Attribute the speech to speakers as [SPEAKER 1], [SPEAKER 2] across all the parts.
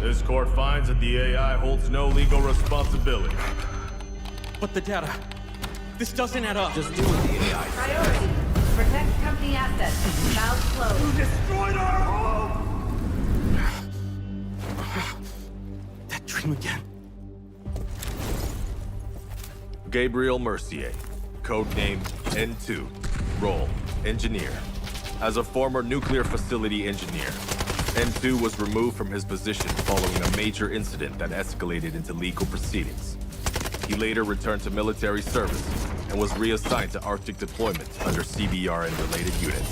[SPEAKER 1] This court finds that the AI holds no legal responsibility.
[SPEAKER 2] But the data, this doesn't add up.
[SPEAKER 3] Just do what the AI says.
[SPEAKER 4] Priority. Protect company assets. Valve closed.
[SPEAKER 1] You destroyed our home!
[SPEAKER 2] That dream again.
[SPEAKER 1] Gabriel Mercier, codename N2, role, engineer. As a former nuclear facility engineer, N2 was removed from his position following a major incident that escalated into legal proceedings. He later returned to military service and was reassigned to Arctic deployment under CBR and related units.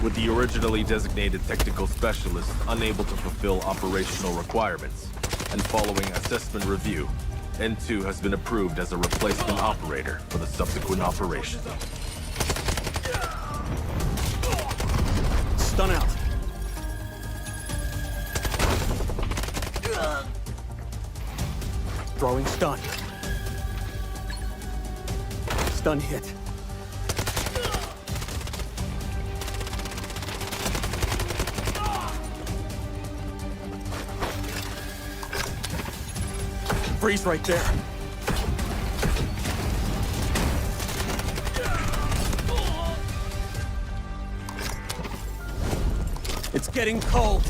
[SPEAKER 1] With the originally designated technical specialist unable to fulfill operational requirements, and following assessment review, N2 has been approved as a replacement operator for the subsequent operation.
[SPEAKER 2] Stun out. Throwing stun. Stun hit. Freeze right there. It's getting cold.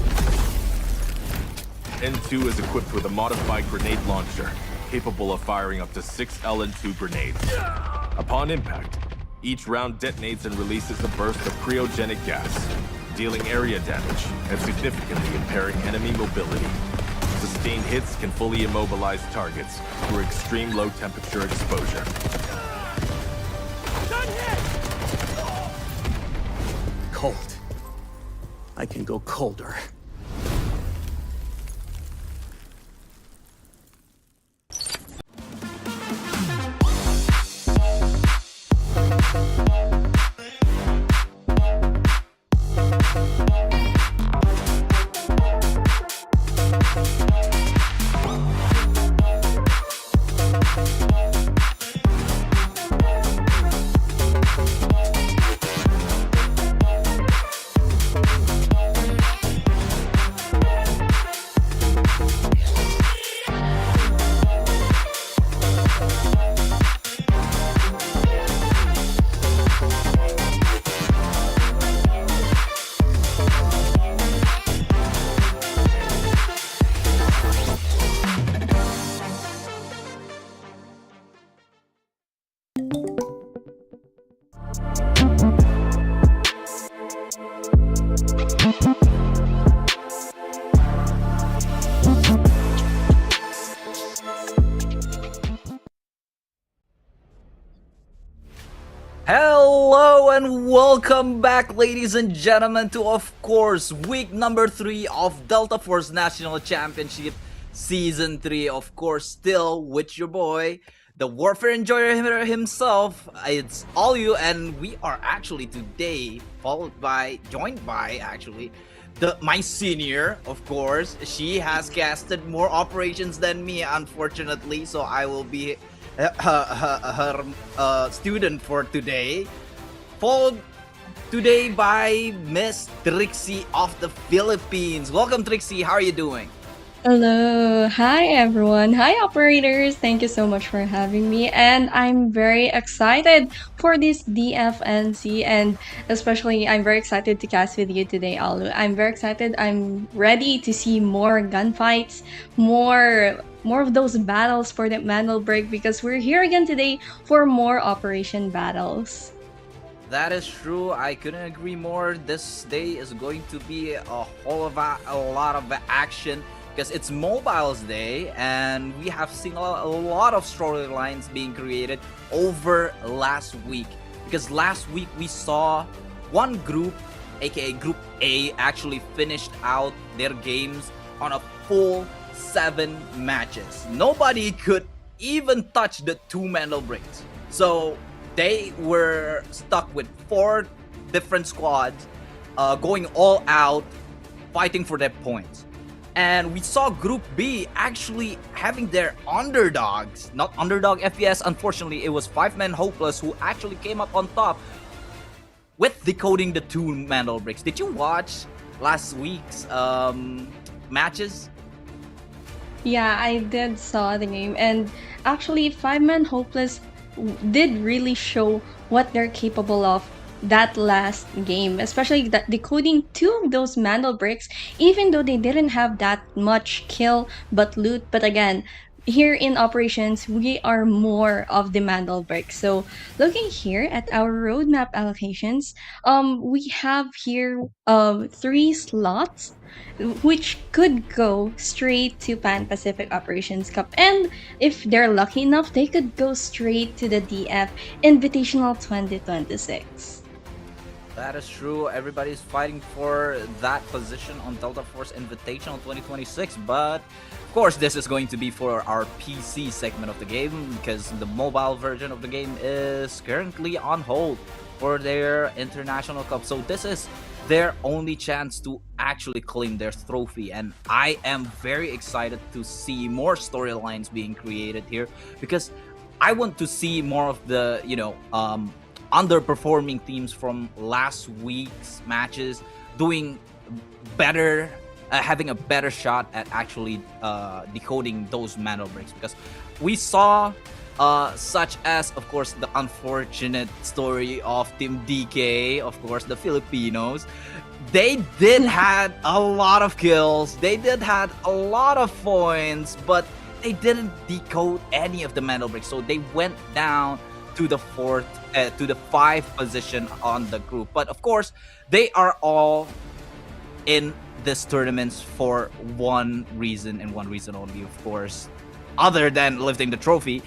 [SPEAKER 1] N2 is equipped with a modified grenade launcher, capable of firing up to 6 LN2 grenades. Upon impact, each round detonates and releases a burst of cryogenic gas, dealing area damage and significantly impairing enemy mobility. Sustained hits can fully immobilize targets through extreme low temperature exposure.
[SPEAKER 2] Cold. I can go colder.
[SPEAKER 3] Hello and welcome back, ladies and gentlemen, to, of course, week number 3 of Delta Force National Championship Season 3. Of course, still with your boy, the Warfare Enjoyer himself. It's all you, and we are actually today joined by my senior, of course. She has casted more operations than me, unfortunately, so I will be her student for today, followed today by Miss Trixie of the Philippines. Welcome, Trixie. How are you doing?
[SPEAKER 5] Hello. Hi, everyone. Hi, operators. Thank you so much for having me. And I'm very excited for this DFNC. And especially, I'm very excited to cast with you today, Alu. I'm very excited. I'm ready to see more gunfights, more of those battles for the Mandel break, because we're here again today for more operation battles.
[SPEAKER 3] That is true. I couldn't agree more. This day is going to be a lot of action, because it's Mobiles Day, and we have seen a lot of storylines being created over last week. Because last week we saw one group, aka Group A, actually finished out their games on a full 7 matches. Nobody could even touch the 2 Mandel breaks. So they were stuck with 4 different squads going all out, fighting for their points. And we saw Group B actually having their underdogs, not underdog FPS, unfortunately. It was 5-Man Hopeless who actually came up on top with decoding the 2 Mandel breaks. Did you watch last week's matches?
[SPEAKER 5] Yeah, I did saw the game, and actually, Five Man Hopeless did really show what they're capable of that last game, especially that decoding two of those mandel bricks, even though they didn't have that much kill but loot. But again, here in operations, we are more of the mandel bricks. So looking here at our roadmap allocations, we have here three slots which could go straight to Pan Pacific Operations Cup. And if they're lucky enough, they could go straight to the DF Invitational 2026.
[SPEAKER 3] That is true. Everybody's fighting for that position on Delta Force Invitational 2026, but of course, this is going to be for our PC segment of the game because the mobile version of the game is currently on hold for their international cup. So this is their only chance to actually claim their trophy, and I am very excited to see more storylines being created here because I want to see more of the underperforming teams from last week's matches doing better, having a better shot at actually decoding those mandel breaks, because we saw such as, of course, the unfortunate story of Team DK, of course, the Filipinos. They did had a lot of kills, they did had a lot of points, but they didn't decode any of the mandel breaks, so they went down to the fifth position on the group. But of course, they are all in this tournament for one reason and one reason only, of course, other than lifting the trophy,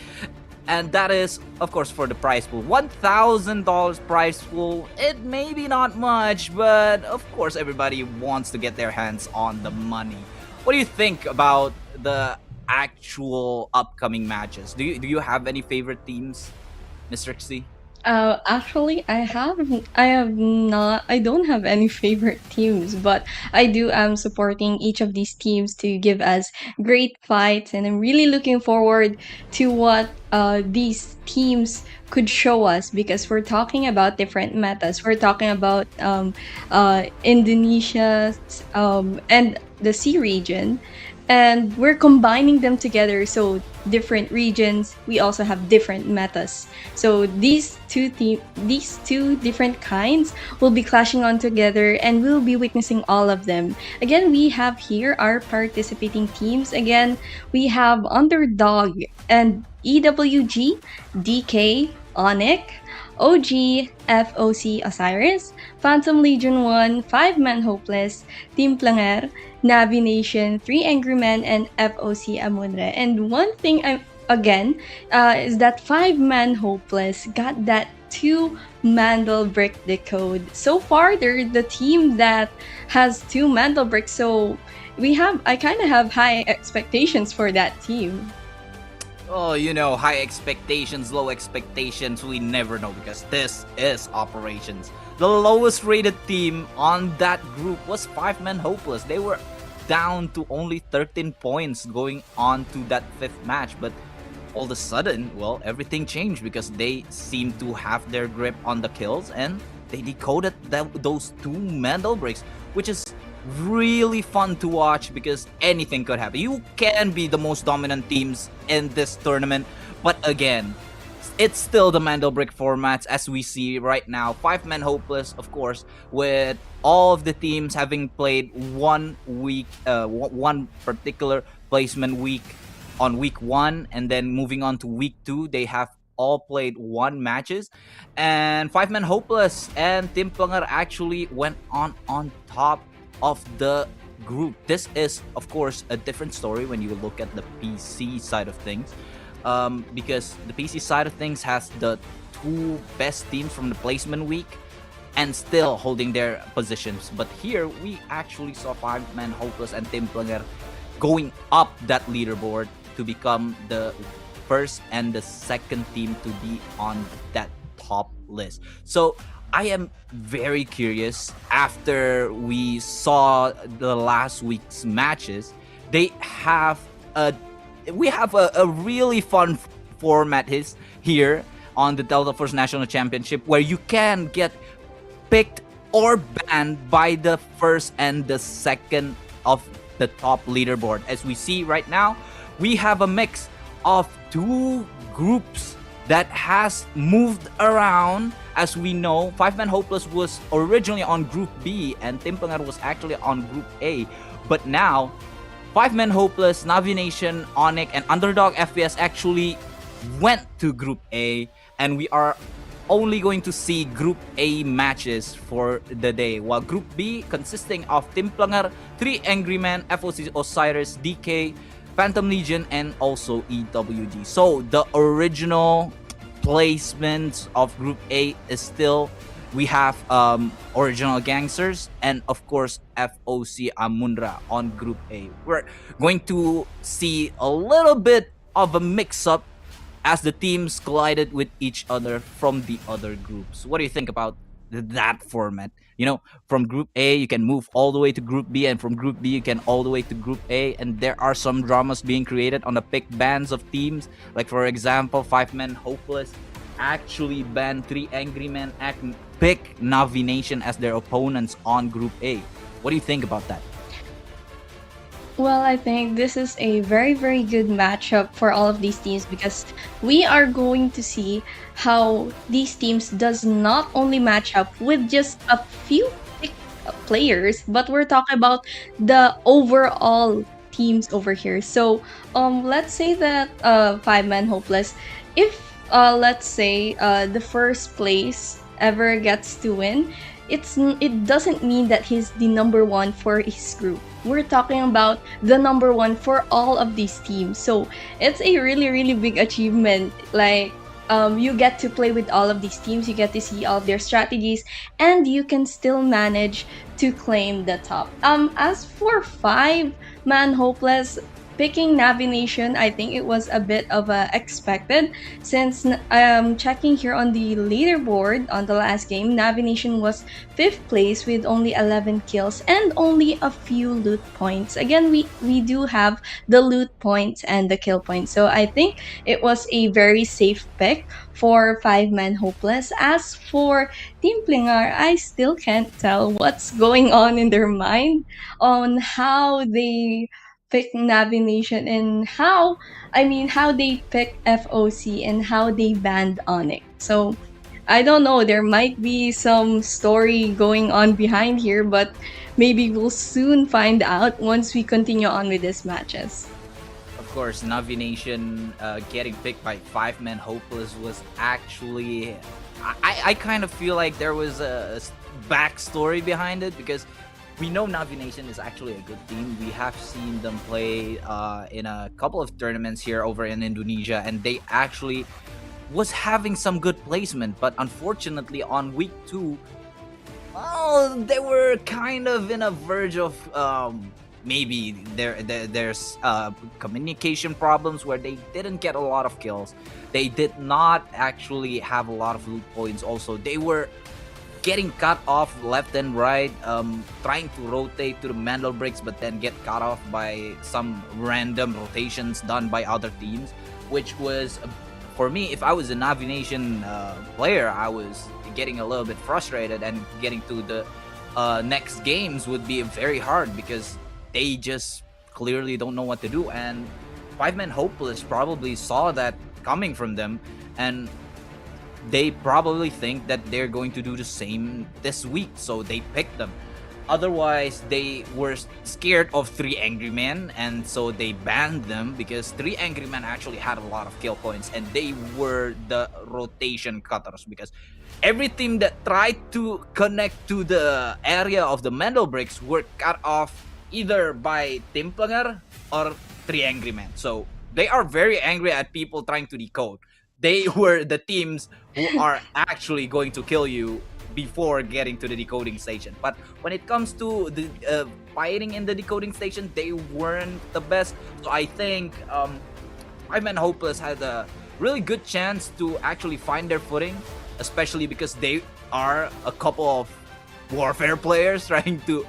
[SPEAKER 3] and that is, of course, for the prize pool. $1,000 prize pool. It may be not much, but of course everybody wants to get their hands on the money. What do you think about the actual upcoming matches? Do you have any favorite teams, Mr. X?
[SPEAKER 5] Actually, I don't have any favorite teams, but I do am supporting each of these teams to give us great fights, and I'm really looking forward to what these teams could show us, because we're talking about different metas. We're talking about Indonesia and the sea region, and we're combining them together. So different regions, we also have different metas. So these two different kinds will be clashing on together, and we'll be witnessing all of them. Again, we have here our participating teams. Again, we have Underdog and EWG, DK, Onyx, OG, FOC Osiris, Phantom Legion 1, 5 Man Hopeless, Team Planger, Navi Nation, 3 Angry Men, and FOC Amunre. And one thing is that 5 Man Hopeless got that 2 Mandel Brick decode. So far, they're the team that has 2 Mandel Bricks, so I kind of have high expectations for that team.
[SPEAKER 3] Oh, high expectations, low expectations, we never know, because this is operations. The lowest rated team on that group was 5 Man Hopeless. They were down to only 13 points going on to that 5th match, but all of a sudden, well, everything changed because they seemed to have their grip on the kills, and they decoded those 2 Mandel breaks, which is really fun to watch because anything could happen. You can be the most dominant teams in this tournament, but again, it's still the Mandel Brick formats as we see right now. 5 Man Hopeless, of course, with all of the teams having played one particular placement week on week 1, and then moving on to week 2, they have all played 1 matches, and 5 Man Hopeless and Team Planger actually went on top of the group. This is, of course, a different story when you look at the PC side of things, because the PC side of things has the 2 best teams from the placement week and still holding their positions. But here, we actually saw 5 Man Hopeless and Team Planger going up that leaderboard to become the first and the second team to be on that top list. So I am very curious. After we saw the last week's matches, we have a really fun format here on the Delta Force National Championship, where you can get picked or banned by the first and the second of the top leaderboard. As we see right now, we have a mix of two groups that has moved around. As we know, Five Man Hopeless was originally on Group B and Team Pengar was actually on Group A. But now, Five Man Hopeless, Navi Nation, Onyx, and Underdog FPS actually went to Group A, and we are only going to see Group A matches for the day, while Group B, consisting of Team Planger, 3 Angry Men, FOC Osiris, DK, Phantom Legion, and also EWG. So the original placements of Group A is still, we have Original Gangsters and of course FOC Amunra on Group A. We're going to see a little bit of a mix-up as the teams collided with each other from the other groups. What do you think about that format? You know, from Group A, you can move all the way to Group B, and from Group B, you can all the way to Group A, and there are some dramas being created on the pick bans of teams. Like, for example, Five Men Hopeless actually banned 3 Angry Men, pick Navi Nation as their opponents on Group A. What do you think about that?
[SPEAKER 5] Well, I think this is a very, very good matchup for all of these teams because we are going to see how these teams does not only match up with just a few players, but we're talking about the overall teams over here. So, let's say that Five Man Hopeless, if let's say the first place ever gets to win, it doesn't mean that he's the number one for his group. We're talking about the number one for all of these teams. So it's a really, really big achievement. Like, you get to play with all of these teams, you get to see all of their strategies, and you can still manage to claim the top. As for Five Man Hopeless, picking Navi Nation, I think it was a bit of a expected since checking here on the leaderboard on the last game, Navi Nation was 5th place with only 11 kills and only a few loot points. Again, we do have the loot points and the kill points, so I think it was a very safe pick for Five Man Hopeless. As for Team Plingar, I still can't tell what's going on in their mind on how they pick Navi Nation and how they pick FOC and how they banned Onyx. So I don't know, there might be some story going on behind here, but maybe we'll soon find out once we continue on with these matches.
[SPEAKER 3] Of course, Navi Nation getting picked by Five Man Hopeless was actually, I kind of feel like there was a backstory behind it, because we know Navi Nation is actually a good team. We have seen them play in a couple of tournaments here over in Indonesia, and they actually was having some good placement. But unfortunately, on week 2, well, they were kind of in a verge of maybe there's communication problems where they didn't get a lot of kills. They did not actually have a lot of loot points. Also, they were getting cut off left and right, trying to rotate to the Mandel bricks, but then get cut off by some random rotations done by other teams, which was, for me, if I was a Navi Nation player, I was getting a little bit frustrated, and getting to the next games would be very hard because they just clearly don't know what to do. And Five Man Hopeless probably saw that coming from them, and they probably think that they're going to do the same this week, so they picked them. Otherwise, they were scared of 3 Angry Men, and so they banned them because 3 Angry Men actually had a lot of kill points, and they were the rotation cutters, because every team that tried to connect to the area of the Mendel bricks were cut off either by Team Planger or 3 Angry Men. So they are very angry at people trying to decode. They were the teams who are actually going to kill you before getting to the decoding station. But when it comes to the fighting in the decoding station, they weren't the best. So I think Five Man Hopeless had a really good chance to actually find their footing, especially because they are a couple of Warfare players trying to,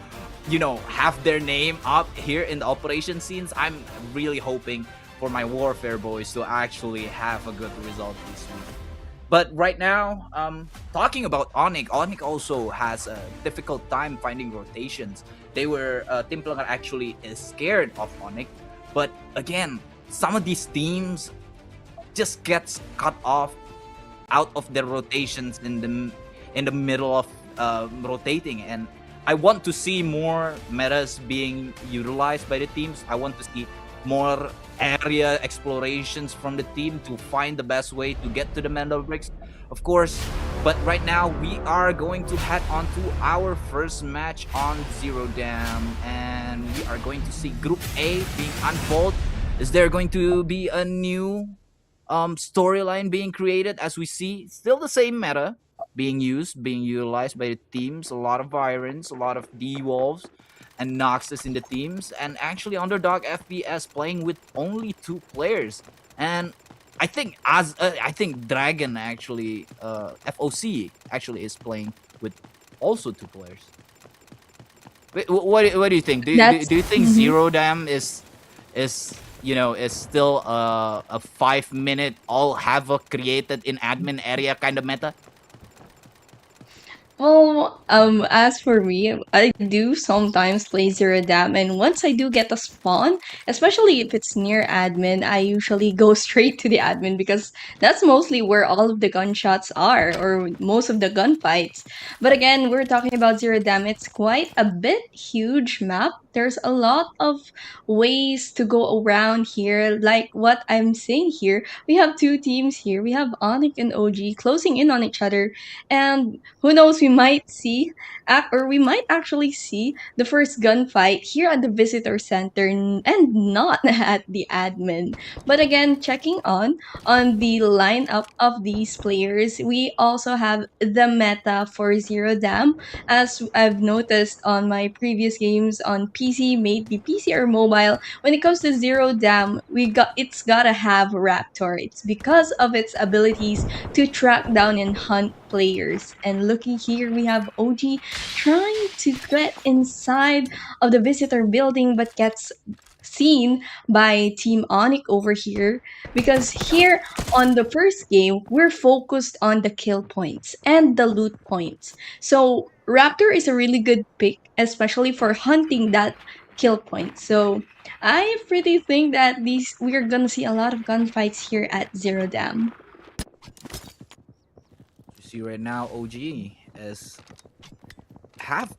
[SPEAKER 3] have their name up here in the operation scenes. I'm really hoping for my Warfare boys to actually have a good result this week. But right now, talking about Onyx also has a difficult time finding rotations. Team Plunga actually is scared of Onyx. But again, some of these teams just gets cut off out of their rotations in the middle of rotating, and I want to see more metas being utilized by the teams. I want to see more area explorations from the team to find the best way to get to the Mandal bricks, of course. But right now we are going to head on to our first match on Zero Dam, and we are going to see Group A being unfold. Is there going to be a new storyline being created? As we see, still the same meta being utilized by the teams. A lot of Virons, a lot of D-Wolves, and Noxus in the teams. And actually, Underdog FPS playing with only 2 players. And I think I think Dragon actually, FOC actually is playing with also 2 players. Wait, what do you think? Do you think Zero Dam is is still a 5-minute all havoc created in admin area kind of meta?
[SPEAKER 5] Well, as for me, I do sometimes play Zero Dam, and once I do get a spawn, especially if it's near admin, I usually go straight to the admin because that's mostly where all of the gunshots are, or most of the gunfights. But again, we're talking about Zero Dam. It's quite a bit huge map. There's a lot of ways to go around here. Like what I'm saying here, we have 2 teams here. We have Onyx and OG closing in on each other, and who knows, we might see or we might actually see the first gunfight here at the visitor center and not at the admin. But again, checking on the lineup of these players, we also have the meta for Zero Dam. As I've noticed on my previous games on PC, maybe PC or mobile, when it comes to Zero Dam, it's gotta have Raptor. It's because of its abilities to track down and hunt players. And looking here, we have OG trying to get inside of the visitor building but gets seen by Team Onyx over here, because here on the first game, we're focused on the kill points and the loot points. So Raptor is a really good pick, especially for hunting that kill point. So I pretty think that we're gonna see a lot of gunfights here at Zero Dam.
[SPEAKER 3] You see right now, OG have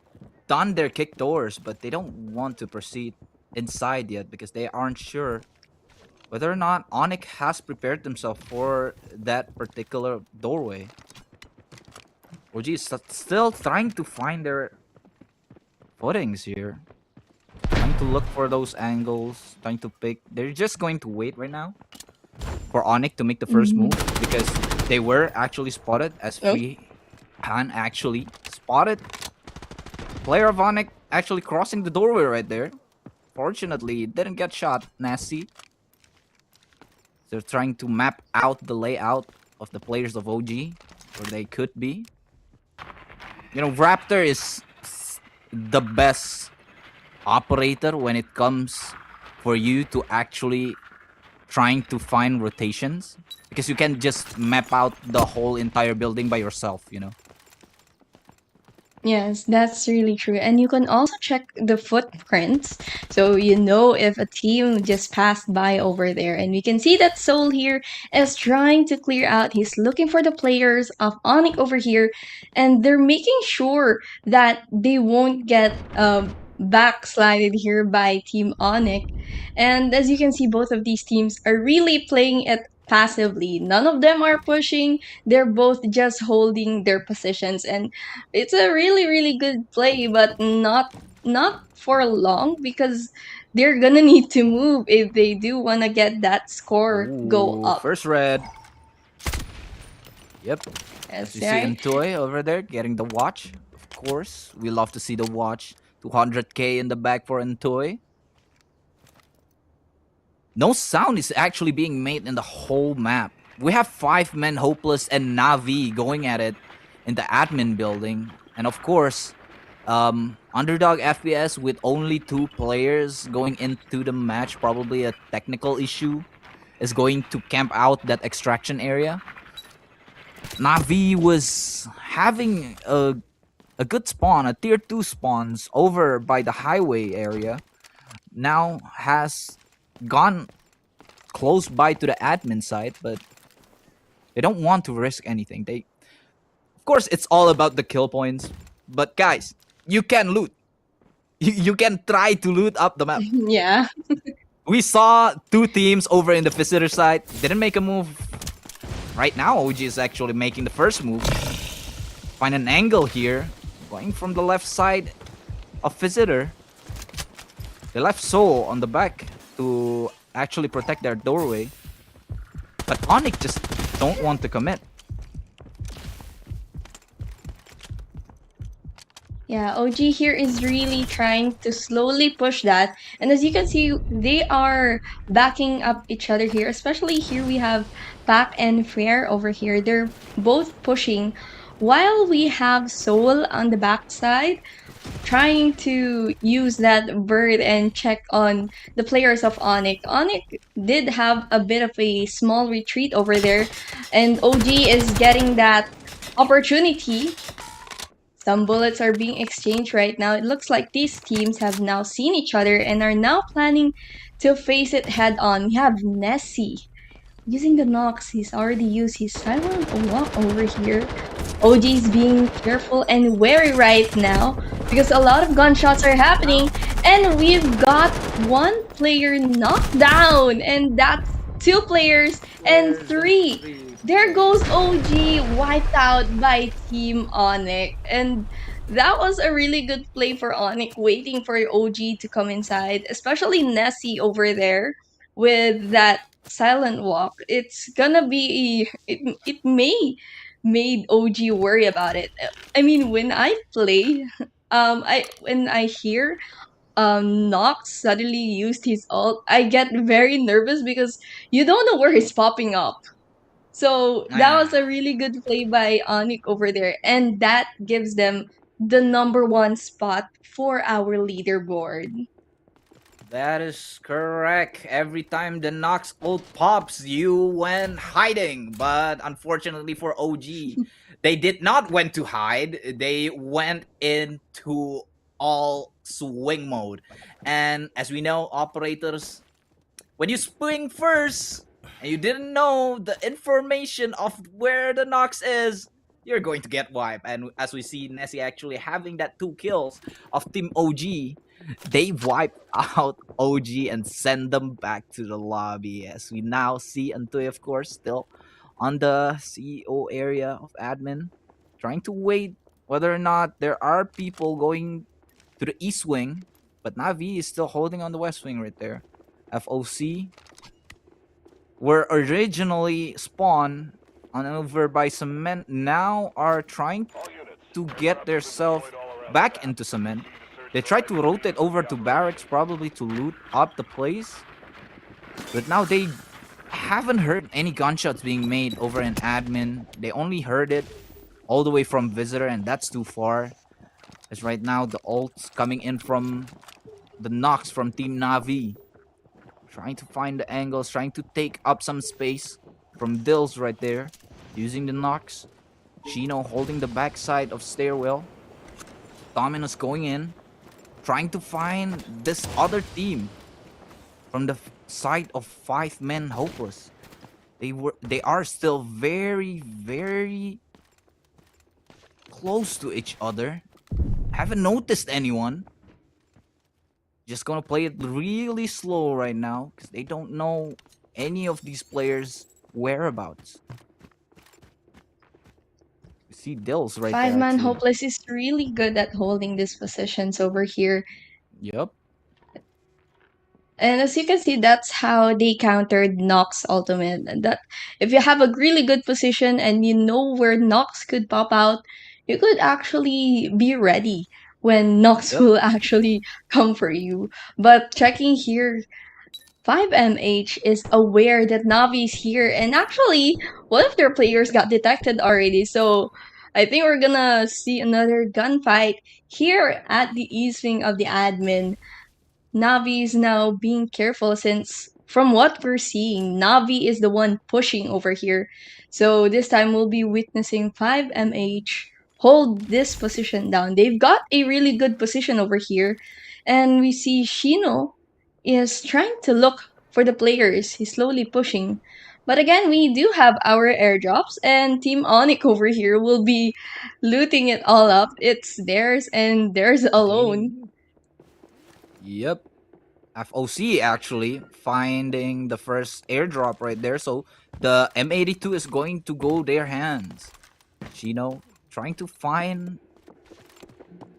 [SPEAKER 3] done their kick doors, but they don't want to proceed inside yet because they aren't sure whether or not Onyx has prepared themselves for that particular doorway. OG is still trying to find their footings here. Trying to look for those angles, trying to pick. They're just going to wait right now for Onyx to make the first move because they were actually spotted as Free Han actually spotted player of Onyx actually crossing the doorway right there. Fortunately, it didn't get shot. Nasty. They're trying to map out the layout of the players of OG where they could be. Raptor is the best operator when it comes for you to actually trying to find rotations, because you can just map out the whole entire building by yourself.
[SPEAKER 5] Yes, that's really true. And you can also check the footprints. So you know if a team just passed by over there. And we can see that Soul here is trying to clear out. He's looking for the players of Onyx over here. And they're making sure that they won't get backslided here by Team Onyx. And as you can see, both of these teams are really playing it passively. None of them are pushing. They're both just holding their positions, and it's a really really good play, but not for long, because they're gonna need to move if they do want to get that score go up.
[SPEAKER 3] First red. Yep.
[SPEAKER 5] Yes,
[SPEAKER 3] You see
[SPEAKER 5] right?
[SPEAKER 3] Ntoy over there getting the watch. Of course, we love to see the watch. 200k in the back for Ntoy. No sound is actually being made in the whole map. We have 5 men Hopeless and Navi going at it in the admin building. And of course, Underdog FPS with only 2 players going into the match, probably a technical issue, is going to camp out that extraction area. Navi was having a a good spawn, a tier 2 spawns over by the highway area, now has gone close by to the admin side, but they don't want to risk anything. Of course, it's all about the kill points, but guys, you can loot. You can try to loot up the map.
[SPEAKER 5] Yeah.
[SPEAKER 3] We saw two teams over in the visitor side, didn't make a move. Right now, OG is actually making the first move. Find an angle here, going from the left side of visitor. They left Soul on the back to actually protect their doorway. But Onyx just don't want to commit.
[SPEAKER 5] Yeah, OG here is really trying to slowly push that. And as you can see, they are backing up each other here. Especially here we have Pac and Frere over here. They're both pushing. While we have Soul on the backside, trying to use that bird and check on the players of Onyx. Onyx did have a bit of a small retreat over there. And OG is getting that opportunity. Some bullets are being exchanged right now. It looks like these teams have now seen each other and are now planning to face it head on. We have Nessie using the Nox. He's already used his silent walk over here. OG's being careful and wary right now because a lot of gunshots are happening and we've got one player knocked down and that's two players and three. There goes OG wiped out by Team Onyx. And that was a really good play for Onyx, waiting for OG to come inside, especially Nessie over there with that silent walk. It's gonna be it may made OG worry about it. I mean, when I play, when I hear Nox suddenly used his ult, I get very nervous because you don't know where he's popping up. So that was a really good play by Onyx over there, and that gives them the number one spot for our leaderboard.
[SPEAKER 3] That is correct. Every time the Nox ult pops, you went hiding. But unfortunately for OG, they did not went to hide. They went into all swing mode. And as we know, operators, when you swing first and you didn't know the information of where the Nox is, you're going to get wiped. And as we see Nessie actually having that 2 kills of Team OG, they wipe out OG and send them back to the lobby. As we now see Antoy, of course, still on the CEO area of admin, trying to wait whether or not there are people going to the east wing. But Navi is still holding on the west wing right there. FOC were originally spawned on over by cement, now are trying to get themselves back into cement. They tried to rotate over to barracks, probably to loot up the place. But now they haven't heard any gunshots being made over in admin. They only heard it all the way from visitor, and that's too far. As right now the ults coming in from the Nox from Team Navi. Trying to find the angles, trying to take up some space from Dills right there. Using the Nox. Chino holding the backside of stairwell. Dominus going in. Trying to find this other team from the side of 5 men hopeless. They are still very, very close to each other. Haven't noticed anyone. Just gonna play it really slow right now because they don't know any of these players' whereabouts. You see Dills right there.
[SPEAKER 5] Five-man
[SPEAKER 3] actually.
[SPEAKER 5] hopeless is really good at holding these positions over here.
[SPEAKER 3] Yep.
[SPEAKER 5] And as you can see, that's how they countered Nox ultimate. And that if you have a really good position and you know where Nox could pop out, you could actually be ready when Nox
[SPEAKER 3] Yep.
[SPEAKER 5] will actually come for you. But checking here, 5MH is aware that Navi's here, and actually, one of their players got detected already. So I think we're gonna see another gunfight here at the east wing of the admin. Navi is now being careful since, from what we're seeing, Navi is the one pushing over here. So this time we'll be witnessing 5MH hold this position down. They've got a really good position over here. And we see Shino is trying to look for the players. He's slowly pushing. But again, we do have our airdrops, and Team Onyx over here will be looting it all up. It's theirs and theirs alone.
[SPEAKER 3] Yep. FOC actually finding the first airdrop right there. So the M82 is going to go their hands. Shino trying to find,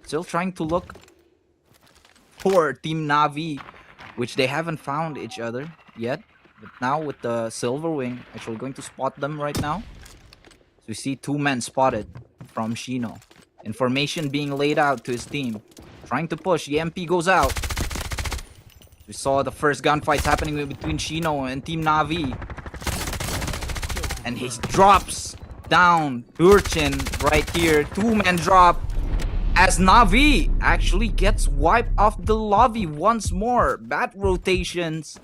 [SPEAKER 3] still trying to look for Team Navi, which they haven't found each other yet. But now with the Silver Wing actually going to spot them right now. So we see 2 men spotted from Shino. Information being laid out to his team. Trying to push. The MP goes out. We saw the first gunfights happening between Shino and Team Navi. And he drops down Urchin right here. 2-man drop. As Navi actually gets wiped off the lobby once more. Bad rotations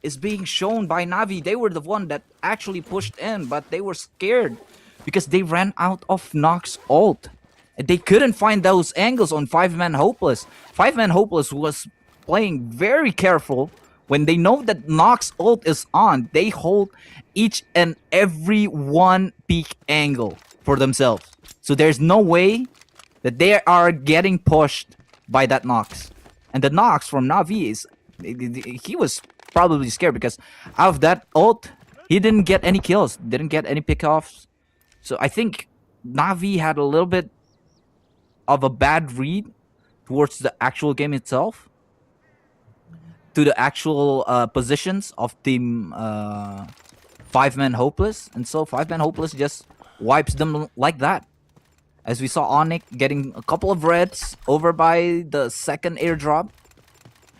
[SPEAKER 3] is being shown by Navi. They were the one that actually pushed in, but they were scared because they ran out of Nox ult. And they couldn't find those angles on 5-man Hopeless. 5-man Hopeless was playing very careful. When they know that Nox ult is on, they hold each and every one peak angle for themselves. So there's no way that they are getting pushed by that Nox. And the Nox from Navi is, he was probably scared because out of that ult, he didn't get any kills, didn't get any pickoffs. So I think Navi had a little bit of a bad read towards the actual game itself, to the actual positions of Team 5-man Hopeless. And so 5-man Hopeless just wipes them like that. As we saw Onyx getting a couple of reds over by the second airdrop.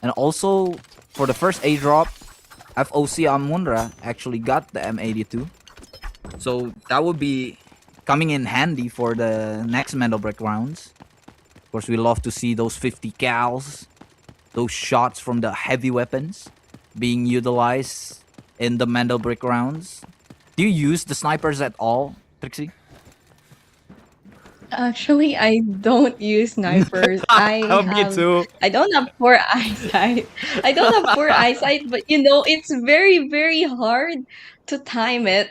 [SPEAKER 3] And also for the first airdrop, FOC Amunra actually got the M82. So that would be coming in handy for the next Mendelbrick rounds. Of course, we love to see those 50 cals, those shots from the heavy weapons being utilized in the Mendelbrick rounds. Do you use the snipers at all, Trixie?
[SPEAKER 5] Actually, I don't use snipers.
[SPEAKER 3] Me too.
[SPEAKER 5] I don't have poor eyesight. I don't have poor eyesight, but it's very, very hard to time it,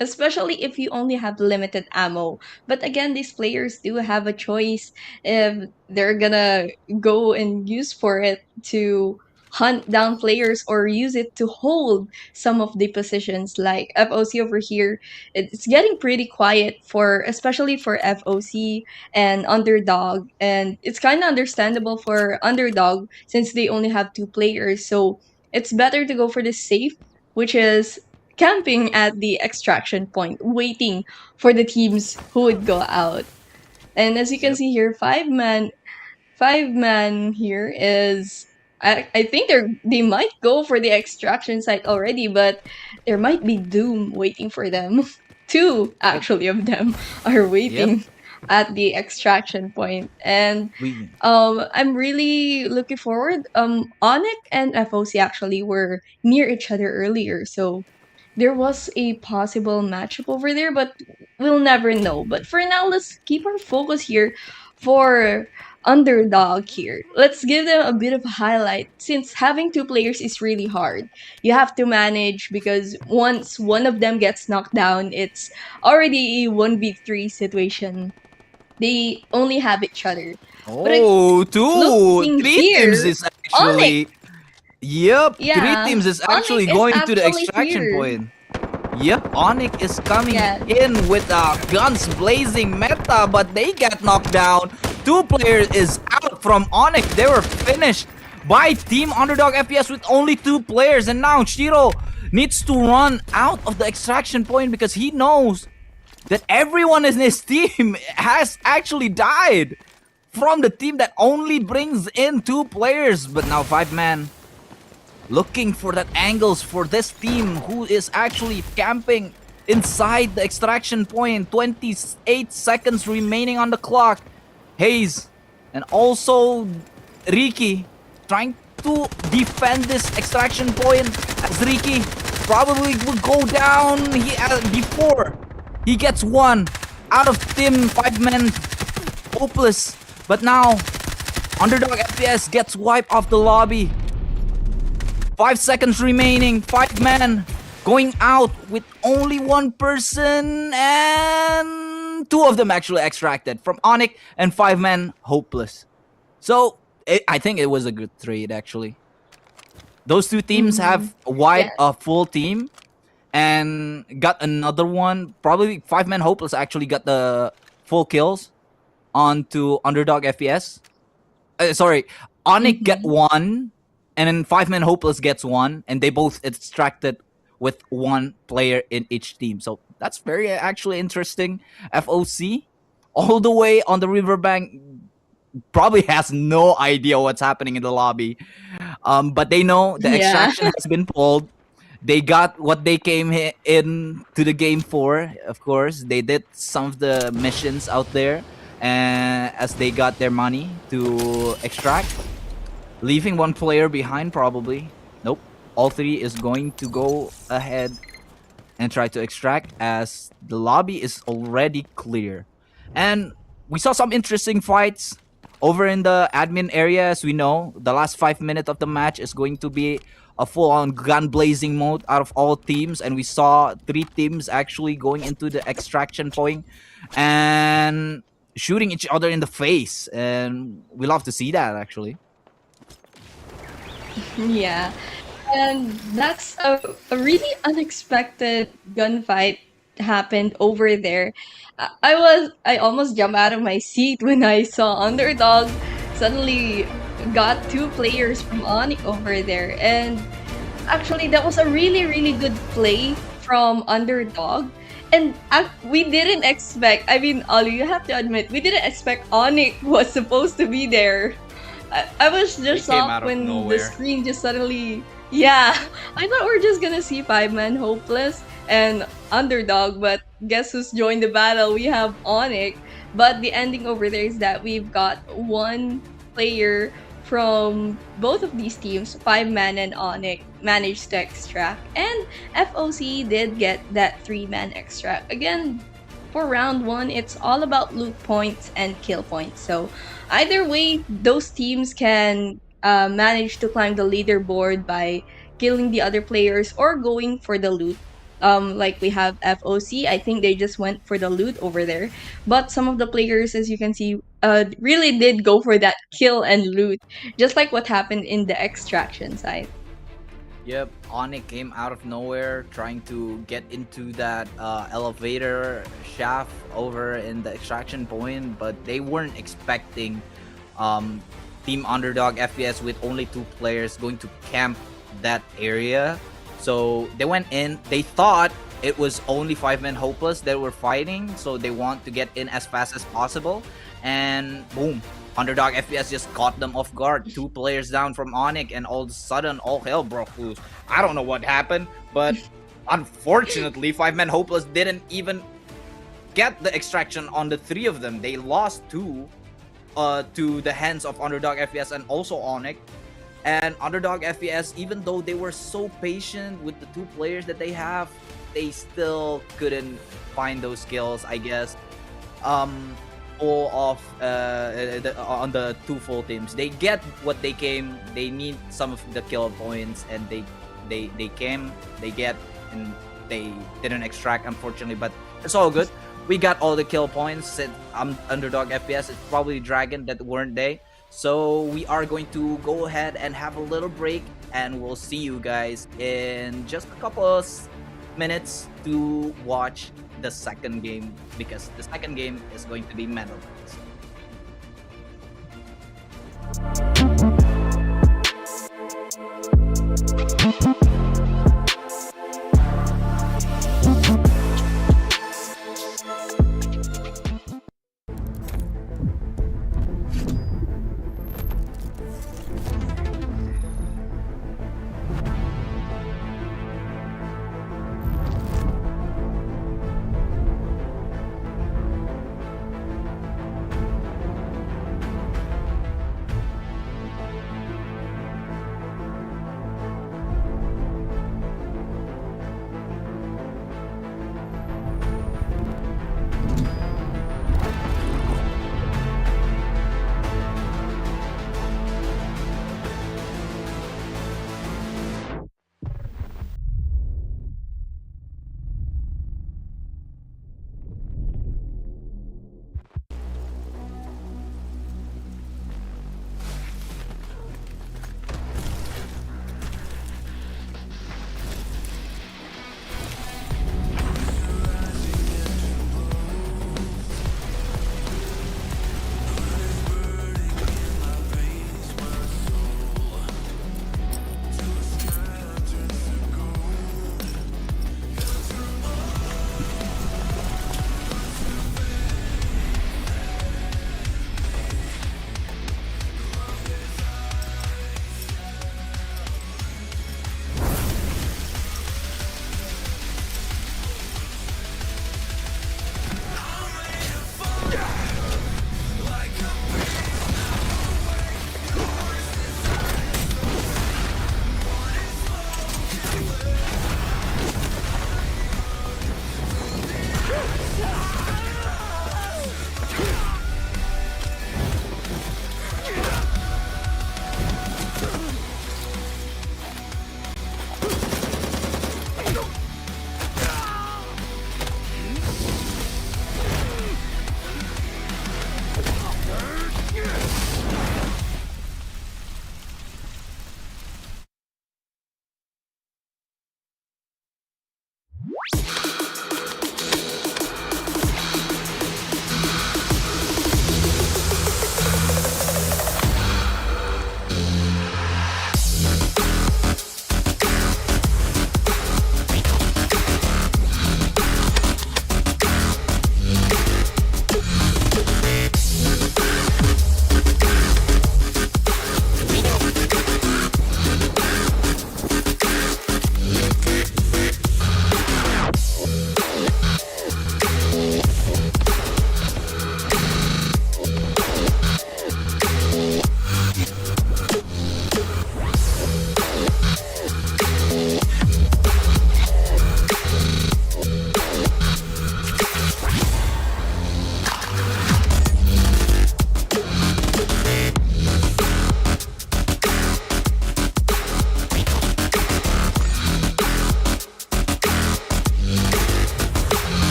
[SPEAKER 5] especially if you only have limited ammo. But again, these players do have a choice if they're gonna go and use for it to hunt down players or use it to hold some of the positions. Like FOC over here, it's getting pretty quiet for, especially for FOC and Underdog, and it's kind of understandable for Underdog since they only have 2 players. So it's better to go for the safe, which is camping at the extraction point, waiting for the teams who would go out. And as you can see here, 5-man here is, I think they might go for the extraction site already, but there might be doom waiting for them. 2 actually of them are waiting at the extraction point. And I'm really looking forward. Onyx and FOC actually were near each other earlier, so there was a possible matchup over there, but we'll never know. But for now, let's keep our focus here for Underdog here. Let's give them a bit of a highlight since having 2 players is really hard. You have to manage because once one of them gets knocked down, it's already a 1v3 situation. They only have each other.
[SPEAKER 3] Oh, 3 teams is actually...
[SPEAKER 5] Onyx.
[SPEAKER 3] Yep,
[SPEAKER 5] Yeah,
[SPEAKER 3] 3 teams is actually
[SPEAKER 5] Onyx is
[SPEAKER 3] going to the
[SPEAKER 5] actually
[SPEAKER 3] extraction
[SPEAKER 5] here.
[SPEAKER 3] point. Yep, Onyx is coming
[SPEAKER 5] Yeah.
[SPEAKER 3] in with a guns blazing meta, but they get knocked down. 2 players is out from Onyx. They were finished by Team Underdog FPS with only 2 players. And now Shiro needs to run out of the extraction point because he knows that everyone in his team has actually died from the team that only brings in 2 players. But now 5-man looking for that angles for this team who is actually camping inside the extraction point. 28 seconds remaining on the clock. Hayes and also Ricky trying to defend this extraction point as Ricky probably will go down before he gets one. out of team 5-man hopeless. But now, Underdog FPS gets wiped off the lobby. 5 seconds remaining. 5-man going out with only one person, and 2 of them actually extracted from Onyx and 5-man hopeless. So I think it was a good trade actually. Those 2 teams have wiped a full team and got another one. Probably 5-man hopeless actually got the full kills onto Underdog FPS. Sorry, Onyx get 1, and then 5-man hopeless gets 1, and they both extracted with 1 player in each team. So that's very actually interesting. FOC all the way on the riverbank probably has no idea what's happening in the lobby. But they know the extraction has been pulled. They got what they came in to the game for. Of course, they did some of the missions out there, and as they got their money to extract, leaving 1 player behind probably. Nope, all 3 is going to go ahead and try to extract as the lobby is already clear. And we saw some interesting fights over in the admin area. As we know, the last 5 minutes of the match is going to be a full-on gun blazing mode out of all teams, and we saw 3 teams actually going into the extraction point and shooting each other in the face, and we love to see that actually.
[SPEAKER 5] Yeah. And that's a really unexpected gunfight happened over there. I almost jumped out of my seat when I saw Underdog suddenly got 2 players from Onyx over there. And actually that was a really good play from Underdog. And we didn't expect, I mean, Ollie, you have to admit, we didn't expect Onyx was supposed to be there. I was just shocked when the screen just suddenly... Yeah, I thought we're just gonna see 5-man hopeless and Underdog, but guess who's joined the battle? We have Onyx. But the ending over there is that we've got 1 player from both of these teams, 5-man and Onyx, managed to extract, and FOC did get that 3-man extract. Again, for round 1, it's all about loot points and kill points. So either way, those teams can manage to climb the leaderboard by killing the other players or going for the loot. Like we have FOC, I think they just went for the loot over there. But some of the players, as you can see, really did go for that kill and loot, just like what happened in the extraction side.
[SPEAKER 3] Yep, Onyx came out of nowhere trying to get into that elevator shaft over in the extraction point, but they weren't expecting Team Underdog FPS with only 2 players going to camp that area. So they went in, they thought it was only 5-man hopeless that were fighting, so they want to get in as fast as possible, and boom, Underdog FPS just caught them off guard. 2 players down from Onyx, and all of a sudden all hell broke loose. I don't know what happened, but unfortunately 5-man hopeless didn't even get the extraction on the 3 of them. They lost 2 to the hands of Underdog FPS and also Onyx. And Underdog FPS, even though they were so patient with the 2 players that they have, they still couldn't find those kills, I guess. Pull off on the 2 full teams. They get what they came. They need some of the kill points, and they came, they get, and they didn't extract, unfortunately. But it's all good. We got all the kill points. Underdog FPS, it's probably Dragon that weren't they. So we are going to go ahead and have a little break, and we'll see you guys in just a couple of minutes to watch the second game, because the second game is going to be Metal.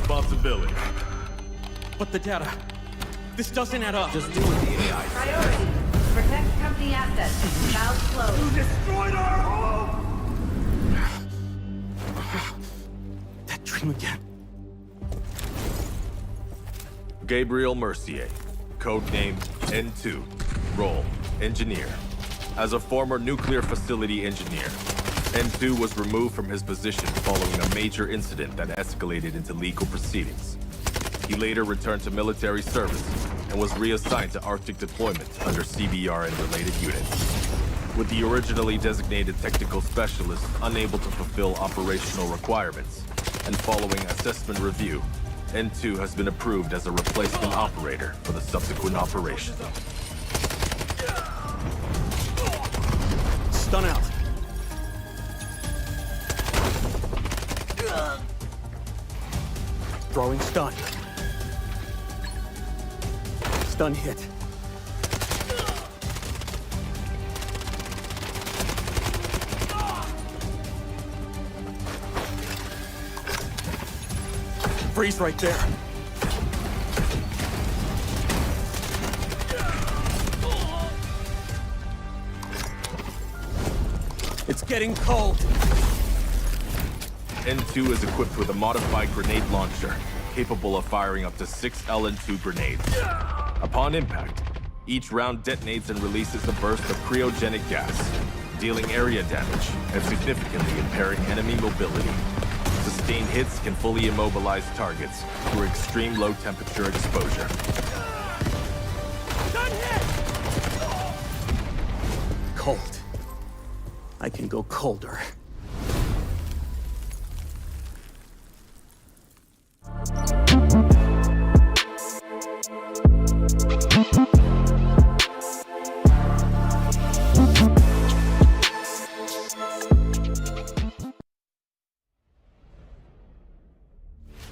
[SPEAKER 1] responsibility.
[SPEAKER 2] But the data. This doesn't add up.
[SPEAKER 6] Just do what the AI says.
[SPEAKER 4] Priority. Protect company assets. Valve closed.
[SPEAKER 2] Destroyed our home! That dream again.
[SPEAKER 1] Gabriel Mercier, codename N2, role engineer. As a former nuclear facility engineer, N2 was removed from his position following a major incident that escalated into legal proceedings. He later returned to military service and was reassigned to Arctic deployment under CBR and related units. With the originally designated technical specialist unable to fulfill operational requirements, and following assessment review, N2 has been approved as a replacement operator for the subsequent operation.
[SPEAKER 2] Stun out. Throwing stun. Stun hit. Freeze right there. It's getting cold.
[SPEAKER 1] N2 is equipped with a modified grenade launcher, capable of firing up to 6 LN2 grenades. Upon impact, each round detonates and releases a burst of cryogenic gas, dealing area damage and significantly impairing enemy mobility. Sustained hits can fully immobilize targets through extreme low temperature exposure.
[SPEAKER 2] Cold. I can go colder.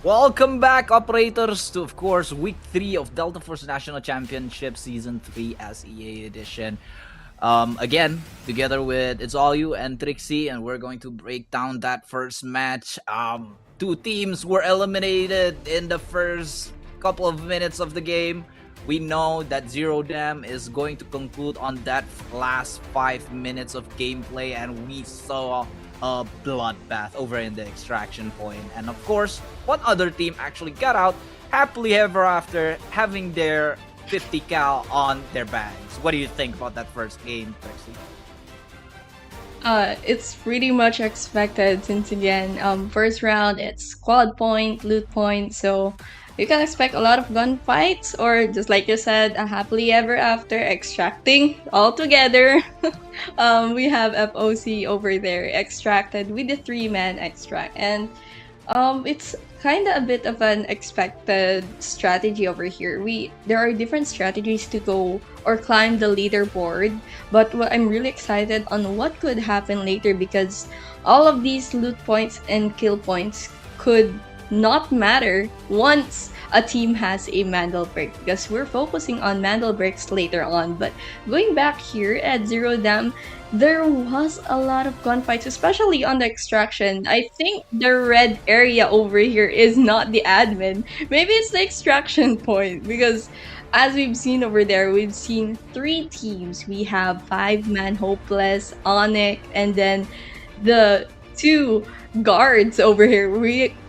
[SPEAKER 3] Welcome back, operators, to, of course, Week 3 of Delta Force National Championship Season 3 SEA Edition. Again, together with It's All You and Trixie, and we're going to break down that first match. Two teams were eliminated in the first couple of minutes of the game. We know that Zero Dam is going to conclude on that last 5 minutes of gameplay, and we saw a bloodbath over in the extraction point. And of course, one other team actually got out happily ever after, having their 50 cal on their bags. What do you think about that first game, Trixie?
[SPEAKER 5] It's pretty much expected since again, first round it's squad point, loot point, so you can expect a lot of gunfights, or just like you said, a happily ever after extracting all together. We have FOC over there extracted with the 3-man extract, and it's kind of a bit of an expected strategy over here. There are different strategies to go or climb the leaderboard, but I'm really excited on what could happen later, because all of these loot points and kill points could not matter once a team has a Mandel break, because we're focusing on Mandel breaks later on. But going back here at Zero Dam, there was a lot of gunfights, especially on the extraction. I think the red area over here is not the admin. Maybe it's the extraction point, because as we've seen over there, we've seen 3 teams. We have 5-man Hopeless, Onyx, and then the 2 guards over here.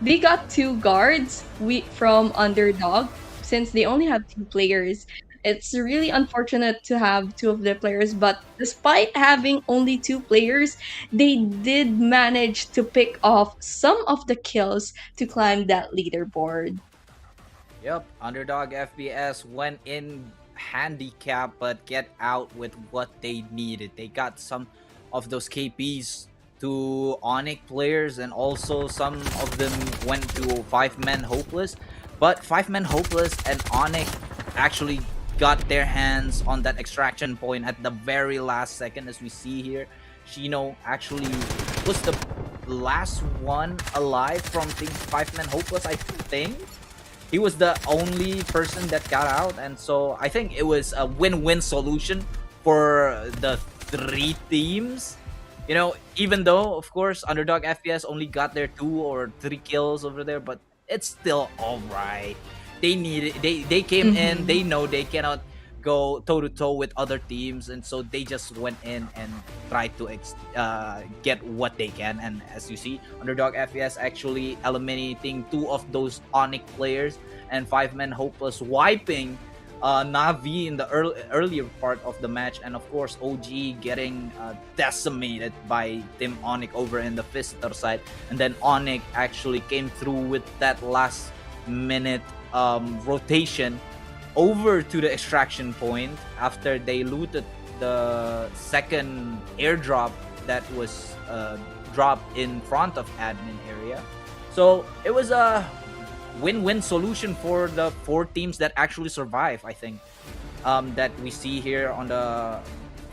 [SPEAKER 5] They got 2 guards from Underdog, since they only have 2 players. It's really unfortunate to have 2 of the players, but despite having only 2 players, they did manage to pick off some of the kills to climb that leaderboard.
[SPEAKER 3] Yep, Underdog FPS went in handicap, but get out with what they needed. They got some of those KPs to Onyx players, and also some of them went to 5-man Hopeless. But 5-man Hopeless and Onyx actually got their hands on that extraction point at the very last second. As we see here, Shino actually was the last one alive from Team 5-man Hopeless, I think. He was the only person that got out, and so I think it was a win-win solution for the 3 teams. You know, even though, of course, Underdog FPS only got their 2 or 3 kills over there, but it's still all right. They came in. They know they cannot go toe to toe with other teams, and so they just went in and tried to get what they can. And as you see, Underdog FES actually eliminating two of those Onyx players, and 5-man Hopeless wiping Navi in the earlier part of the match, and of course OG getting decimated by Team Onyx over in the visitor side. And then Onyx actually came through with that last minute rotation over to the extraction point after they looted the second airdrop that was dropped in front of admin area. So it was a win-win solution for the 4 teams that actually survive, I think, that we see here on the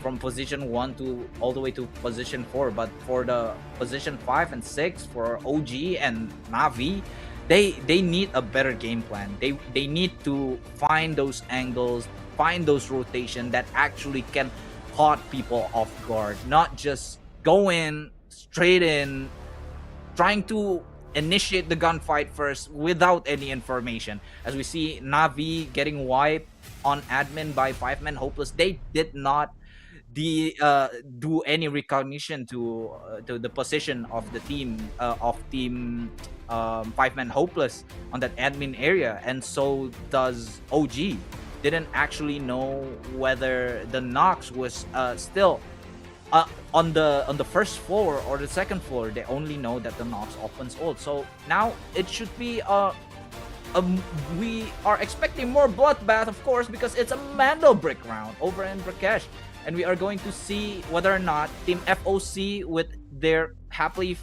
[SPEAKER 3] from position 1 to all the way to position 4. But for the position 5 and 6 for OG and Navi, they need a better game plan. They need to find those angles, find those rotation that actually can caught people off guard, not just go in straight in trying to initiate the gunfight first without any information. As we see Navi getting wiped on admin by 5-man Hopeless, they did not do any recognition to the position of the team of team 5-man Hopeless on that admin area, and so does OG. Didn't actually know whether the Nox was still on the first floor or the second floor. They only know that the Nox opens ult. So now it should be we are expecting more bloodbath, of course, because it's a Mando brick round over in Brakkesh, and we are going to see whether or not Team FOC with their happily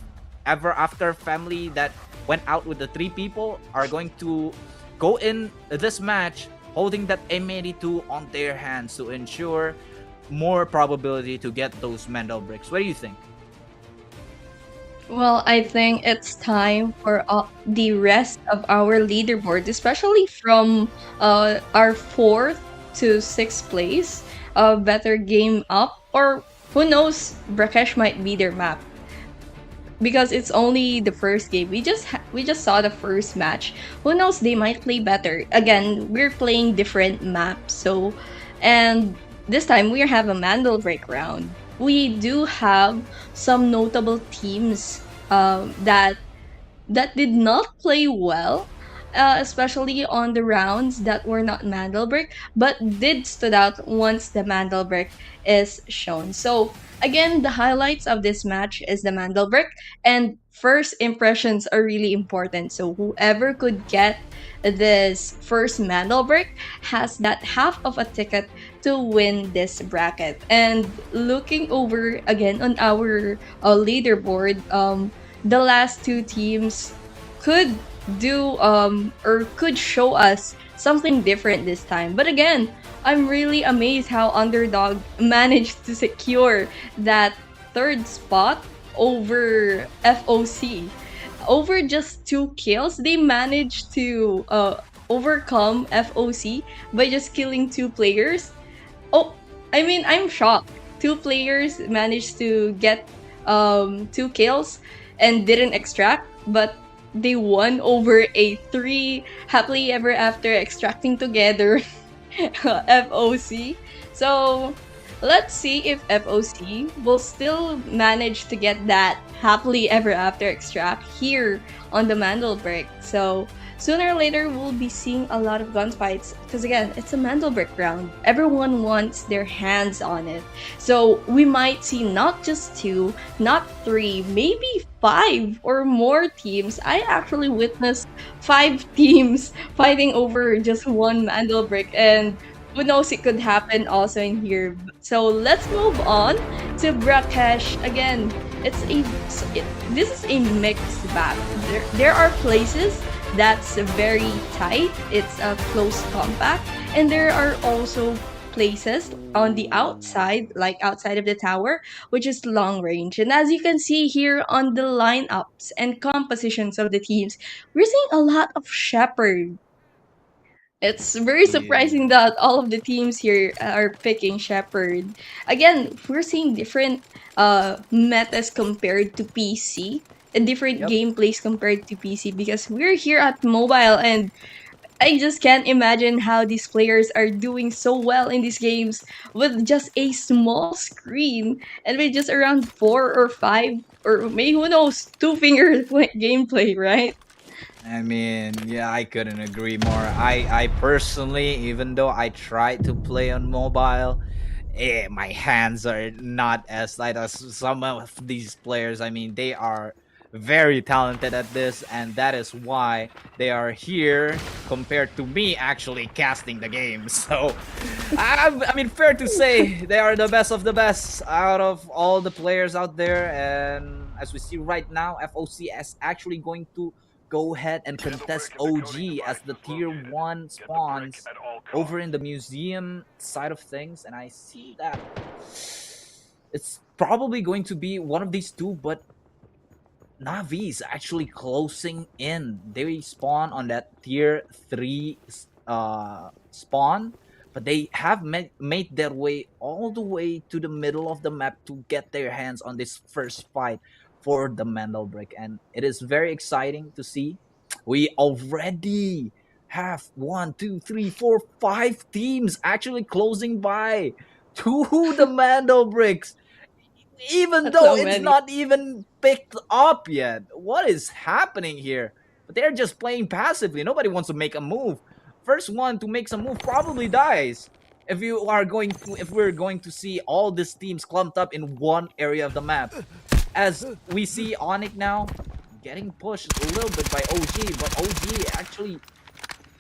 [SPEAKER 3] ever after family that went out with the 3 people are going to go in this match holding that M82 on their hands to ensure more probability to get those Mando bricks. What do you think?
[SPEAKER 5] Well, I think it's time for the rest of our leaderboard, especially from our 4th to 6th place, a better game up, or who knows, Brakkesh might be their map. Because it's only the first game. We just saw the first match. Who knows, they might play better. Again, we're playing different maps, so and this time we have a Mandel break round. We do have some notable teams that did not play well, especially on the rounds that were not Mandelbrick, but did stood out once the Mandelbrick is shown. So again, the highlights of this match is the Mandelbrick, and first impressions are really important. So whoever could get this first Mandelbrick has that half of a ticket to win this bracket. And looking over again on our leaderboard, the last 2 teams could do or could show us something different this time. But again, I'm really amazed how Underdog managed to secure that 3rd spot over FOC. Over just 2 kills, they managed to overcome FOC by just killing 2 players. Oh, I mean, I'm shocked. 2 players managed to get 2 kills and didn't extract, but they won over a 3 happily ever after extracting together FOC. So let's see if FOC will still manage to get that happily ever after extract here on the Mandelbrick. So sooner or later we'll be seeing a lot of gunfights because again, it's a Mandelbrick round. Everyone wants their hands on it. So we might see not just 2, not 3, maybe 5 or more teams. I actually witnessed 5 teams fighting over just one Mandelbrick, and who knows, it could happen also in here. So let's move on to Brakkesh. Again, this is a mixed map. There are places that's very tight, it's a close compact, and there are also places on the outside, like outside of the tower, which is long range. And as you can see here on the lineups and compositions of the teams, we're seeing a lot of Shepherd. It's very surprising that all of the teams here are picking Shepherd. Again, we're seeing different metas compared to PC. a different
[SPEAKER 3] Yep.
[SPEAKER 5] gameplays compared to PC because we're here at mobile, and I just can't imagine how these players are doing so well in these games with just a small screen and with just around 4 or 5 or maybe who knows 2 finger gameplay, right?
[SPEAKER 3] I mean, yeah, I couldn't agree more. I personally, even though I tried to play on mobile, my hands are not as light as some of these players. I mean, they are very talented at this, and that is why they are here compared to me actually casting the game. So, I mean, fair to say they are the best of the best out of all the players out there. And as we see right now, FOC is actually going to go ahead and contest OG as the tier 1 spawns over in the museum side of things, and I see that it's probably going to be one of these two, but Navi is actually closing in. They spawn on that tier 3 spawn, but they have made their way all the way to the middle of the map to get their hands on this first fight for the Mandel Brick, and it is very exciting to see. We already have 1, 2, 3, 4, 5 teams actually closing by to the Mandel Bricks, even
[SPEAKER 5] That's
[SPEAKER 3] though
[SPEAKER 5] so
[SPEAKER 3] it's
[SPEAKER 5] many.
[SPEAKER 3] not even picked up yet. What is happening here? But they're just playing passively. Nobody wants to make a move. First one to make some move probably dies. If we're going to see all these teams clumped up in one area of the map, as we see Onyx now getting pushed a little bit by OG, but OG actually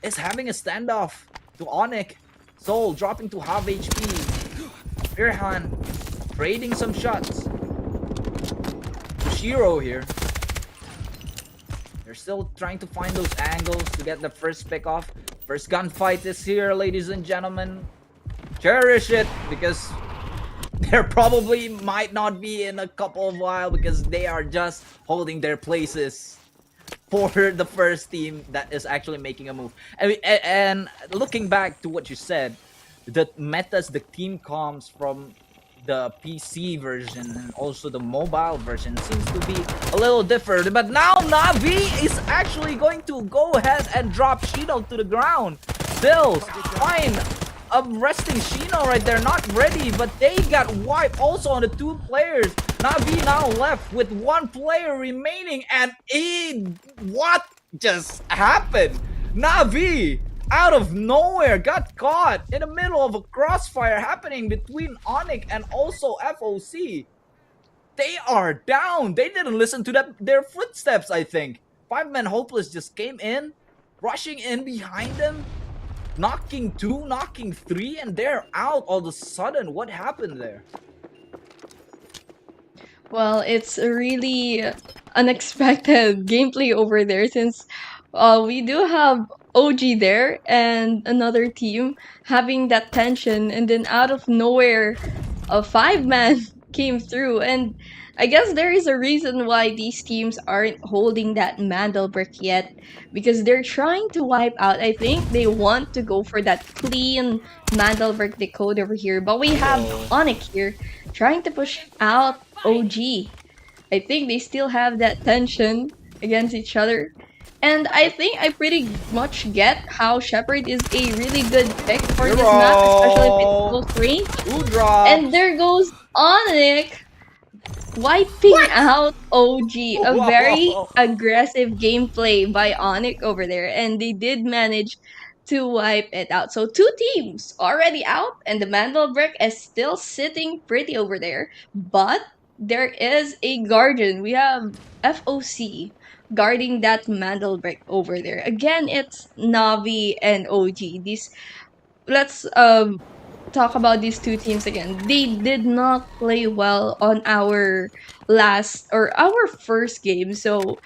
[SPEAKER 3] is having a standoff to Onyx. Soul dropping to half HP. Irhan trading some shots. Shiro here. They're still trying to find those angles to get the first pick off. First gunfight is here, ladies and gentlemen. Cherish it because there probably might not be in a couple of while because they are just holding their places for the first team that is actually making a move. And looking back to what you said, the metas, the team comms from the PC version and also the mobile version seems to be a little different. But now Navi is actually going to go ahead and drop Shino to the ground. Still, fine. Resting Shino right there, not ready, but they got wiped also on the 2 players. Navi now left with 1 player remaining, and what just happened? Navi, out of nowhere, got caught in the middle of a crossfire happening between Onyx and also FOC. They are down. They didn't listen to their footsteps, I think. 5-man Hopeless just came in, rushing in behind them, knocking 2, knocking 3, and they're out all of a sudden. What happened there?
[SPEAKER 5] Well, it's a really unexpected gameplay over there since we do have OG there and another team having that tension, and then out of nowhere, a 5-man came through. And I guess there is a reason why these teams aren't holding that Mandel Brick yet because they're trying to wipe out. I think they want to go for that clean Mandel Brick decode over here, but we have Onyx here trying to push out OG. I think they still have that tension against each other. And I think I pretty much get how Shepard is a really good pick for this map, especially if it's close range. And there goes Onyx wiping out OG. A very aggressive gameplay by Onyx over there. And they did manage to wipe it out. So 2 teams already out, and the Mandel Brick is still sitting pretty over there. But there is a guardian. We have FOC guarding that Mandel Brick over there. Again, it's Navi and OG. Let's talk about these 2 teams again. They did not play well on our first game, so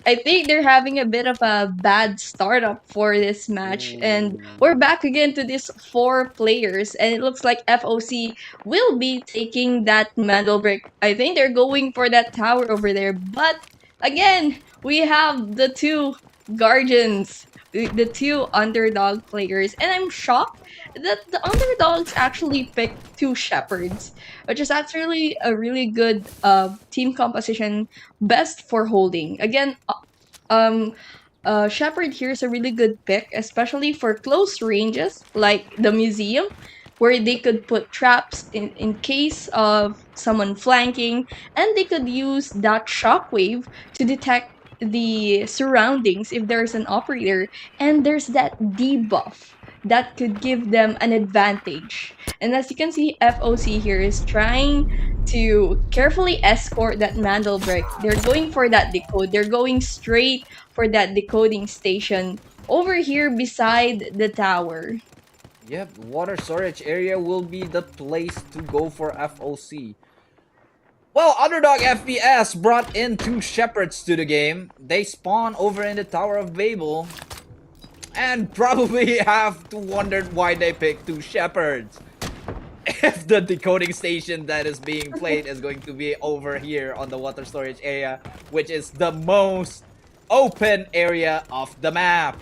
[SPEAKER 5] I think they're having a bit of a bad startup for this match. And we're back again to these 4 players, and it looks like FOC will be taking that Mandel Brick. I think they're going for that tower over there, but again, we have the 2 Guardians, the two underdog players, and I'm shocked that the underdogs actually picked two shepherds, which is actually a really good team composition, best for holding. Again, um Shepard here is a really good pick, especially for close ranges like the museum, where they could put traps in case of someone flanking, and they could use that shockwave to detect the surroundings if there's an operator, and there's that debuff that could give them an advantage. And as you can see, FOC here is trying to carefully escort that Mandelbrick. They're going for that decode. They're going straight for that decoding station over here beside the tower.
[SPEAKER 3] Yep, water storage area will be the place to go for FOC. Well, Underdog FPS brought in two shepherds to the game. They spawn over in the Tower of Babel. And probably have to wonder why they picked two shepherds. If the decoding station that is being played is going to be over here on the water storage area, which is the most open area of the map.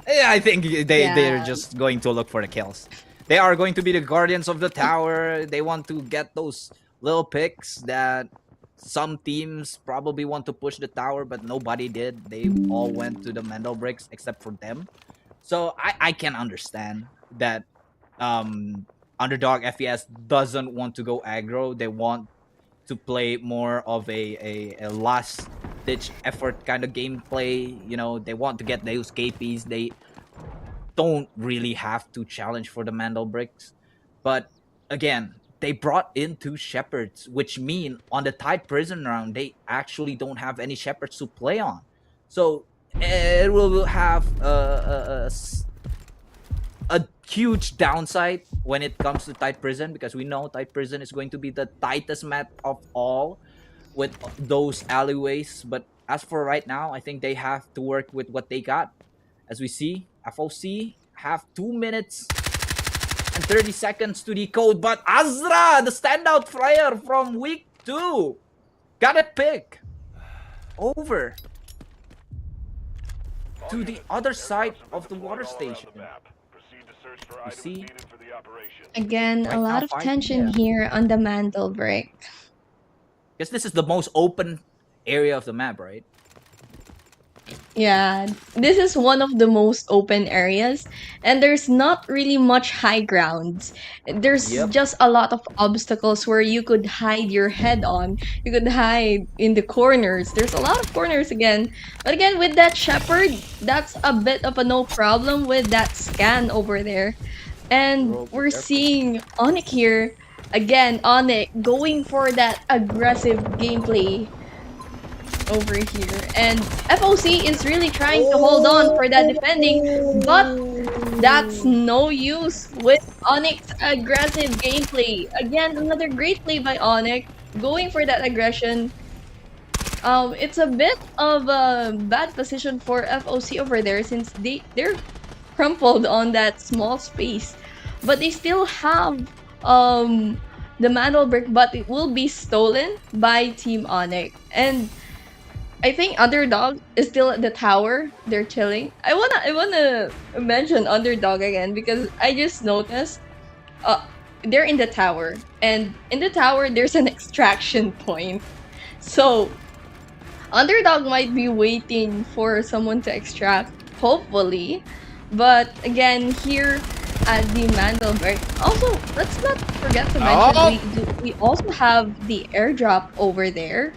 [SPEAKER 3] Yeah, I think they're just going to look for the kills. They are going to be the guardians of the tower. They want to get those little picks that some teams probably want to push the tower, but nobody did. They all went to the Mendel bricks except for them. So I can understand that Underdog FPS doesn't want to go aggro. They want to play more of a last ditch effort kind of gameplay. You know, they want to get those KPs. They don't really have to challenge for the Mandel bricks. But again, they brought in two shepherds, which mean on the tight prison round, they actually don't have any shepherds to play on. So it will have a huge downside when it comes to tight prison, because we know tight prison is going to be the tightest map of all with those alleyways. But as for right now, I think they have to work with what they got. As we see, FOC have 2 minutes and 30 seconds to decode, but Azra, the standout flyer from week 2, got a pick over to the other side of the water station. You see?
[SPEAKER 5] Again,
[SPEAKER 3] Right
[SPEAKER 5] a lot
[SPEAKER 3] now,
[SPEAKER 5] of
[SPEAKER 3] fighting,
[SPEAKER 5] tension
[SPEAKER 3] yeah.
[SPEAKER 5] here on the Mantle break.
[SPEAKER 3] Because this is the most open area of the map, right?
[SPEAKER 5] Yeah, this is one of the most open areas, and there's not really much high grounds. There's
[SPEAKER 3] Yep.
[SPEAKER 5] just a lot of obstacles where you could hide your head on. You could hide in the corners. There's a lot of corners again. But again, with that Shepherd, that's a bit of a no problem with that scan over there. And
[SPEAKER 3] Bro, be
[SPEAKER 5] we're
[SPEAKER 3] careful.
[SPEAKER 5] seeing Onyx here. Again, Onyx going for that aggressive gameplay over here, and FOC is really trying to hold on for that defending, but that's no use with Onyx aggressive gameplay. Again, another great play by Onyx, going for that aggression. It's a bit of a bad position for FOC over there, since they're crumpled on that small space, but they still have the Mantle Brick, but it will be stolen by Team Onyx. And I think Underdog is still at the tower. They're chilling. I wanna mention Underdog again, because I just noticed they're in the tower, and in the tower there's an extraction point. So Underdog might be waiting for someone to extract, hopefully. But again, here at the Mandelberg, also let's not forget to mention we also have the airdrop over there.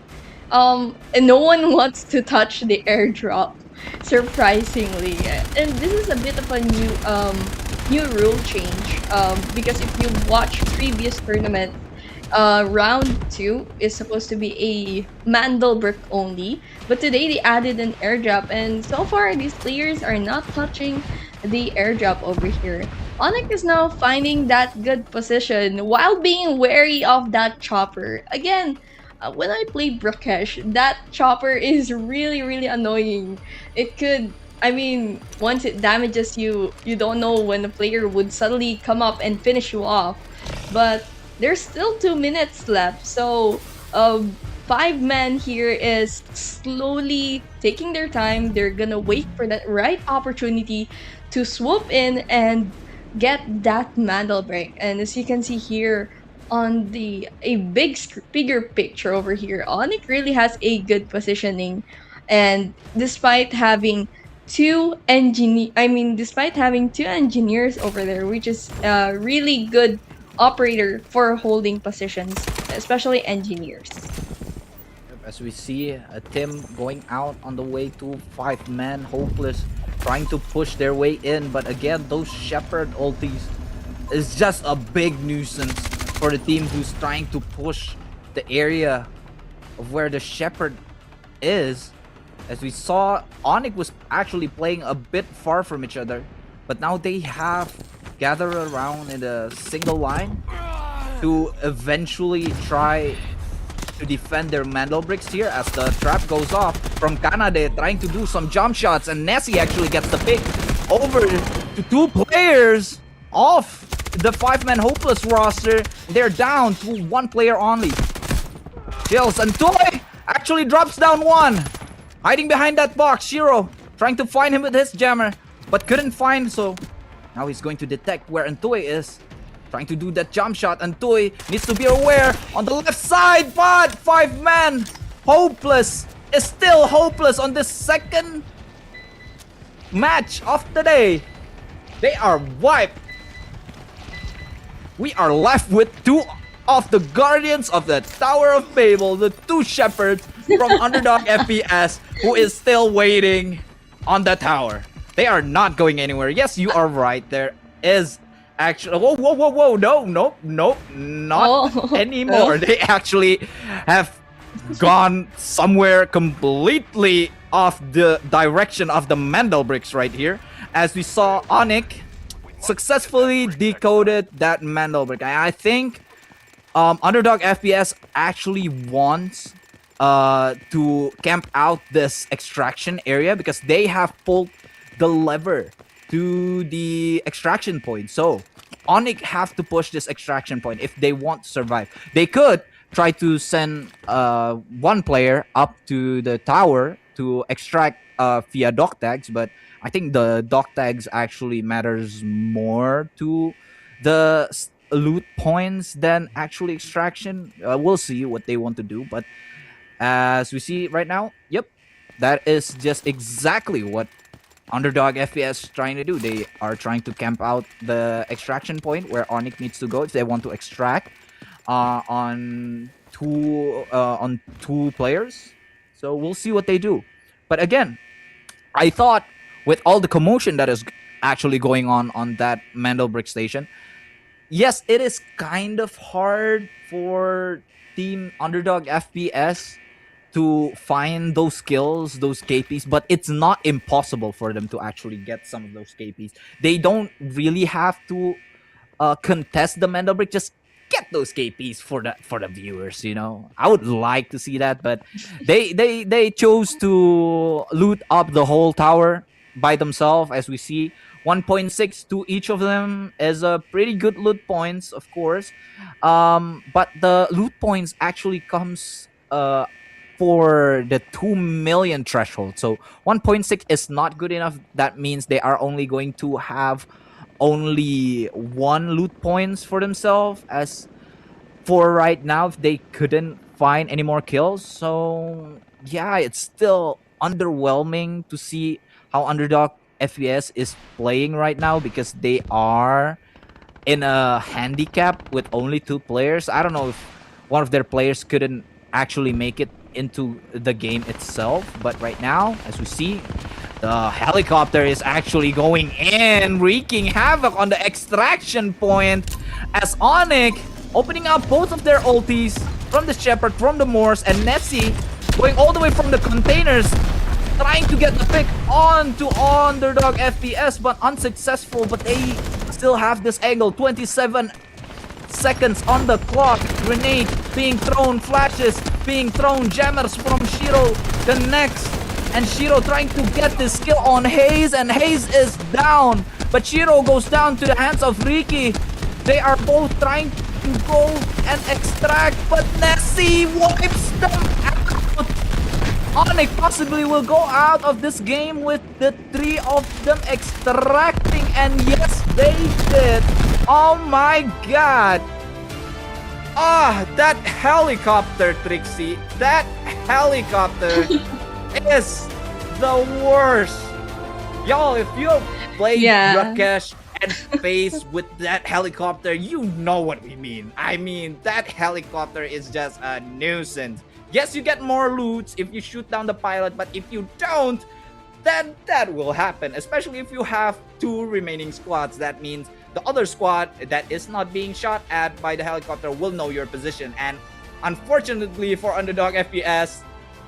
[SPEAKER 5] And no one wants to touch the airdrop, surprisingly. And this is a bit of a new rule change. Because if you watch previous tournament, round 2 is supposed to be a Mandelbrick only, but today they added an airdrop, and so far these players are not touching the airdrop over here. Onyx is now finding that good position while being wary of that chopper. Again, when I play Brakkesh, that chopper is really, really annoying. It could, I mean, once it damages you, you don't know when the player would suddenly come up and finish you off. But there's still 2 minutes left, so 5 men here is slowly taking their time. They're gonna wait for that right opportunity to swoop in and get that mandel break. And as you can see here on the bigger picture over here, Onyx really has a good positioning, and despite having two engineers over there, which is a really good operator for holding positions, especially engineers.
[SPEAKER 3] As we see Tim going out on the way to 5 men, hopeless, trying to push their way in. But again, those Shepherd ultis is just a big nuisance for the team who's trying to push the area of where the Shepherd is. As we saw, Onyx was actually playing a bit far from each other, but now they have gathered around in a single line to eventually try to defend their mandel bricks here as the trap goes off from Canada, trying to do some jump shots, and Nessie actually gets the pick over to 2 players off the 5-man hopeless roster. They're down to 1 player only. Chills, and Toy actually drops down 1. Hiding behind that box, Shiro trying to find him with his jammer, but couldn't find, so now he's going to detect where Antoy is. Trying to do that jump shot, Antoy needs to be aware on the left side, but 5-man hopeless is still hopeless on this second match of the day. They are wiped. We are left with 2 of the Guardians of the Tower of Babel, the 2 Shepherds from Underdog FPS, who is still waiting on the tower. They are not going anywhere. Yes, you are right. There is actually... Whoa. No, not anymore. They actually have gone somewhere completely off the direction of the Mandel bricks right here. As we saw, Onyx successfully decoded that Mandel brick. I think Underdog FPS actually wants to camp out this extraction area because they have pulled the lever to the extraction point. So Onyx have to push this extraction point if they want to survive. They could try to send 1 player up to the tower to extract via dock tags, but I think the dock tags actually matters more to the loot points than actually extraction. We'll see what they want to do, but as we see right now, yep, that is just exactly what Underdog FPS is trying to do. They are trying to camp out the extraction point where Onyx needs to go if they want to extract on two players. So we'll see what they do. But again, I thought with all the commotion that is actually going on that Mandel Brick Station, yes, it is kind of hard for Team Underdog FPS to find those skills, those KPs, but it's not impossible for them to actually get some of those KPs. They don't really have to contest the Mandel Brick, just get those KPs for the viewers, you know. I would like to see that, but they chose to loot up the whole tower by themselves. As we see, 1.6 to each of them is a pretty good loot points, of course, but the loot points actually comes for the 2 million threshold. So 1.6 is not good enough. That means they are only going to have only 1 loot points for themselves as for right now, if they couldn't find any more kills. So yeah, it's still underwhelming to see how Underdog FPS is playing right now because they are in a handicap with only 2 players. I don't know if one of their players couldn't actually make it into the game itself, but right now, as we see, the helicopter is actually going in, wreaking havoc on the extraction point as Onyx opening up both of their ultis from the Shepherd, from the Moors, and Nessie going all the way from the containers, trying to get the pick on to Underdog FPS, but unsuccessful. But they still have this angle. 27 seconds on the clock. Grenade being thrown, flashes being thrown, jammers from Shiro the next, and Shiro trying to get this kill on Hayes, and Hayes is down, but Shiro goes down to the hands of Riki. They are both trying go and extract, but Nessie wipes them out. Onyx possibly will go out of this game with the 3 of them extracting, and yes, they did. Oh my god. That helicopter, Trixie. That helicopter is the worst. Y'all, if you play
[SPEAKER 5] Yeah.
[SPEAKER 3] Brakkesh and face with that helicopter, you know what we mean. I mean, that helicopter is just a nuisance. Yes, you get more loots if you shoot down the pilot, but if you don't, then that will happen. Especially if you have 2 remaining squads. That means the other squad that is not being shot at by the helicopter will know your position. And unfortunately for Underdog FPS,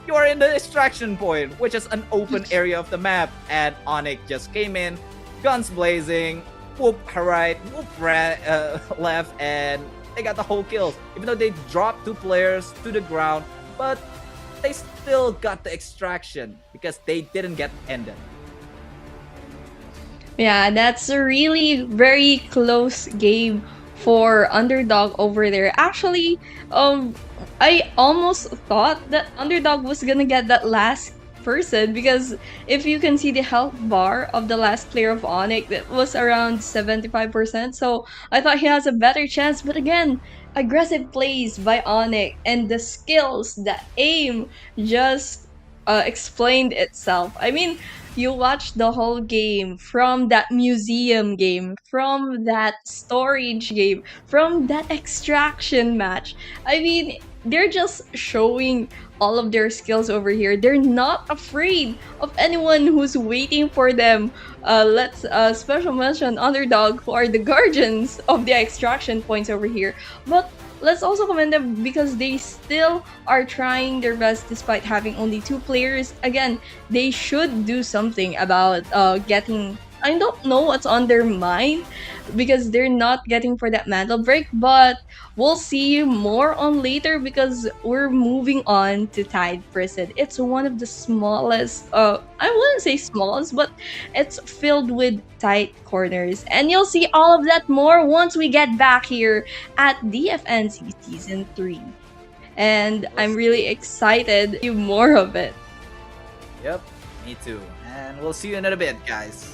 [SPEAKER 3] you are in the extraction point, which is an open area of the map. And Onyx just came in, guns blazing, whoop right, whoop left, and they got the whole kills. Even though they dropped 2 players to the ground, but they still got the extraction because they didn't get ended.
[SPEAKER 5] Yeah, that's a really very close game for Underdog over there. Actually, I almost thought that Underdog was gonna get that last person, because if you can see the health bar of the last player of Onyx, it was around 75%. So I thought he has a better chance. But again, aggressive plays by Onyx and the skills, the aim just explained itself. I mean, you watch the whole game, from that museum game, from that storage game, from that extraction match. I mean, they're just showing all of their skills over here. They're not afraid of anyone who's waiting for them. Let's special mention Underdog, who are the guardians of the extraction points over here. But let's also commend them because they still are trying their best despite having only 2 players. Again, they should do something about getting. I don't know what's on their mind because they're not getting for that mantle break, but we'll see more on later because we're moving on to Tide Prison. It's one of the smallest, I wouldn't say smallest, but it's filled with tight corners. And you'll see all of that more once we get back here at DFNC Season 3. And I'm really excited to see more of it.
[SPEAKER 3] Yep, me too. And we'll see you in a bit, guys.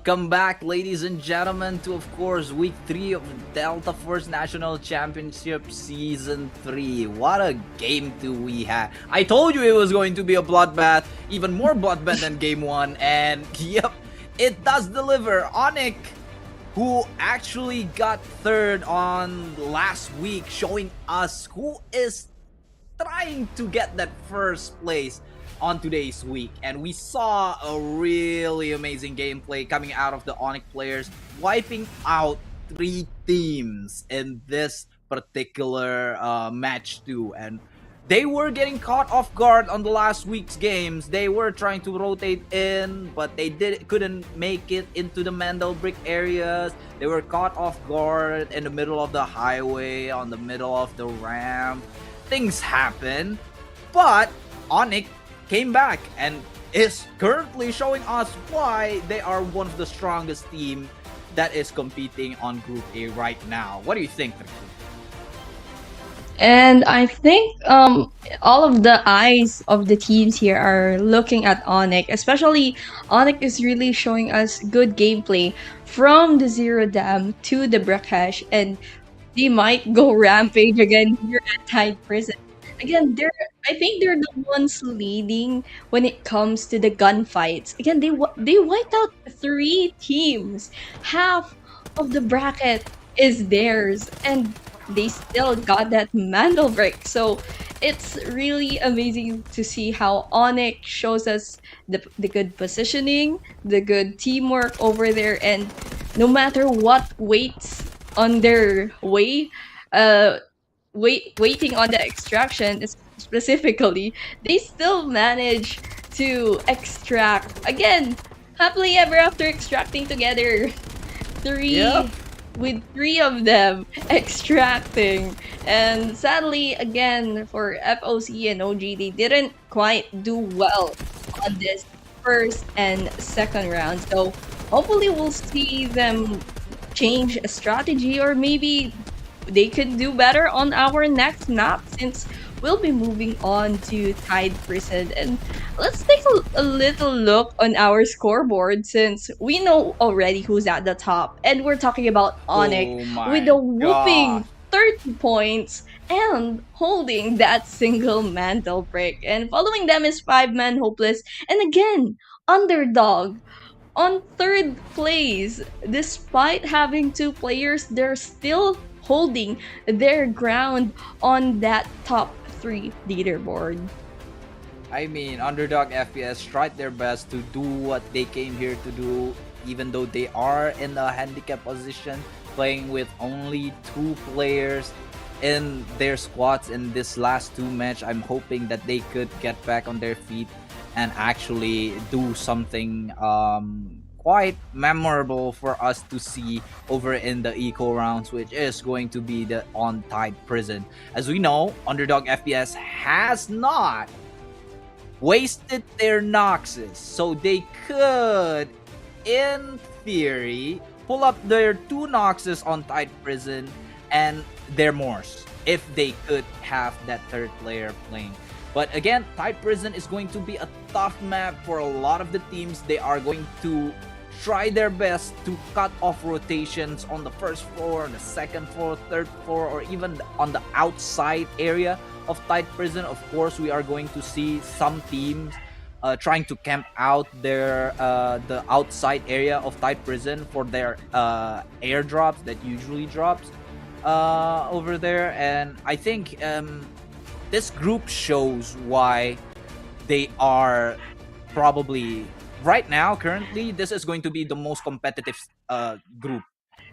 [SPEAKER 3] Welcome back, ladies and gentlemen, to of course week 3 of Delta Force National Championship Season 3. What a game 2 we had. I told you it was going to be a bloodbath, even more bloodbath than game 1, and yep, it does deliver. Onyx, who actually got third on last week, showing us who is trying to get that first place on today's week. And we saw a really amazing gameplay coming out of the Onyx players, wiping out 3 teams in this particular match 2. And they were getting caught off guard on the last week's games. They were trying to rotate in, but they couldn't make it into the Mandel Brick areas. They were caught off guard in the middle of the highway, on the middle of the ramp. Things happen, but Onyx came back and is currently showing us why they are one of the strongest team that is competing on Group A right now. What do you think, Ricky?
[SPEAKER 5] And I think all of the eyes of the teams here are looking at Onyx. Especially Onyx is really showing us good gameplay from the Zero Dam to the Brakkesh, and they might go rampage again here at Tide Prison. Again, I think they're the ones leading when it comes to the gunfights. Again, they wiped out 3 teams. Half of the bracket is theirs, and they still got that Mandel break. So it's really amazing to see how Onyx shows us the good positioning, the good teamwork over there, and no matter what waits on their way, waiting on the extraction specifically, they still manage to extract again, happily ever after extracting together.
[SPEAKER 3] Yep.
[SPEAKER 5] With 3 of them extracting. And sadly, again, for FOC and OG, they didn't quite do well on this first and second round. So hopefully we'll see them change a strategy, or maybe they could do better on our next map, since we'll be moving on to Tide Prison. And let's take a little look on our scoreboard, since we know already who's at the top. And we're talking about Onyx with a whooping 30 points and holding that single Mantle break. And following them is 5-Man Hopeless. And again, Underdog on 3rd place. Despite having 2 players, they're still holding their ground on that top 3 leaderboard.
[SPEAKER 3] I mean, Underdog FPS tried their best to do what they came here to do, even though they are in a handicap position, playing with only 2 players in their squads in this last 2 match. I'm hoping that they could get back on their feet and actually do something quite memorable for us to see over in the eco rounds, which is going to be the on Tide Prison. As we know, Underdog FPS has not wasted their Noxes, so they could, in theory, pull up their 2 Noxes on Tide Prison and their Morse, if they could have that 3rd player playing. But again, Tide Prison is going to be a tough map for a lot of the teams. They are going to try their best to cut off rotations on the 1st floor, the 2nd floor, 3rd floor, or even on the outside area of Tide Prison. Of course, we are going to see some teams trying to camp out their the outside area of Tide Prison for their airdrops that usually drops over there. And I think this group shows why they are probably right now, currently, this is going to be the most competitive group,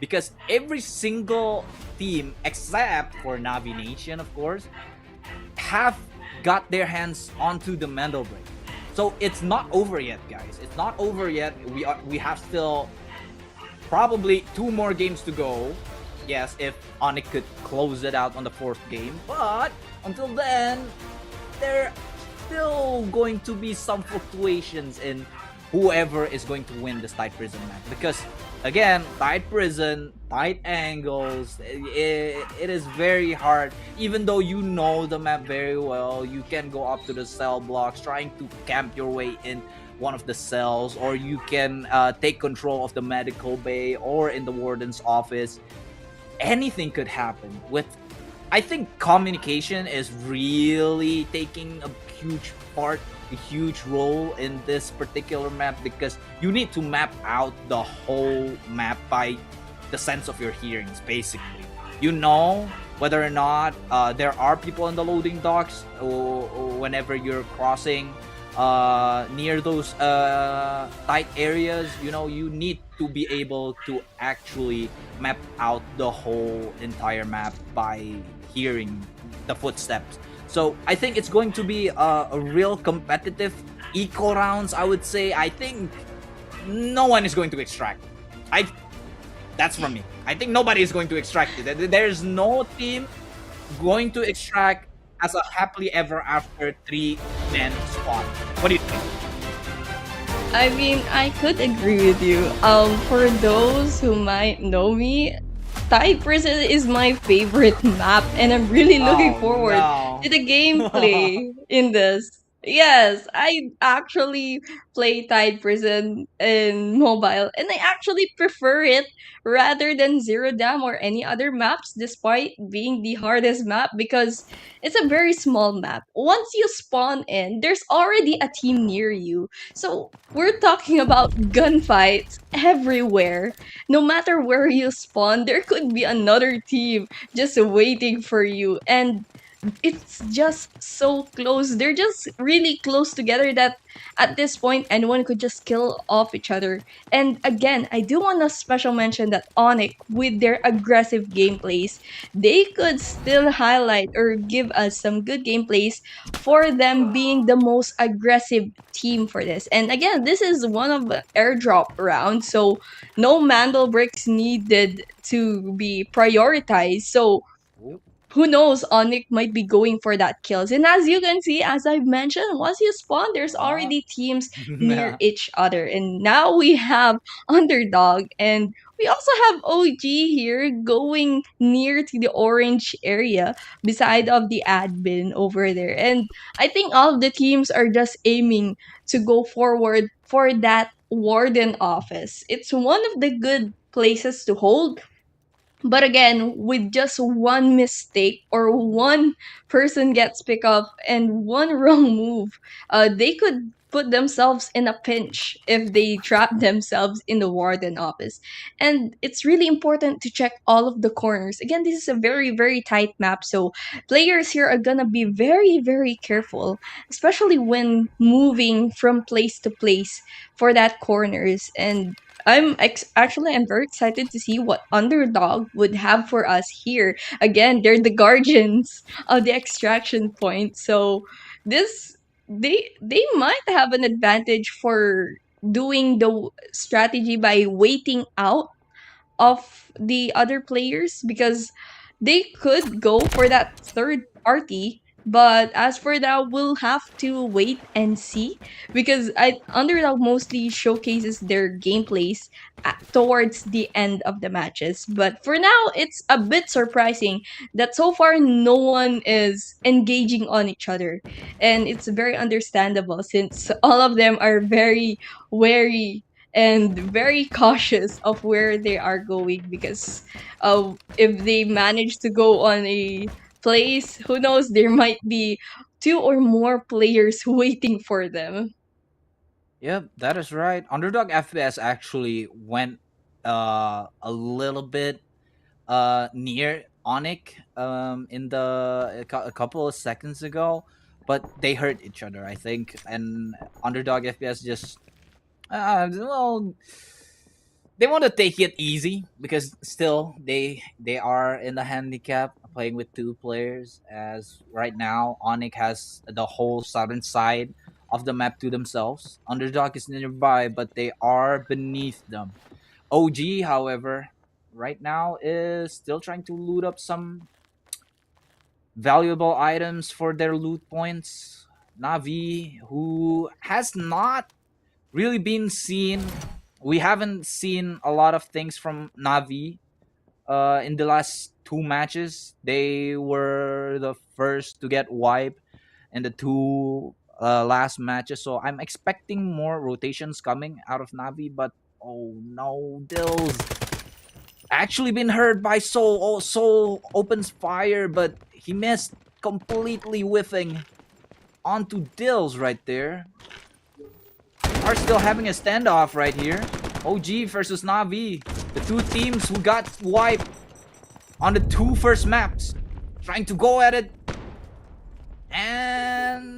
[SPEAKER 3] because every single team, except for Navi Nation, of course, have got their hands onto the Mandel break. So it's not over yet, guys. It's not over yet. We have still probably 2 more games to go. Yes, if Onyx could close it out on the 4th game, but until then, there still going to be some fluctuations in whoever is going to win this Tide Prison match. Because again, Tide Prison, tight angles, it is very hard. Even though you know the map very well, you can go up to the cell blocks trying to camp your way in one of the cells, or you can take control of the medical bay or in the warden's office. Anything could happen. With, I think communication is really taking a huge part, a huge role in this particular map, because you need to map out the whole map by the sense of your hearings, basically. You know whether or not there are people in the loading docks, or whenever you're crossing near those tight areas. You need to be able to actually map out the whole entire map by hearing the footsteps. So I think it's going to be a real competitive eco rounds, I would say. I think no one is going to extract. That's from me. I think nobody is going to extract it. There's no team going to extract as a happily ever after 3-man squad. What do you think?
[SPEAKER 5] I mean, I could agree with you. For those who might know me, Thai Prison is my favorite map, and I'm really looking
[SPEAKER 3] Oh
[SPEAKER 5] forward
[SPEAKER 3] no.
[SPEAKER 5] to the gameplay in this. Yes, I actually play Tide Prison in mobile, and I actually prefer it rather than Zero Dam or any other maps, despite being the hardest map, because it's a very small map. Once you spawn in, there's already a team near you. So we're talking about gunfights everywhere. No matter where you spawn, there could be another team just waiting for you. And it's just so close. They're just really close together that at this point anyone could just kill off each other. And again, I do want to special mention that Onyx, with their aggressive gameplays, they could still highlight or give us some good gameplays for them being the most aggressive team for this. And again, this is one of the airdrop rounds, so no mandel bricks needed to be prioritized. So who knows, Onyx might be going for that kills. And as you can see, as I've mentioned, once you spawn, there's
[SPEAKER 3] Uh,
[SPEAKER 5] already teams near each other. And now we have Underdog, and we also have OG here going near to the orange area beside of the admin over there. And I think all of the teams are just aiming to go forward for that warden office. It's one of the good places to hold, but again, with just one mistake or one person gets picked up and one wrong move, they could put themselves in a pinch if they trap themselves in the warden office. And it's really important to check all of the corners. Again, this is a very, very tight map, so players here are gonna be very, very careful, especially when moving from place to place for that corners. And actually I'm very excited to see what Underdog would have for us here. Again, they're the guardians of the extraction point. So this they might have an advantage for doing the strategy by waiting out of the other players, because they could go for that third party. But as for that, we'll have to wait and see, because Underdog mostly showcases their gameplays towards the end of the matches. But for now, it's a bit surprising that so far no one is engaging on each other. And it's very understandable since all of them are very wary and very cautious of where they are going, because if they manage to go on a place, who knows, there might be two or more players waiting for them.
[SPEAKER 3] Yep, that is right. Underdog FPS actually went a little bit near Onyx in a couple of seconds ago, but they hurt each other, I think. And Underdog FPS just well, they want to take it easy, because still they are in the handicap playing with two players, as right now Onyx has the whole southern side of the map to themselves. Underdog is nearby, but they are beneath them. OG, however, right now is still trying to loot up some valuable items for their loot points. Navi, who has not really been seen, we haven't seen a lot of things from Navi in the last two matches. They were the first to get wiped in the two last matches. So I'm expecting more rotations coming out of Navi. But oh no, Dills actually been hurt by Soul. Oh, Soul opens fire, but he missed, completely whiffing onto Dills right there. Are still having a standoff right here. OG versus Navi. The two teams who got wiped on the two first maps. Trying to go at it.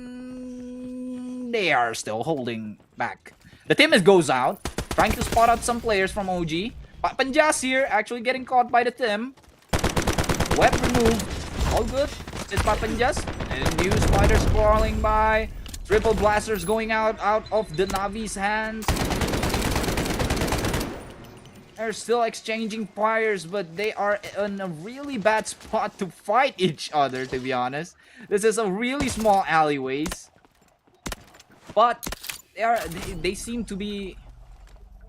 [SPEAKER 3] And they are still holding back. The team goes out. Trying to spot out some players from OG. Panjas here actually getting caught by the team. Web removed. All good. It's Panjas. And new spiders crawling by. Triple blasters going out of the Navi's hands. They're still exchanging fires, but they are in a really bad spot to fight each other, to be honest. This is a really small alleyways. But they seem to be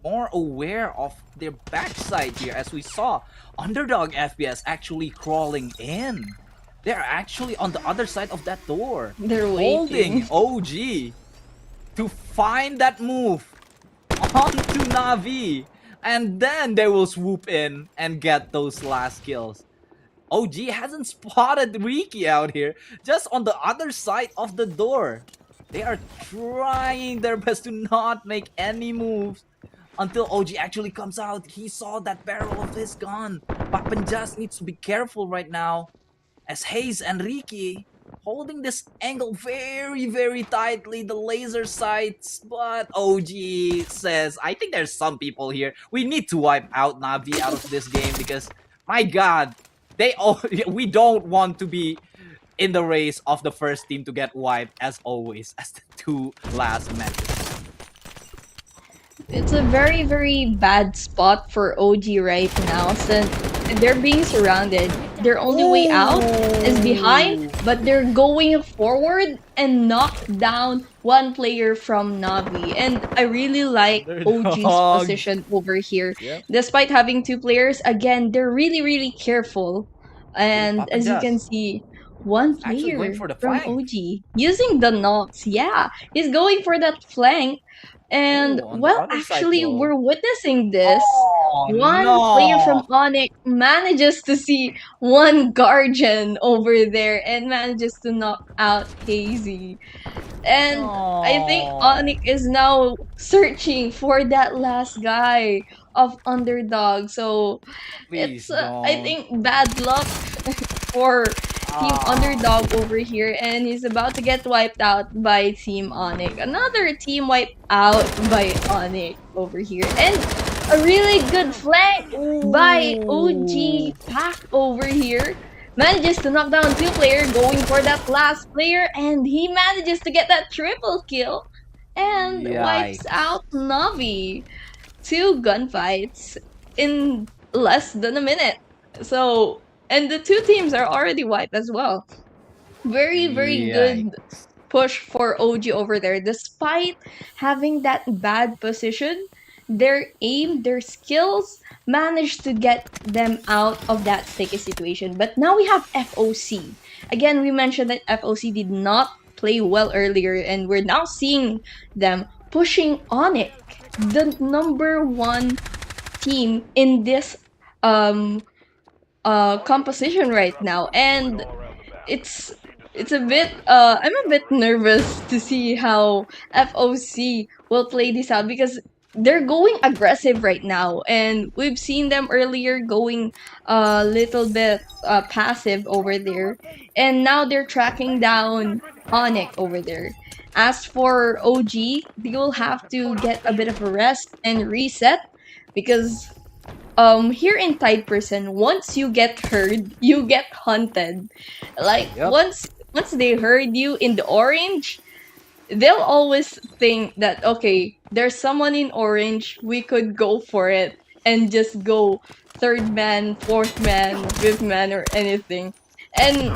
[SPEAKER 3] more aware of their backside here, as we saw Underdog FPS actually crawling in. They're actually on the other side of that door.
[SPEAKER 5] They're
[SPEAKER 3] holding
[SPEAKER 5] waiting.
[SPEAKER 3] OG to find that move onto Navi. And then they will swoop in and get those last kills. OG hasn't spotted Riki out here, just on the other side of the door. They are trying their best to not make any moves until OG actually comes out. He saw that barrel of his gun. Papan just needs to be careful right now, as Hayes and Riki holding this angle very, very tightly, the laser sights. But OG says, I think there's some people here. We need to wipe out Navi out of this game because, my God, we don't want to be in the race of the first team to get wiped, as always, as the two last matches.
[SPEAKER 5] It's a very, very bad spot for OG right now since they're being surrounded. Their only way out is behind, but they're going forward and knock down one player from Navi. And I really like OG's
[SPEAKER 3] Underdog.
[SPEAKER 5] position over here.
[SPEAKER 3] Yep.
[SPEAKER 5] Despite having two players, again, they're really, really careful. And
[SPEAKER 3] Papa
[SPEAKER 5] as you
[SPEAKER 3] Jazz.
[SPEAKER 5] can see, one
[SPEAKER 3] Actually
[SPEAKER 5] player
[SPEAKER 3] going for the
[SPEAKER 5] from
[SPEAKER 3] flank.
[SPEAKER 5] OG using the knocks. Yeah, he's going for that flank. And
[SPEAKER 3] Oh, on the
[SPEAKER 5] well,
[SPEAKER 3] other side,
[SPEAKER 5] actually,
[SPEAKER 3] though.
[SPEAKER 5] we're witnessing this.
[SPEAKER 3] Oh,
[SPEAKER 5] One
[SPEAKER 3] no.
[SPEAKER 5] player from Onyx manages to see one Guardian over there and manages to knock out Hazy. And I think
[SPEAKER 3] Oh.
[SPEAKER 5] Onyx is now searching for that last guy of Underdog. So
[SPEAKER 3] Please
[SPEAKER 5] it's, I
[SPEAKER 3] don't.
[SPEAKER 5] think, bad luck for Team
[SPEAKER 3] Ah.
[SPEAKER 5] Underdog over here, and he's about to get wiped out by Team Onyx. Another team wiped out by Onyx over here. And a really good flank by OG Pack over here. Manages to knock down two players, going for that last player, and he manages to get that triple kill and wipes
[SPEAKER 3] Yikes.
[SPEAKER 5] out Navi. Two gunfights in less than a minute. So, and the two teams are already wiped as well. Very, very good push for OG over there. Despite having that bad position, their aim, their skills managed to get them out of that sticky situation. But now we have FOC. Again, we mentioned that FOC did not play well earlier, and we're now seeing them pushing Onyx, the #1 team in this composition right now. And it's a bit I'm a bit nervous to see how FOC will play this out because they're going aggressive right now, and we've seen them earlier going a little bit passive over there, and now they're tracking down Onyx over there. As for OG, they will have to get a bit of a rest and reset because here in Tide Person, once you get heard, you get hunted. Like
[SPEAKER 3] Yep.
[SPEAKER 5] once they heard you in the orange, they'll always think that okay, there's someone in orange, we could go for it and just go third man, fourth man, fifth man, or anything. And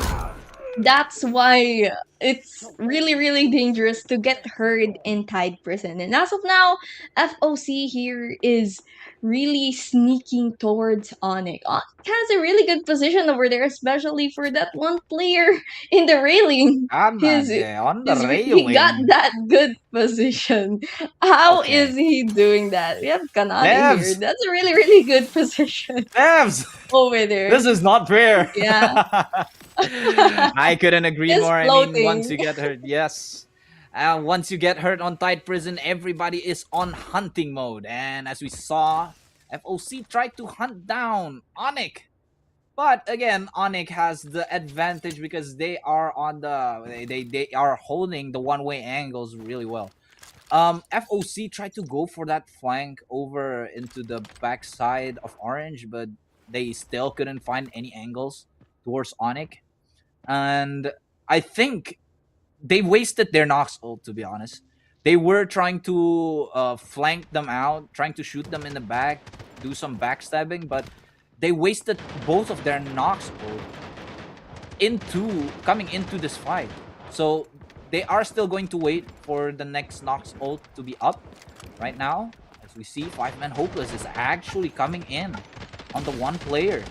[SPEAKER 5] That's why it's really, really dangerous to get hurt in Tide Prison. And as of now, FOC here is really sneaking towards Onyx. Onyx has a really good position over there, especially for that one player in the railing.
[SPEAKER 3] On the
[SPEAKER 5] He got
[SPEAKER 3] railing.
[SPEAKER 5] that good position. How
[SPEAKER 3] Okay.
[SPEAKER 5] is he doing that? We have Kanade here.
[SPEAKER 3] Devs!
[SPEAKER 5] That's a really, really good position
[SPEAKER 3] Devs!
[SPEAKER 5] over there.
[SPEAKER 3] This is not fair.
[SPEAKER 5] Yeah.
[SPEAKER 3] I couldn't agree
[SPEAKER 5] It's
[SPEAKER 3] more. I mean, once
[SPEAKER 5] floating.
[SPEAKER 3] you get hurt, yes. Once you get hurt on Tide Prison, everybody is on hunting mode. And as we saw, FOC tried to hunt down Onyx. But again, Onyx has the advantage because they are on they are holding the one-way angles really well. FOC tried to go for that flank over into the backside of Orange, but they still couldn't find any angles towards Onyx. And I think they wasted their Nox ult, to be honest. They were trying to flank them out, trying to shoot them in the back, do some backstabbing, but they wasted both of their Nox ult coming into this fight. So they are still going to wait for the next Nox ult to be up right now. As we see, 5-man Hopeless is actually coming in on the one player.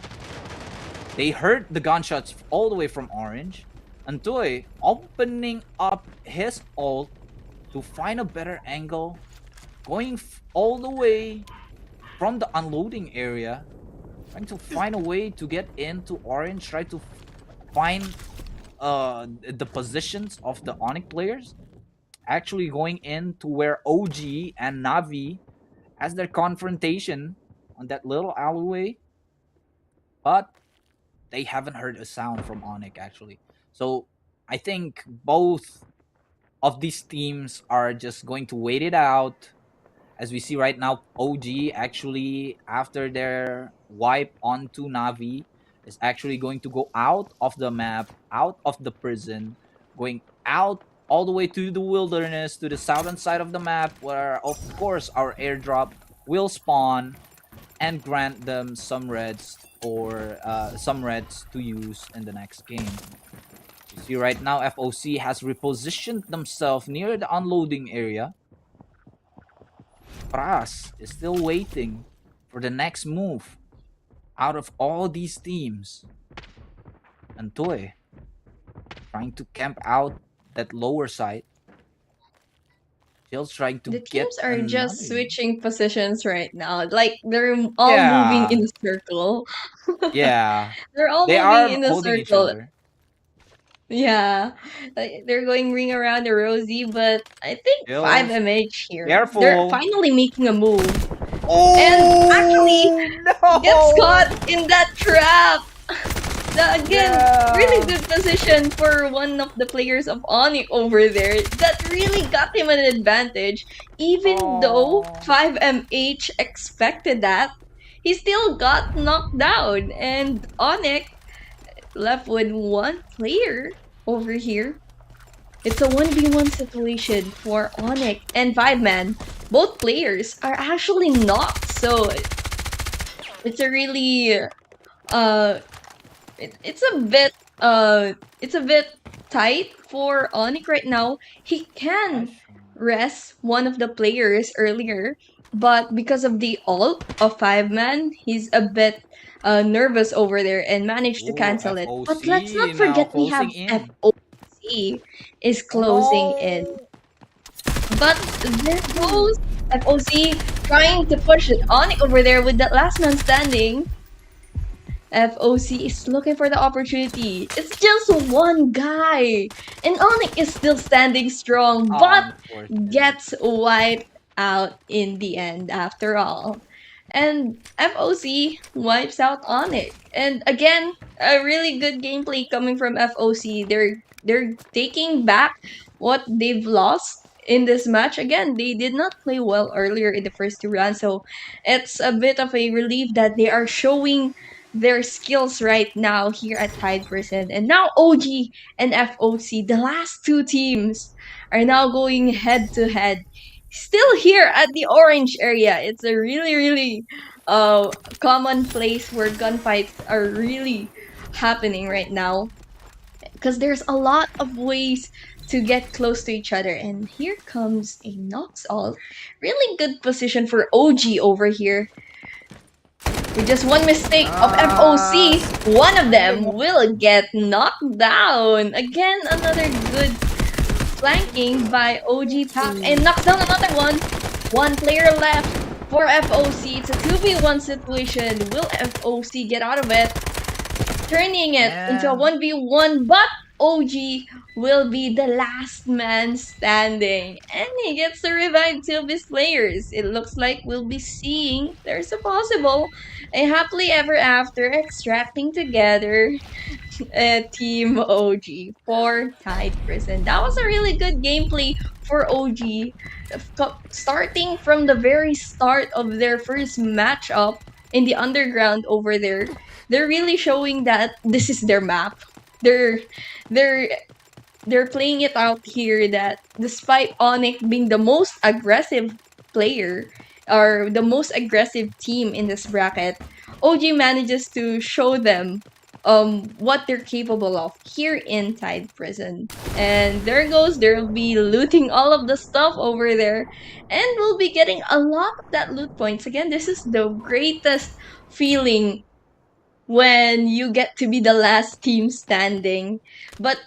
[SPEAKER 3] They heard the gunshots all the way from Orange. And Toy opening up his ult to find a better angle, going all the way from the unloading area, trying to find a way to get into Orange, try to find the positions of the Onyx players, actually going into where OG and Navi has their confrontation on that little alleyway, but they haven't heard a sound from Onyx actually. So I think both of these teams are just going to wait it out. As we see right now, OG actually, after their wipe onto Navi, is actually going to go out of the map, out of the prison, going out all the way to the wilderness, to the southern side of the map, where of course our airdrop will spawn and grant them some reds or some reds to use in the next game. You see right now, FOC has repositioned themselves near the unloading area. Pras is still waiting for the next move out of all these teams. And Toy trying to camp out that lower side. Still trying to
[SPEAKER 5] The
[SPEAKER 3] get
[SPEAKER 5] teams are
[SPEAKER 3] another.
[SPEAKER 5] just switching positions right now. Like they're all moving in a circle.
[SPEAKER 3] Yeah.
[SPEAKER 5] They're all
[SPEAKER 3] They are
[SPEAKER 5] moving in a
[SPEAKER 3] holding each
[SPEAKER 5] circle.
[SPEAKER 3] other.
[SPEAKER 5] Yeah. Like, they're going ring around the rosy, but I think
[SPEAKER 3] Still
[SPEAKER 5] 5MH here.
[SPEAKER 3] careful.
[SPEAKER 5] They're finally making a move.
[SPEAKER 3] Oh,
[SPEAKER 5] And actually
[SPEAKER 3] no!
[SPEAKER 5] gets caught in that trap. Again,
[SPEAKER 3] Yeah.
[SPEAKER 5] really good position for one of the players of Onyx over there. That really got him an advantage. Even though
[SPEAKER 3] Oh.
[SPEAKER 5] 5MH expected that, he still got knocked down. And Onyx left with one player over here. It's a 1v1 situation for Onyx and 5-man. Both players are actually knocked, so it's a really it's a bit tight for Onyx right now. He can rest one of the players earlier, but because of the ult of 5-man, he's a bit nervous over there and managed to
[SPEAKER 3] Ooh,
[SPEAKER 5] cancel it. But
[SPEAKER 3] FOC
[SPEAKER 5] let's not
[SPEAKER 3] now
[SPEAKER 5] forget we have
[SPEAKER 3] closing in.
[SPEAKER 5] FOC is closing in. But there goes FOC trying to push it. Onyx over there with that last man standing. FOC is looking for the opportunity. It's just one guy. And Onyx is still standing strong, but gets wiped out in the end after all. And FOC wipes out Onyx. And again, a really good gameplay coming from FOC. They're taking back what they've lost in this match. Again, they did not play well earlier in the first two rounds, so it's a bit of a relief that they are showing their skills right now here at Tide Prison. And now OG and FOC, the last two teams, are now going head to head. Still here at the orange area. It's a really, really common place where gunfights are really happening right now. because there's a lot of ways to get close to each other. And here comes a Nox ult. Really good position for OG over here. With just one mistake of FOC, one of them will get knocked down. Again, another good flanking by OG Pack and knocks down another one. One player left for FOC. It's a 2v1 situation. Will FOC get out of it? Turning it into a 1v1, but OG will be the last man standing. And he gets to revive two of his players. It looks like we'll be seeing there's a possible a happily ever after extracting together Team OG for Tide Prison. That was a really good gameplay for OG. Starting from the very start of their first matchup in the underground over there, they're really showing that this is their map. They're playing it out here that despite Onyx being the most aggressive player or the most aggressive team in this bracket, OG manages to show them what they're capable of here in Tide Prison. And there goes, they'll be looting all of the stuff over there, and we'll be getting a lot of that loot points. Again, this is the greatest feeling when you get to be the last team standing, but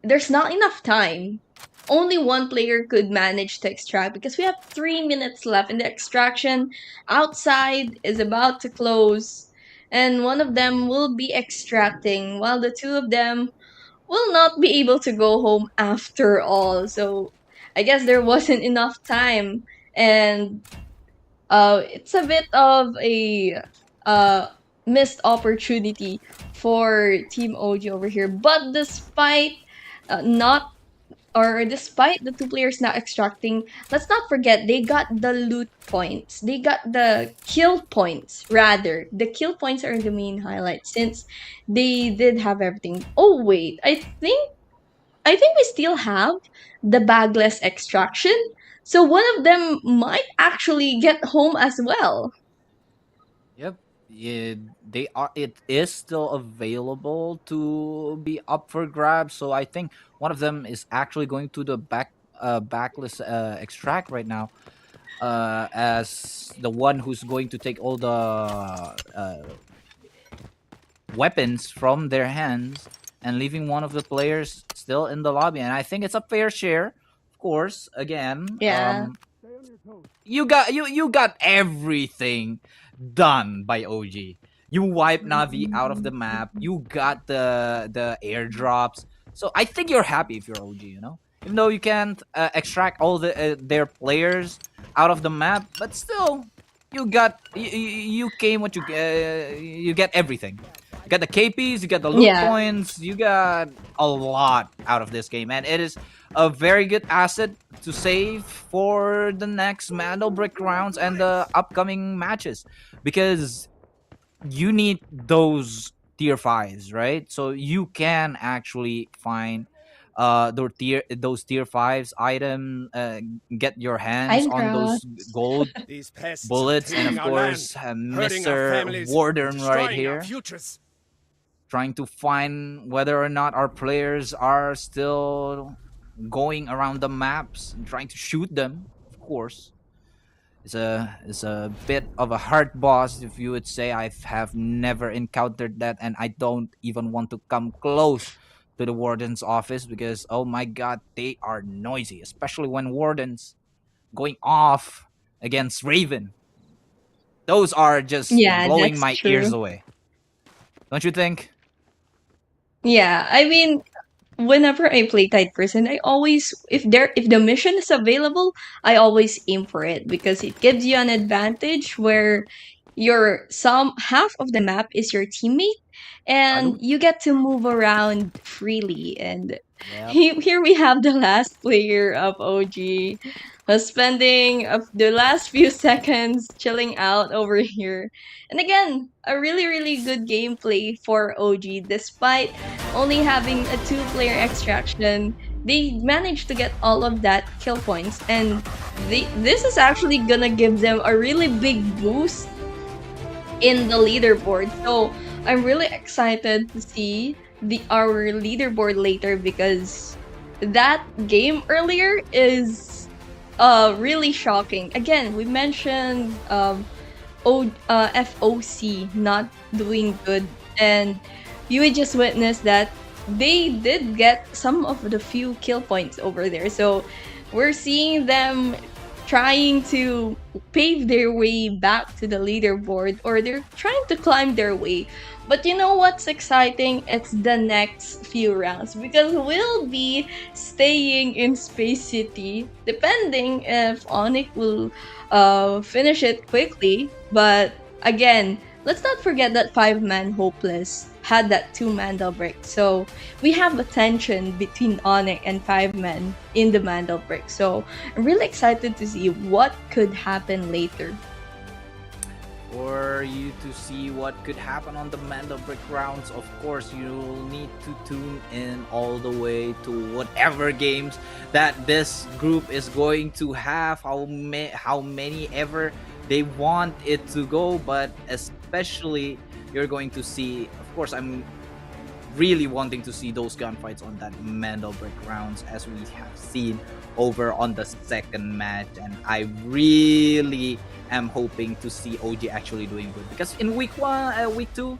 [SPEAKER 5] there's not enough time. Only one player could manage to extract because we have 3 minutes left and the extraction outside is about to close, and one of them will be extracting while the two of them will not be able to go home after all. So I guess there wasn't enough time, and it's a bit of a missed opportunity for Team OG over here. But despite despite the two players not extracting, let's not forget they got the loot points. They got the kill points, rather. The kill points are the main highlight since they did have everything. Oh wait, I think we still have the bagless extraction. So one of them might actually get home as well.
[SPEAKER 3] Yep. Yeah, they are. It is still available to be up for grabs. So I think one of them is actually going to the backlist extract right now, as the one who's going to take all the weapons from their hands and leaving one of the players still in the lobby. And I think it's a fair share, of course. Again,
[SPEAKER 5] Yeah.
[SPEAKER 3] you got everything done by OG. You wipe Navi out of the map. You got the airdrops. So I think you're happy if you're OG. Even though you can't extract all their players out of the map, but still, you came what you get everything. You got the KPs, you got the loot points, you got a lot out of this game, and it is a very good asset to save for the next Mandel Brick rounds and the upcoming matches, because you need those tier 5s, right? So you can actually find those tier 5s item, get your hands on those gold bullets, and of course Mr. Warden right here trying to find whether or not our players are still going around the maps and trying to shoot them. Of course, it's a bit of a hard boss, if you would say. I have never encountered that, and I don't even want to come close to the warden's office because, oh my god, they are noisy, especially when warden's going off against Raven. Those are just blowing my ears away. Don't you think?
[SPEAKER 5] Yeah, I mean, whenever I play Tide Prison, I always if the mission is available, I always aim for it because it gives you an advantage where half of the map is your teammate and you get to move around freely. And here we have the last player of OG spending the last few seconds chilling out over here. And again, a really, really good gameplay for OG. Despite only having a 2-player extraction, they managed to get all of that kill points. And this is actually gonna give them a really big boost in the leaderboard. So I'm really excited to see our leaderboard later because that game earlier is really shocking. Again, we mentioned FOC not doing good, and you would just witness that they did get some of the few kill points over there. So we're seeing them trying to pave their way back to the leaderboard, or they're trying to climb their way. But you know what's exciting? It's the next few rounds because we'll be staying in Space City, depending if Onyx will finish it quickly. But again, let's not forget that 5-man Hopeless had that 2 Mandal break. So we have a tension between Onyx and 5-man in the Mandal break. So I'm really excited to see what could happen later.
[SPEAKER 3] For you to see what could happen on the Mandal Brick rounds, of course, you'll need to tune in all the way to whatever games that this group is going to have, how many ever they want it to go. But especially, you're going to see, of course, I'm really wanting to see those gunfights on that Mandal Brick rounds as we have seen over on the second match, and I really am hoping to see OG actually doing good because in week 2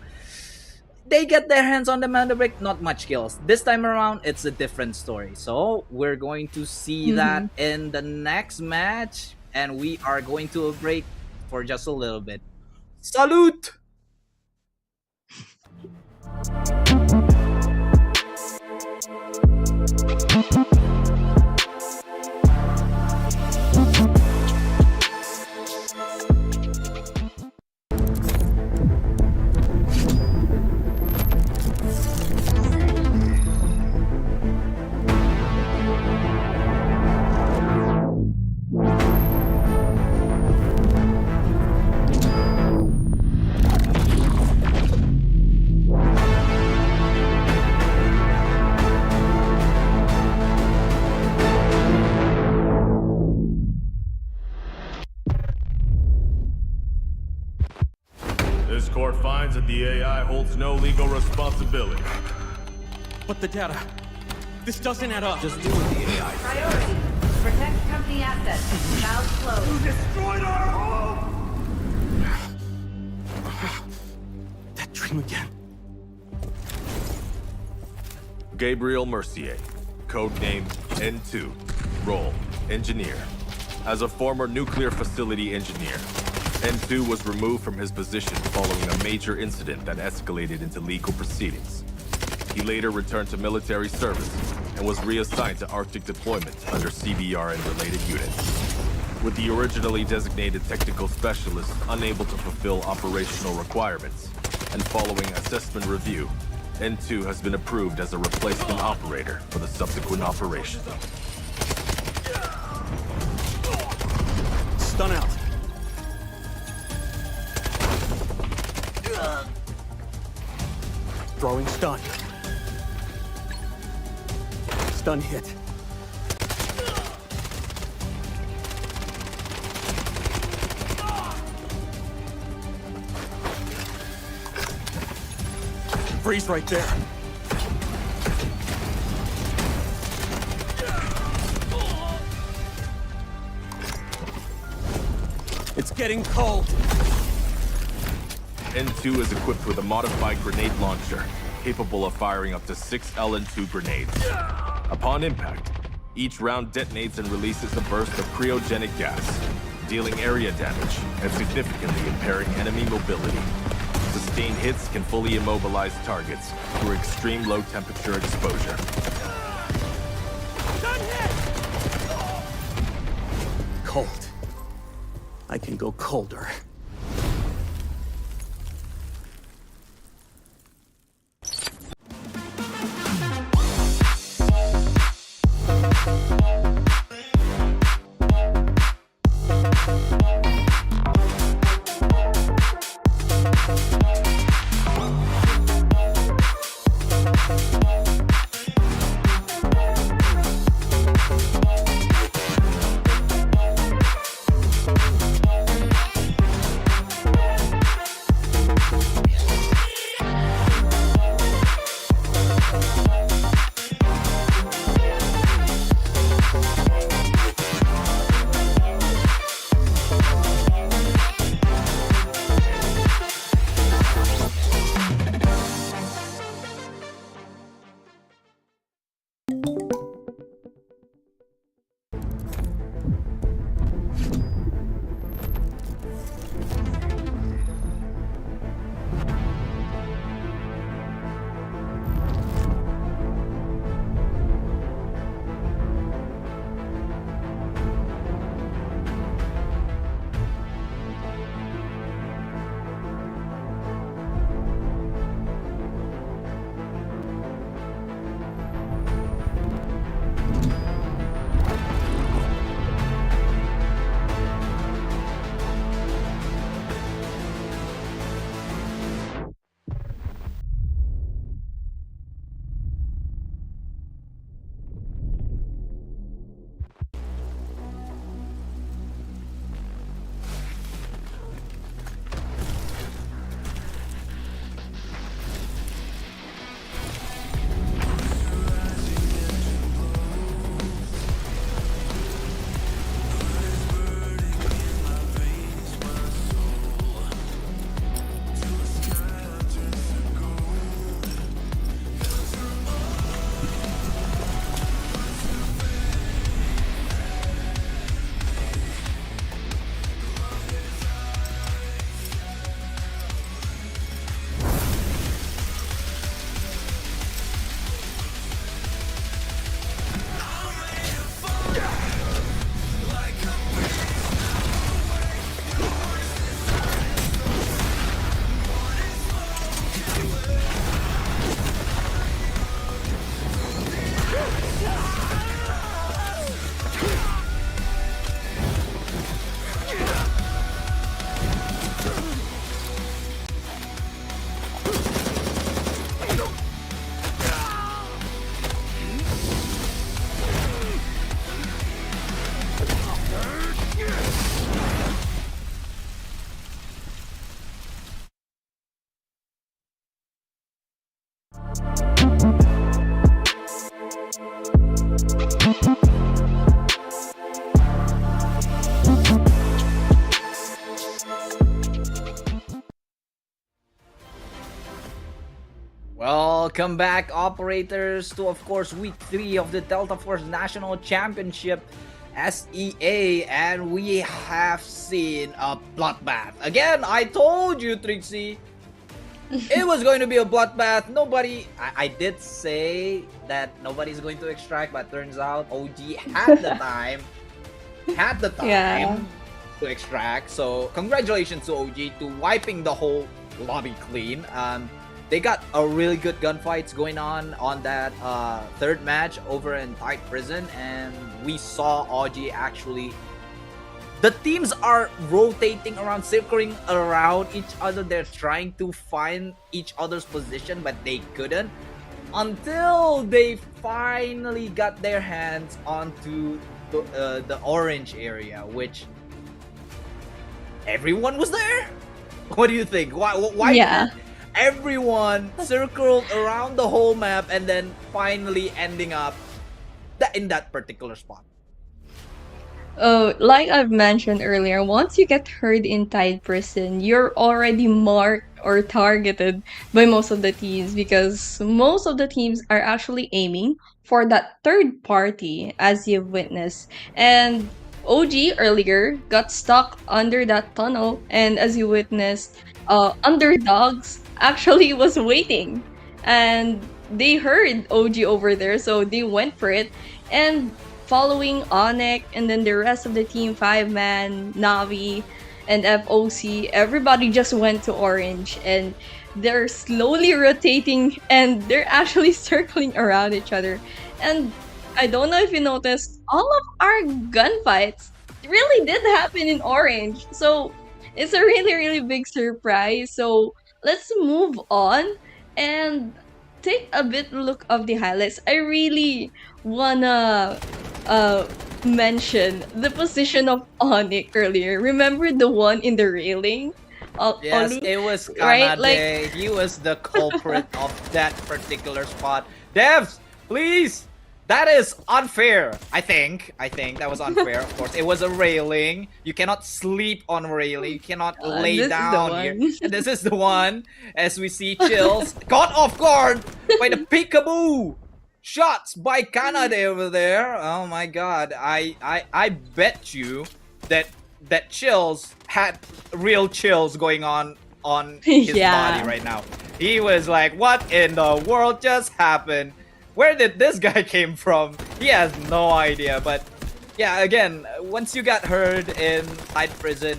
[SPEAKER 3] they get their hands on the Mandal Brick, not much kills. This time around it's a different story, so we're going to see that in the next match, and we are going to a break for just a little bit. Salute!
[SPEAKER 1] This court finds that the AI holds no legal responsibility.
[SPEAKER 2] But the data. This doesn't add up.
[SPEAKER 1] Just do what the AI says.
[SPEAKER 4] Priority. Protect company assets. Valve closed.
[SPEAKER 1] Destroyed our home!
[SPEAKER 2] That dream again.
[SPEAKER 1] Gabriel Mercier, codename N2, role engineer. As a former nuclear facility engineer, N2 was removed from his position following a major incident that escalated into legal proceedings. He later returned to military service and was reassigned to Arctic deployment under CBR and related units. With the originally designated technical specialist unable to fulfill operational requirements, and following assessment review, N2 has been approved as a replacement operator for the subsequent operation.
[SPEAKER 2] Stun out. Throwing stun. Stun hit. Freeze right there. It's getting cold.
[SPEAKER 1] N2 is equipped with a modified grenade launcher, capable of firing up to 6 LN2 grenades. Upon impact, each round detonates and releases a burst of cryogenic gas, dealing area damage and significantly impairing enemy mobility. Sustained hits can fully immobilize targets through extreme low temperature exposure.
[SPEAKER 2] Cold. I can go colder.
[SPEAKER 3] Welcome back, operators, to of course week 3 of the Delta Force National Championship SEA, and we have seen a bloodbath. Again, I told you, Trixie, it was going to be a bloodbath. I did say that nobody's going to extract, but turns out OG had the time,
[SPEAKER 5] Yeah.
[SPEAKER 3] to extract. So congratulations to OG to wiping the whole lobby clean. They got a really good gunfights going on that third match over in Tight Prison, and we saw OG actually. The teams are rotating around, circling around each other. They're trying to find each other's position, but they couldn't until they finally got their hands onto the orange area, which everyone was there. What do you think? Why
[SPEAKER 5] Yeah.
[SPEAKER 3] did everyone circled around the whole map and then finally ending up in that particular spot?
[SPEAKER 5] Oh, like I've mentioned earlier, once you get hurt in Tide Prison, you're already marked or targeted by most of the teams because most of the teams are actually aiming for that third party, as you've witnessed. And OG earlier got stuck under that tunnel, and as you witnessed, underdogs actually was waiting, and they heard OG over there, so they went for it. And following Onyx and then the rest of the team, 5-man, Navi, and FOC, everybody just went to orange, and they're slowly rotating and they're actually circling around each other. And I don't know if you noticed, all of our gunfights really did happen in orange. So it's a really, really big surprise. So let's move on and take a bit look of the highlights. I really wanna uh mention the position of Onyx earlier. Remember the one in the railing?
[SPEAKER 3] Yes,
[SPEAKER 5] Olu?
[SPEAKER 3] it was
[SPEAKER 5] Right?
[SPEAKER 3] Kanade. He was the culprit of that particular spot. Devs, please! That is unfair. I think that was unfair. Of course, it was a railing. You cannot sleep on a railing. You cannot lay
[SPEAKER 5] this is the
[SPEAKER 3] down here.
[SPEAKER 5] one.
[SPEAKER 3] And this is the one. As we see, Chills caught off guard by the peekaboo shots by Kanade over there. Oh my god! I bet you that Chills had real chills going on his
[SPEAKER 5] Yeah.
[SPEAKER 3] body right now. He was like, "What in the world just happened? Where did this guy came from?" He has no idea. But yeah, again, once you got hurt in Tight Prison,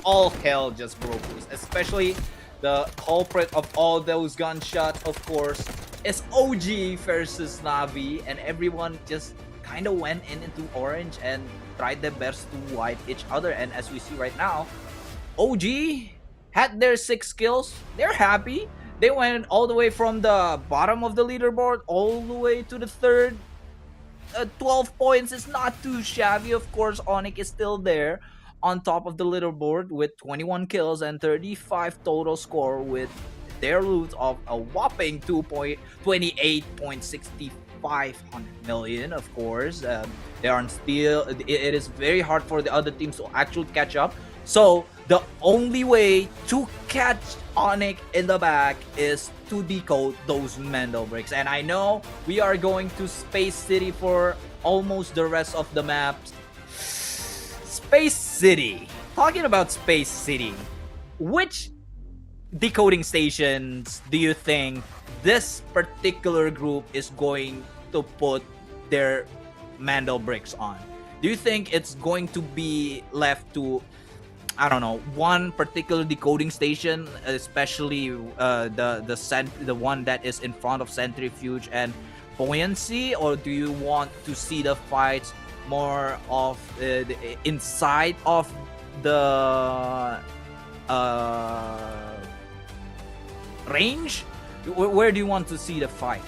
[SPEAKER 3] all hell just broke loose. Especially the culprit of all those gunshots, of course, is OG versus Navi, and everyone just kind of went into orange and tried their best to wipe each other. And as we see right now, OG had their 6 kills. They're happy. They went all the way from the bottom of the leaderboard all the way to the third. 12 points is not too shabby. Of course, Onyx is still there on top of the leaderboard with 21 kills and 35 total score, with their loot of a whopping 2.28.65 million. Of course, they are still. It is very hard for the other teams to actually catch up. So the only way to catch Onyx in the back is to decode those Mendel bricks. And I know we are going to Space City for almost the rest of the maps. Space City. Talking about Space City, which decoding stations do you think this particular group is going to put their Mandel bricks on? Do you think it's going to be left to, I don't know, one particular decoding station, especially the one that is in front of Centrifuge and Buoyancy, or do you want to see the fights more of inside of the range? Where do you want to see the fight?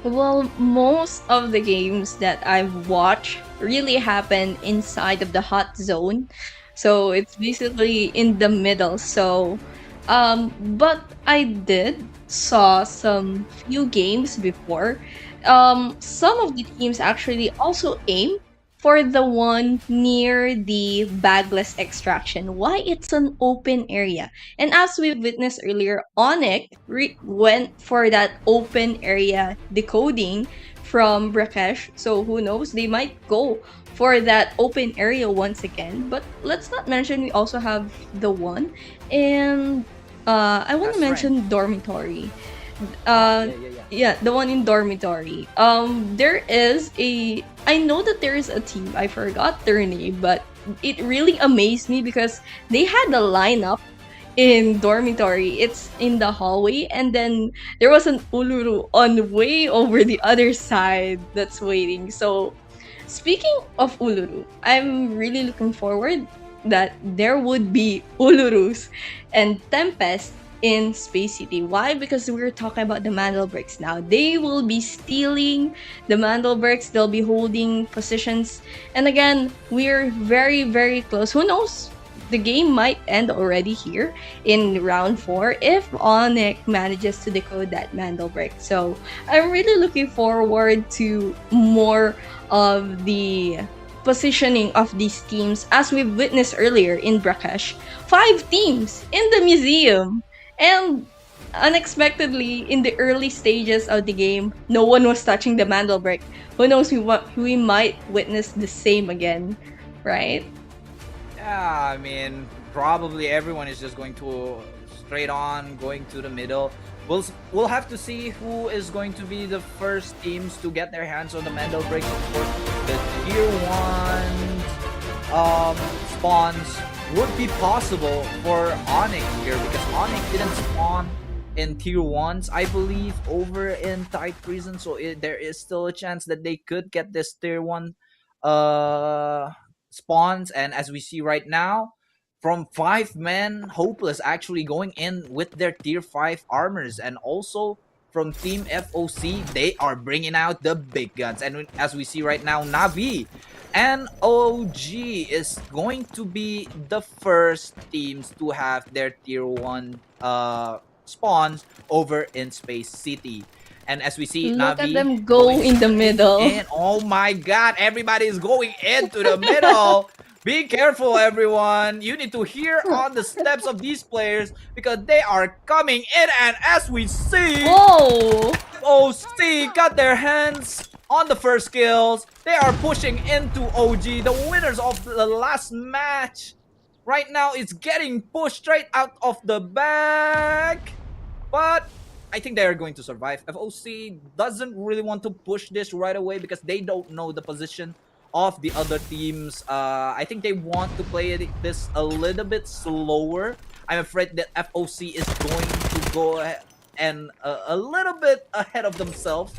[SPEAKER 5] Well, most of the games that I've watched really happen inside of the hot zone. So it's basically in the middle. So but I did saw some few games before. Some of the teams actually also aim for the one near the bagless extraction. Why it's an open area? And as we witnessed earlier, Onyx went for that open area decoding from Brakkesh. So who knows? They might go for that open area once again. But let's not mention we also have the one in I want to
[SPEAKER 3] That's right.
[SPEAKER 5] mention dormitory.
[SPEAKER 3] Yeah, yeah, yeah.
[SPEAKER 5] Yeah, the one in dormitory. There is a. I know that there is a team. I forgot their name, but it really amazed me because they had a lineup in dormitory. It's in the hallway, and then there was an Uluru on the way over the other side that's waiting. So, speaking of Uluru, I'm really looking forward that there would be Ulurus and Tempest in Space City. Why? Because we're talking about the Mandelbricks now. They will be stealing the Mandelbricks. They'll be holding positions. And again, we're very, very close. Who knows? The game might end already here in round 4 if Onyx manages to decode that Mandelbrick. So I'm really looking forward to more of the positioning of these teams as we've witnessed earlier in Brakkesh. 5 teams in the museum. And unexpectedly, in the early stages of the game, no one was touching the Mandelbrick. Who knows, we might witness the same again, right?
[SPEAKER 3] Yeah, I mean, probably everyone is just going to straight on, going to the middle. We'll have to see who is going to be the first teams to get their hands on the Mandelbrick. Of course, the tier 1 spawns would be possible for Onyx here because Onyx didn't spawn in tier 1s, I believe, over in Tide Prison. So there is still a chance that they could get this tier 1 spawns. And as we see right now, from 5 men, Hopeless actually going in with their tier 5 armors. And also from Team FOC, they are bringing out the big guns. And as we see right now, Navi and OG is going to be the first teams to have their tier 1 spawns over in Space City. And as we see,
[SPEAKER 5] Look
[SPEAKER 3] Navi
[SPEAKER 5] at them go in the middle.
[SPEAKER 3] and oh my god, everybody is going into the middle. Be careful, everyone. You need to hear on the steps of these players because they are coming in. And as we see,
[SPEAKER 5] Whoa!
[SPEAKER 3] OC got their hands on the first kills. They are pushing into OG, the winners of the last match. Right now, it's getting pushed straight out of the back. But I think they are going to survive. FOC doesn't really want to push this right away because they don't know the position of the other teams. I think they want to play this a little bit slower. I'm afraid that FOC is going to go ahead and a little bit ahead of themselves.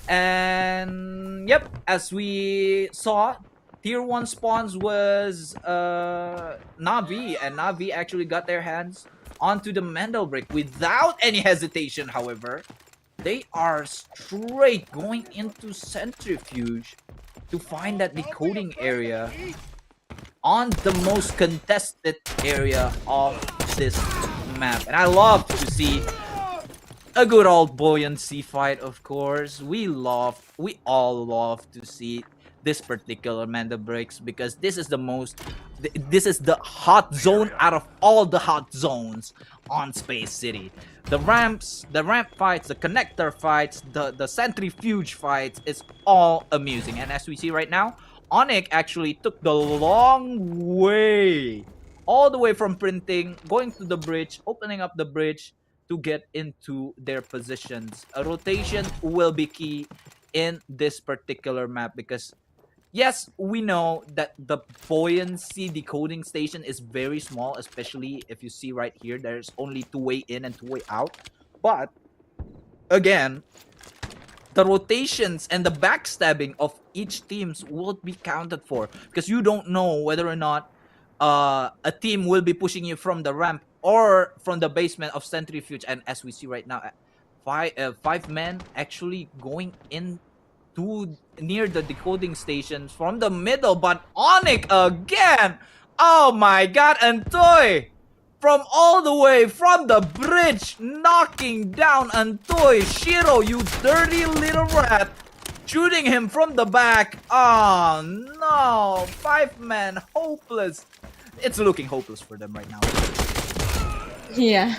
[SPEAKER 3] And yep, as we saw, tier 1 spawns was Navi, and Navi actually got their hands onto the Mandelbrick without any hesitation. However, they are straight going into Centrifuge to find that decoding area on the most contested area of this map. And I love to see a good old buoyancy fight, of course. We all love to see this particular Mandelbricks because this is the hot zone out of all the hot zones on Space City. The ramp fights, the connector fights, the centrifuge fights, it's all amusing. And as we see right now, Onyx actually took the long way, all the way from printing, going to the bridge, opening up the bridge to get into their positions. A rotation will be key in this particular map because yes, we know that the buoyancy decoding station is very small, especially if you see right here, there's only 2-way in and 2-way out. But again, the rotations and the backstabbing of each teams will be counted for because you don't know whether or not a team will be pushing you from the ramp or from the basement of Centrifuge. And as we see right now, 5 men actually going in to near the decoding stations from the middle, but Onyx again, oh my god, Antoy from all the way from the bridge knocking down Antoy. Shiro, you dirty little rat, shooting him from the back. Oh no, 5-man hopeless. It's looking hopeless for them right now.
[SPEAKER 5] Yeah,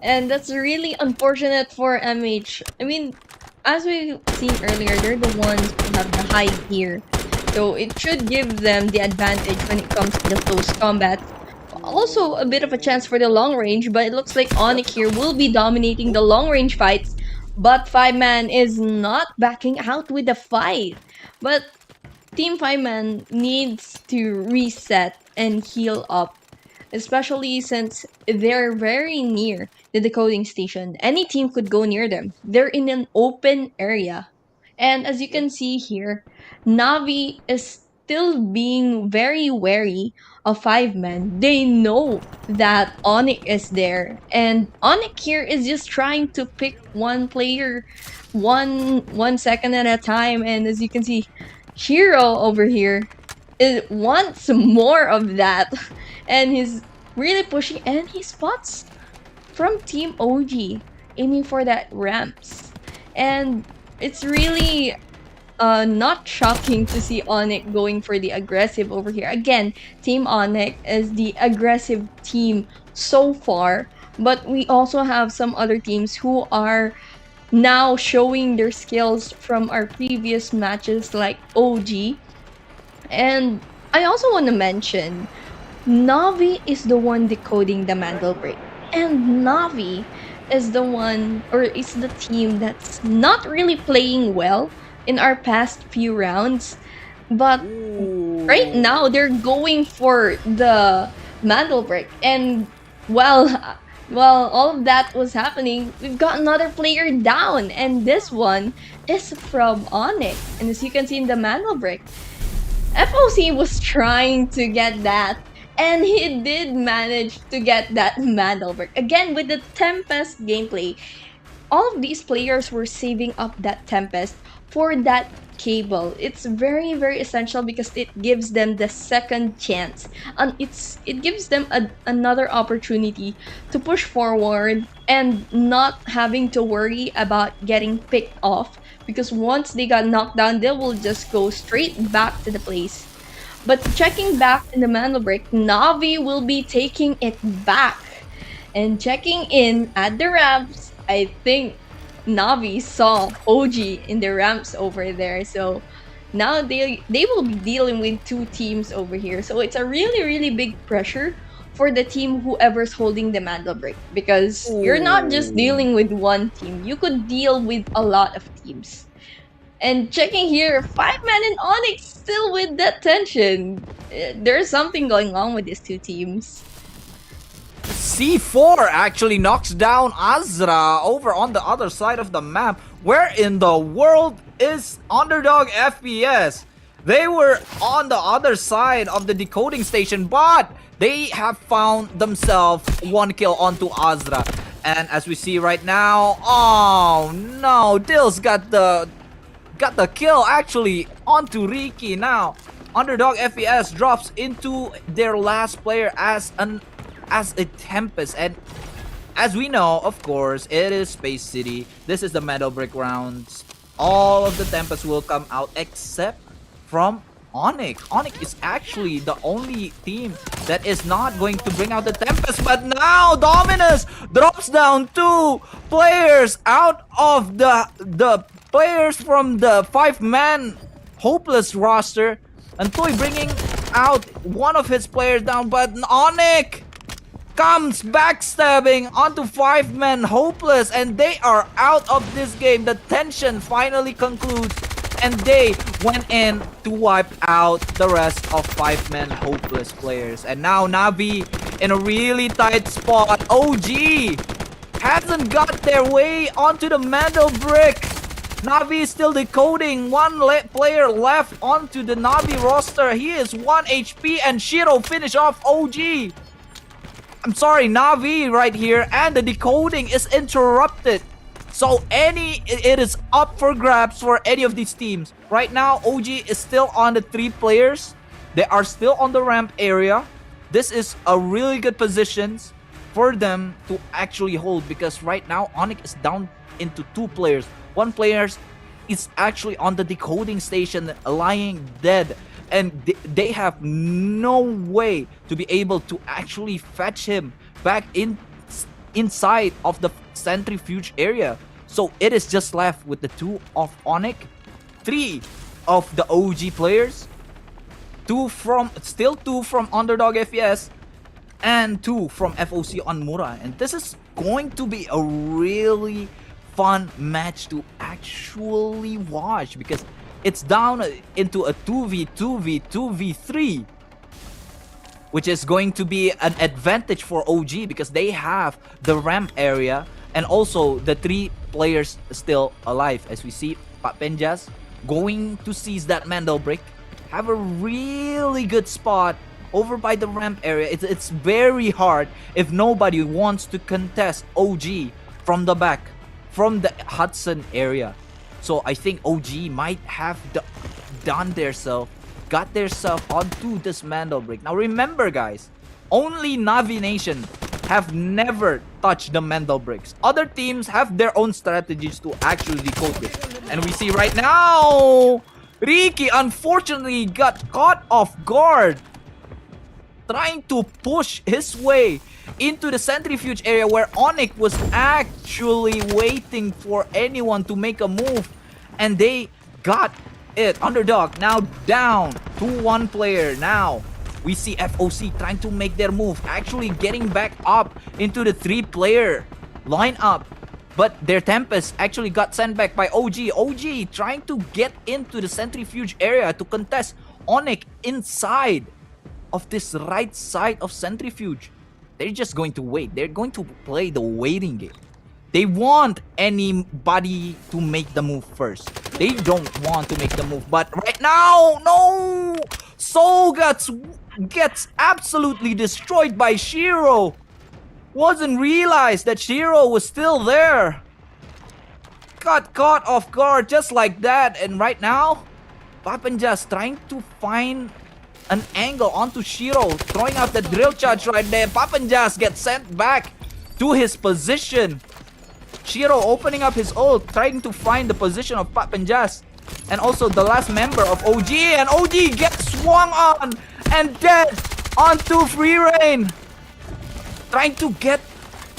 [SPEAKER 5] and that's really unfortunate for MH. I mean, as we've seen earlier, they're the ones who have the high gear. So it should give them the advantage when it comes to the close combat. Also, a bit of a chance for the long range, but it looks like Onyx here will be dominating the long range fights. But 5-man is not backing out with the fight. But Team 5-man needs to reset and heal up, especially since they're very near the decoding station. Any team could go near them. They're in an open area. And as you can see here, Navi is still being very wary of 5-man. They know that Onyx is there. And Onyx here is just trying to pick one player one second at a time. And as you can see, Hero over here wants more of that. And he's really pushing, and he spots from Team OG aiming for that ramps. And it's really not shocking to see Onyx going for the aggressive over here. Again, Team Onyx is the aggressive team so far, but we also have some other teams who are now showing their skills from our previous matches like OG. And I also want to mention Navi is the one decoding the Mandel break. And Navi is the one, or is the team that's not really playing well in our past few rounds. But right now, they're going for the Mandel break. And while all of that was happening, we've got another player down. And this one is from Onyx. And as you can see in the Mandel break, FOC was trying to get that, and he did manage to get that Mandel break. Again, with the Tempest gameplay, all of these players were saving up that Tempest for that cable. It's very, very essential because it gives them the second chance. And it gives them another opportunity to push forward and not having to worry about getting picked off, because once they got knocked down, they will just go straight back to the place. But checking back in the Mandel break, Navi will be taking it back. And checking in at the ramps, I think Navi saw OG in the ramps over there. So now they will be dealing with two teams over here. So it's a really, really big pressure for the team whoever's holding the Mandel break, because you're not just dealing with one team. You could deal with a lot of teams. And checking here, 5-man and Onyx still with that tension. There's something going on with these two teams.
[SPEAKER 3] C4 actually knocks down Azra over on the other side of the map. Where in the world is Underdog FPS? They were on the other side of the decoding station, but they have found themselves one kill onto Azra. And as we see right now, oh no, Dill's got the kill actually onto Ricky. Now Underdog FPS drops into their last player as a Tempest, and as we know, of course, it is Space City. This is the Metal Brick rounds. All of the Tempests will come out except from Onyx. Onyx is actually the only team that is not going to bring out the Tempest, but now Dominus drops down two players out of the players from the 5-man hopeless roster, and Toy bringing out one of his players down, but Onyx comes backstabbing onto 5-man hopeless, and they are out of this game. The tension finally concludes, and they went in to wipe out the rest of 5-man hopeless players. And now Navi in a really tight spot. OG hasn't got their way onto the Mandel brick. Navi is still decoding. One player left onto the Navi roster. He is 1 HP, and Shiro finish off OG. I'm sorry, Navi right here, and the decoding is interrupted. So it is up for grabs for any of these teams. Right now, OG is still on the 3 players. They are still on the ramp area. This is a really good position for them to actually hold, because right now Onyx is down into 2 players. One player is actually on the decoding station lying dead, and they have no way to be able to actually fetch him back inside of the centrifuge area. So it is just left with the 2 of Onyx, 3 of the OG players, 2 from Underdog FES, and 2 from FOC Onmura. And this is going to be a really fun match to actually watch, because it's down into a 2v3, which is going to be an advantage for OG because they have the ramp area and also the 3 players still alive. As we see, Brakkesh going to seize that Mandel brick, have a really good spot over by the ramp area. It's very hard if nobody wants to contest OG from the back, from the Hudson area. So I think OG might have got theirself onto this Mandel brick. Now remember guys, only Navi Nation have never touched the Mandel bricks. Other teams have their own strategies to actually decode it. And we see right now, Ricky unfortunately got caught off guard, trying to push his way into the centrifuge area where Onyx was actually waiting for anyone to make a move, and they got it. Underdog now down to 1 player. Now we see FOC trying to make their move, actually getting back up into the 3-player lineup, but their Tempest actually got sent back by OG. OG trying to get into the centrifuge area to contest Onyx inside of this right side of centrifuge. They're just going to wait. They're going to play the waiting game. They want anybody to make the move first. They don't want to make the move. But right now, no! Soul gets absolutely destroyed by Shiro. Wasn't realized that Shiro was still there. Got caught off guard just like that. And right now, Brakkesh trying to find an angle onto Shiro, throwing out the drill charge right there. Brakkesh gets sent back to his position. Shiro opening up his ult, trying to find the position of Brakkesh and also the last member of OG, and OG gets swung on and dead onto Free Reign. Trying to get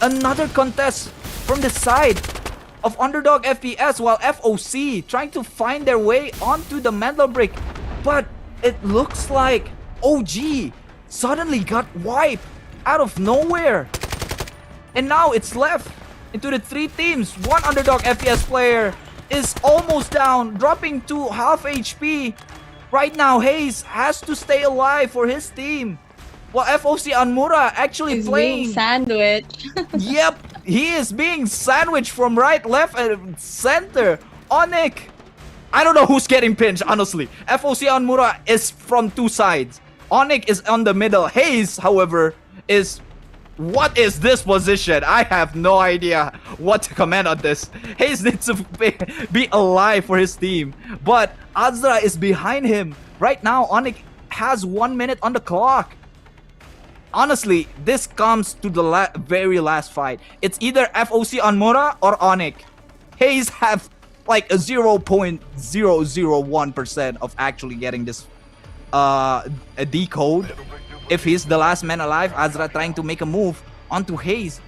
[SPEAKER 3] another contest from the side of Underdog FES, while FOC trying to find their way onto the Mandel brick. But it looks like OG suddenly got wiped out of nowhere. And now it's left into the 3 teams. 1 Underdog FES player is almost down, dropping to half HP. Right now, Hayes has to stay alive for his team, while FOC Onmura actually
[SPEAKER 5] He's
[SPEAKER 3] playing.
[SPEAKER 5] being sandwiched.
[SPEAKER 3] Yep, he is being sandwiched from right, left, and center. Onyx, I don't know who's getting pinched, honestly. FOC Onmura is from 2 sides. Onyx is on the middle. Hayes, however, is... What is this position? I have no idea what to comment on this. Hayes needs to be alive for his team. But Azra is behind him. Right now, Onyx has 1 minute on the clock. Honestly, this comes to the very last fight. It's either FOC Onmura or Onyx. Hayes have like a 0.001% of actually getting this a decode. If he's the last man alive, Azra trying to make a move onto Hayes.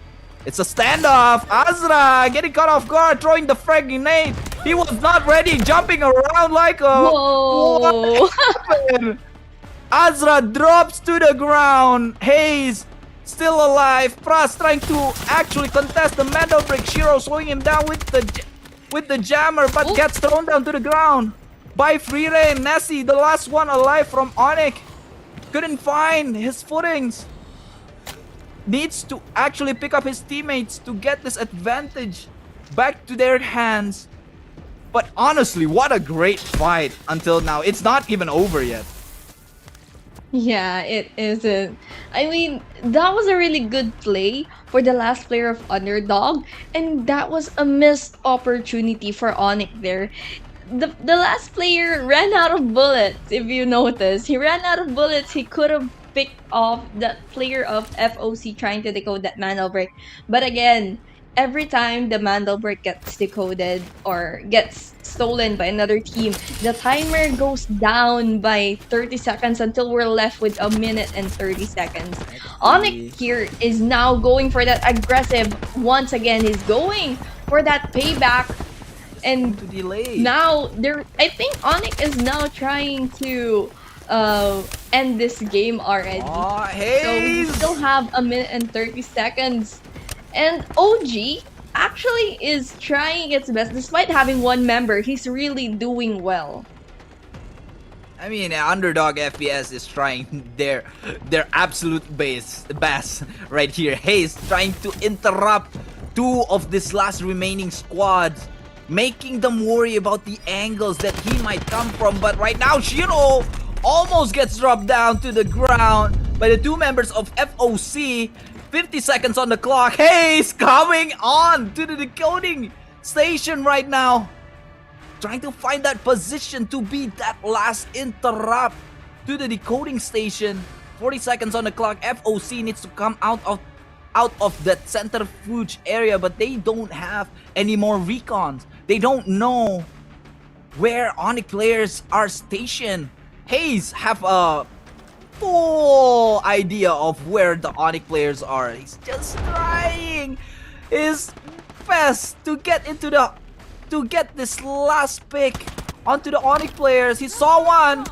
[SPEAKER 3] It's a standoff. Azra getting caught off guard, throwing the frag grenade. He was not ready, jumping around like a...
[SPEAKER 5] Whoa!
[SPEAKER 3] What happened? Azra drops to the ground. Hayes still alive. Pras trying to actually contest the Mandel brick. Shiro slowing him down with the jammer, but gets thrown down to the ground by Free Reign. Nessie, the last one alive from Onyx, couldn't find his footings. Needs to actually pick up his teammates to get this advantage back to their hands. But honestly, what a great fight until now. It's not even over yet.
[SPEAKER 5] Yeah, it isn't. I mean, that was a really good play for the last player of Underdog, and that was a missed opportunity for Onyx there. The last player ran out of bullets, if you notice. He ran out of bullets. He could have picked off that player of FOC trying to decode that Mandel break. But again, every time the Mandel brick gets decoded or gets stolen by another team, the timer goes down by 30 seconds until we're left with a minute and 30 seconds. Onyx here is now going for that aggressive. Once again, he's going for that payback. And
[SPEAKER 3] To delay.
[SPEAKER 5] now I think Onyx is now trying to end this game already.
[SPEAKER 3] Oh,
[SPEAKER 5] So we
[SPEAKER 3] Hayes!
[SPEAKER 5] still have a minute and 30 seconds. And OG actually is trying its best. Despite having one member, he's really doing well.
[SPEAKER 3] I mean, Underdog FPS is trying their absolute best right here. Hayes trying to interrupt two of this last remaining squads, making them worry about the angles that he might come from. But right now, Shiro almost gets dropped down to the ground by the two members of FOC. 50 seconds on the clock. Hayes coming on to the decoding station right now, trying to find that position to be that last interrupt to the decoding station. 40 seconds on the clock. FOC needs to come out of that centrifuge area, but they don't have any more recons. They don't know where Onyx players are stationed. Hayes have a full idea of where the Onyx players are. He's just trying his best to get this last pick onto the Onyx players. He saw one.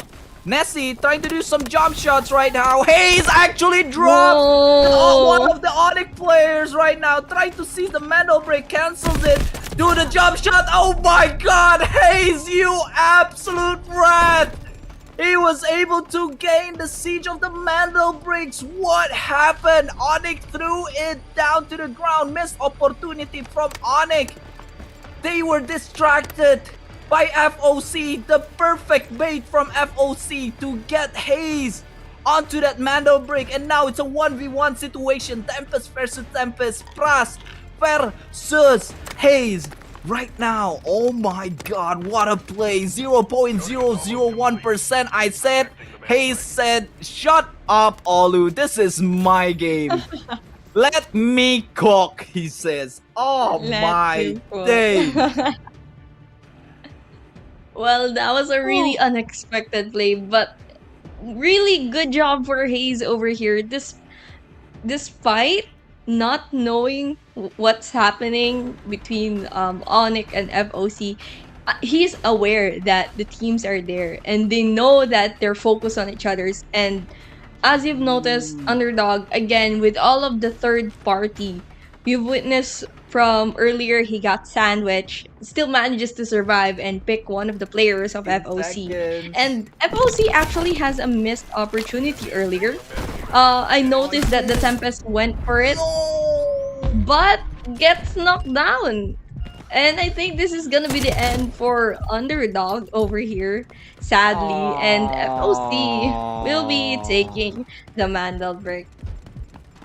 [SPEAKER 3] Nessie trying to do some jump shots right now. Hayes actually dropped one of the Onyx players right now. Trying to seize the Mandel break. Cancels it. Do the jump shot. Oh my god. Hayes, you absolute rat. He was able to gain the siege of the Mandel bricks. What happened? Onyx threw it down to the ground. Missed opportunity from Onyx. They were distracted by FOC. The perfect bait from FOC to get Hayes onto that Mandel brick. And now it's a 1v1 situation. Tempest versus Tempest. Pras versus Hayes. Right now, oh my god, what a play. 0.001%. I said, Hayes said, shut up, Olu. This is my game. Let me cook, he says. Oh my day.
[SPEAKER 5] Well, that was a really unexpected play, but really good job for Hayes over here. Despite not knowing what's happening between Onyx and FOC, he's aware that the teams are there and they know that they're focused on each other's. And as you've noticed, Underdog, again, with all of the third party, you've witnessed from earlier, he got sandwiched, still manages to survive and pick one of the players of FOC. And FOC actually has a missed opportunity earlier. I noticed that the Tempest went for it, but gets knocked down. And I think this is gonna be the end for Underdog over here, sadly. And FOC will be taking the Mandel brick.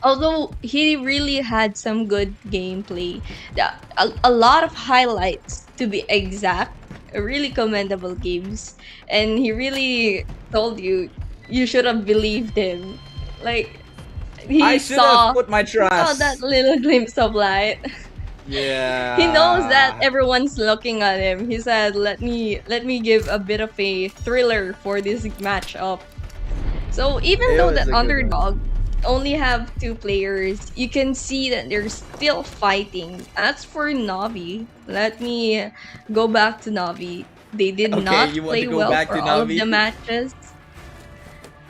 [SPEAKER 5] Although he really had some good gameplay, a lot of highlights to be exact, really commendable games, and he really told you should have believed him. Like
[SPEAKER 3] I should have put my
[SPEAKER 5] saw
[SPEAKER 3] trust.
[SPEAKER 5] that little glimpse of light.
[SPEAKER 3] Yeah.
[SPEAKER 5] He knows that everyone's looking at him. He said, "Let me give a bit of a thriller for this matchup." So even though that Underdog only have 2 players, you can see that they're still fighting. As for Navi, let me go back to Navi. They did not play well for all of the matches.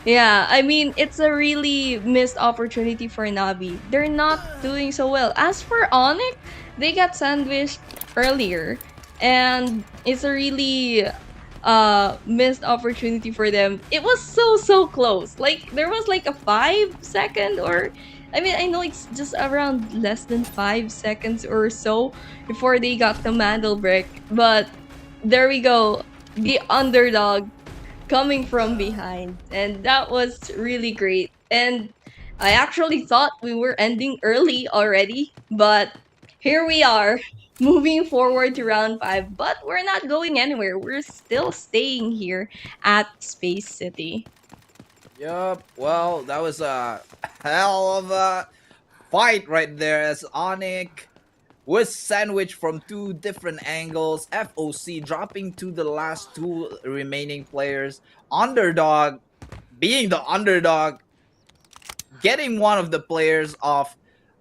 [SPEAKER 5] Yeah, I mean, it's a really missed opportunity for Navi. They're not doing so well. As for Onyx, they got sandwiched earlier, and it's a really missed opportunity for them. It was so close. Like there was like a 5-second, or I mean, I know it's just around less than 5 seconds or so before they got the Mandel brick, but there we go, the Underdog coming from behind, and that was really great. And I actually thought we were ending early already, but here we are, moving forward to round 5, but we're not going anywhere. We're still staying here at Space City.
[SPEAKER 3] Yup. Well, that was a hell of a fight right there as Onyx was sandwiched from two different angles. FOC dropping to the last two remaining players. Underdog being the underdog, getting one of the players off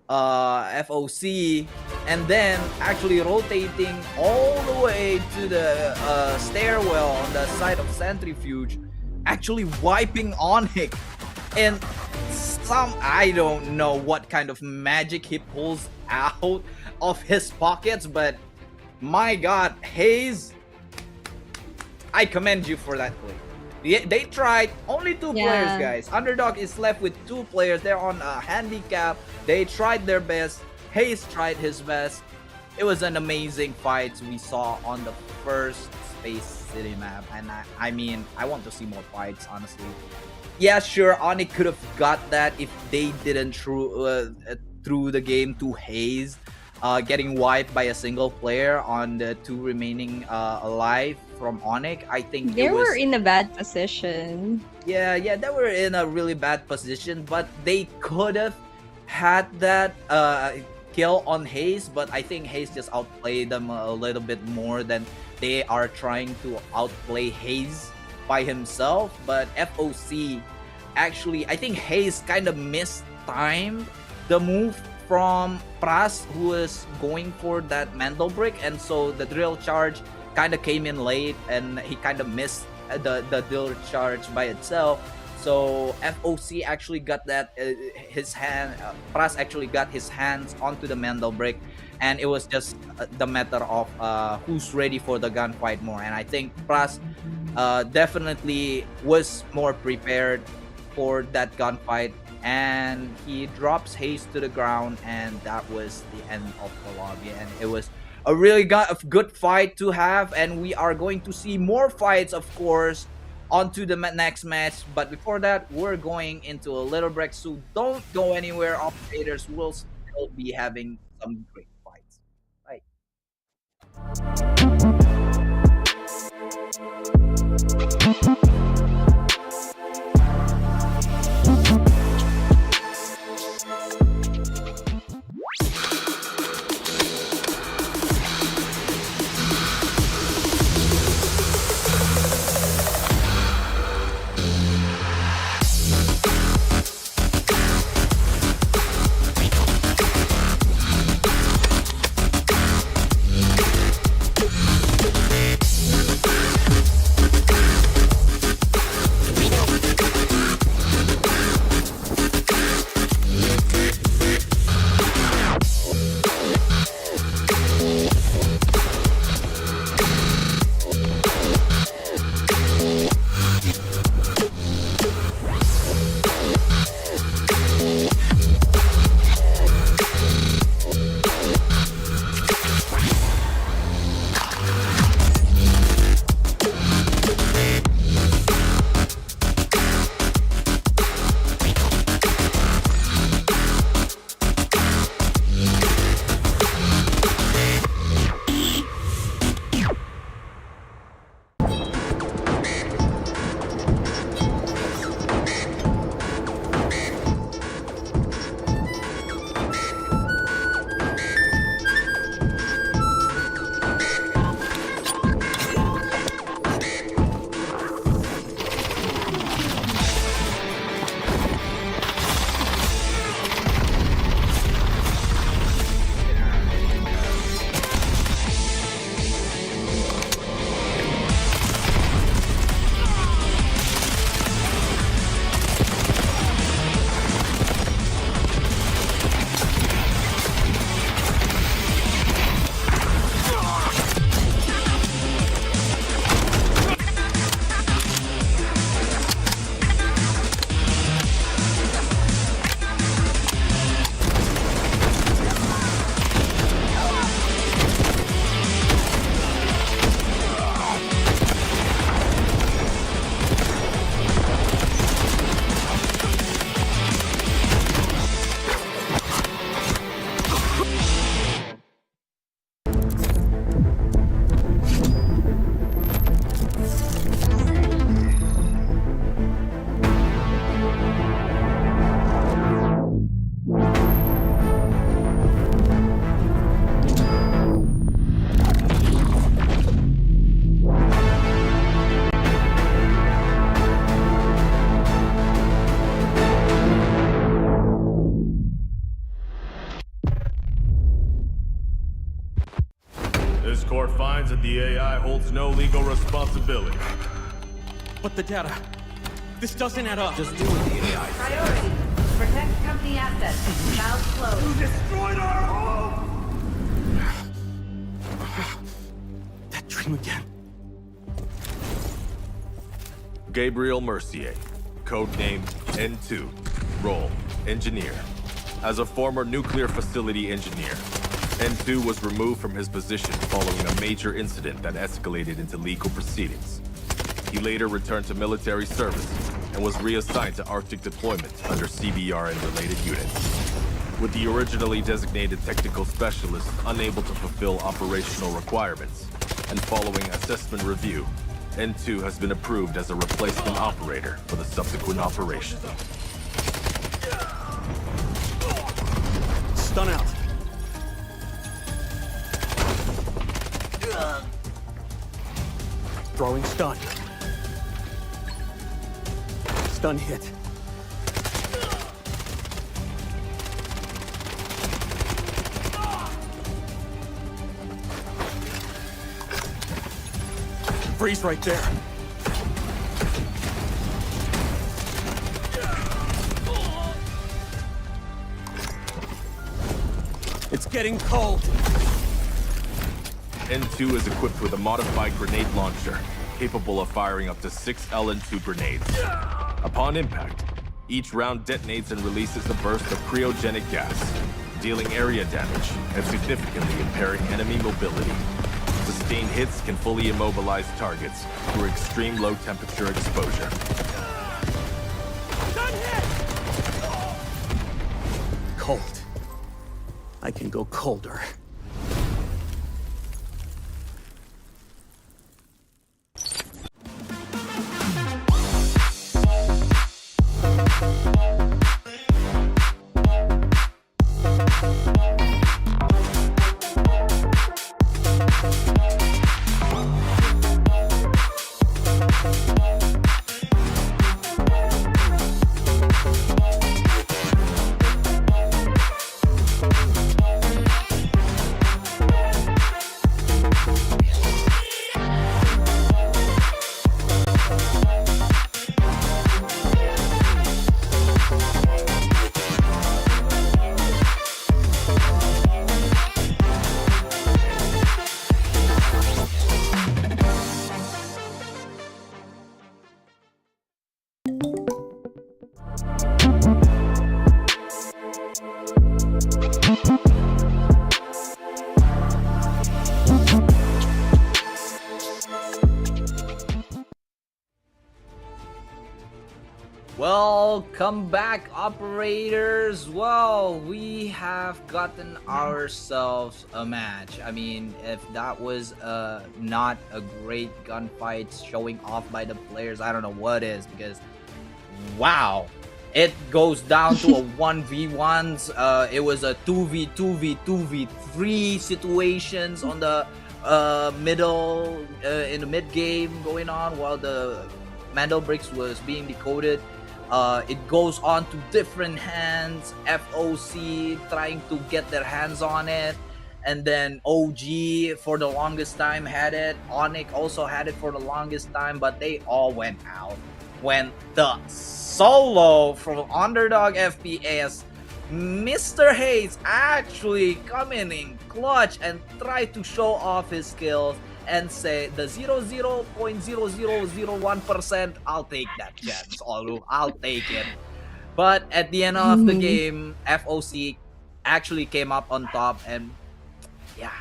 [SPEAKER 3] FOC, and then actually rotating all the way to the stairwell on the side of Centrifuge, actually wiping Onyx. And I don't know what kind of magic he pulls out of his pockets, but my god, Hayes, I commend you for that play. They tried only two players, guys. Underdog is left with two players. They're on a handicap. They tried their best. Hayes tried his best. It was an amazing fight we saw on the first Space City map, and I mean, I want to see more fights, honestly. Yeah, sure, Onyx could have got that if they didn't through the game to Hayes, getting wiped by a single player on the two remaining alive from Onyx. I think
[SPEAKER 5] They were in a bad position.
[SPEAKER 3] Yeah, they were in a really bad position, but they could have had that kill on Hayes, but I think Hayes just outplayed them a little bit more than they are trying to outplay Hayes by himself. But FOC actually, I think Hayes kind of mistimed the move from Pras, who was going for that Mantle Brick, and so the drill charge kind of came in late, and he kind of missed the drill charge by itself. So FOC actually got that Pras actually got his hands onto the Mantle Brick, and it was just the matter of who's ready for the gunfight more. And I think Pras definitely was more prepared for that gunfight, and he drops Hayes to the ground, and that was the end of the lobby. And it was a really good fight to have, and we are going to see more fights, of course, onto the next match. But before that, we're going into a little break, so don't go anywhere. Operators will still be having some great fights. Bye.
[SPEAKER 1] responsibility.
[SPEAKER 2] But the data. This doesn't add up.
[SPEAKER 6] Just deal with the AI.
[SPEAKER 4] Priority. Protect company assets. Valves closed.
[SPEAKER 2] That dream again.
[SPEAKER 1] Gabriel Mercier, codename N2, role engineer. As a former nuclear facility engineer, N2 was removed from his position following a major incident that escalated into legal proceedings. He later returned to military service and was reassigned to Arctic deployment under CBR and related units. With the originally designated technical specialist unable to fulfill operational requirements, and following assessment review, N2 has been approved as a replacement operator for the subsequent operation.
[SPEAKER 2] Stun out. Throwing stun. Stun hit. Freeze right there. It's getting cold.
[SPEAKER 1] N2 is equipped with a modified grenade launcher, capable of firing up to 6 LN2 grenades. Upon impact, each round detonates and releases a burst of cryogenic gas, dealing area damage and significantly impairing enemy mobility. Sustained hits can fully immobilize targets through extreme low temperature exposure.
[SPEAKER 2] Cold. I can go colder.
[SPEAKER 3] Welcome back, operators. Well, we have gotten ourselves a match. I mean, if that was not a great gunfight showing off by the players, I don't know what is, because wow, it goes down to a 1v1s. It was a 2v3 situations on the middle in the mid game going on while the Mandelbricks was being decoded. It goes on to different hands. FOC trying to get their hands on it, and then OG for the longest time had it. Onyx also had it for the longest time, but they all went out when the solo from Underdog FPS, Mr. Hayes, actually come in clutch and try to show off his skills and say the 0.0001%, I'll take that chance, Olu. I'll take it. But at the end of the game, FOC actually came up on top, and yeah,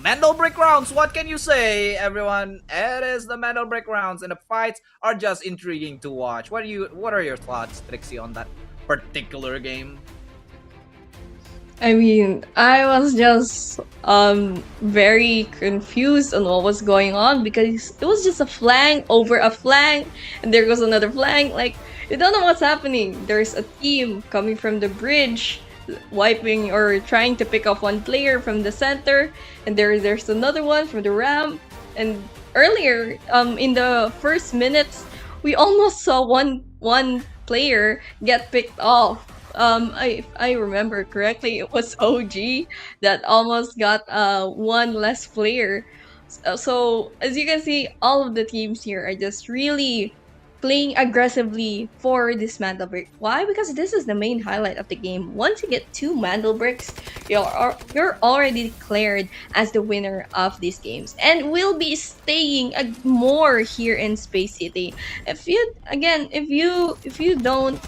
[SPEAKER 3] Mandelbrick rounds. What can you say, everyone? It is the Mandelbrick rounds, and the fights are just intriguing to watch. What are your thoughts, Trixie, on that particular game?
[SPEAKER 5] I mean, I was just very confused on what was going on because it was just a flank over a flank, and there goes another flank. Like, you don't know what's happening. There's a team coming from the bridge, wiping or trying to pick off one player from the center, and there's another one from the ramp. And earlier, in the first minutes, we almost saw one player get picked off. If I remember correctly, it was OG that almost got one less player. So as you can see, all of the teams here are just really playing aggressively for this Mandel Brick. Why? Because this is the main highlight of the game. Once you get 2 Mandel Bricks, you're already declared as the winner of these games, and will be staying more here in Space City. If you again, if you don't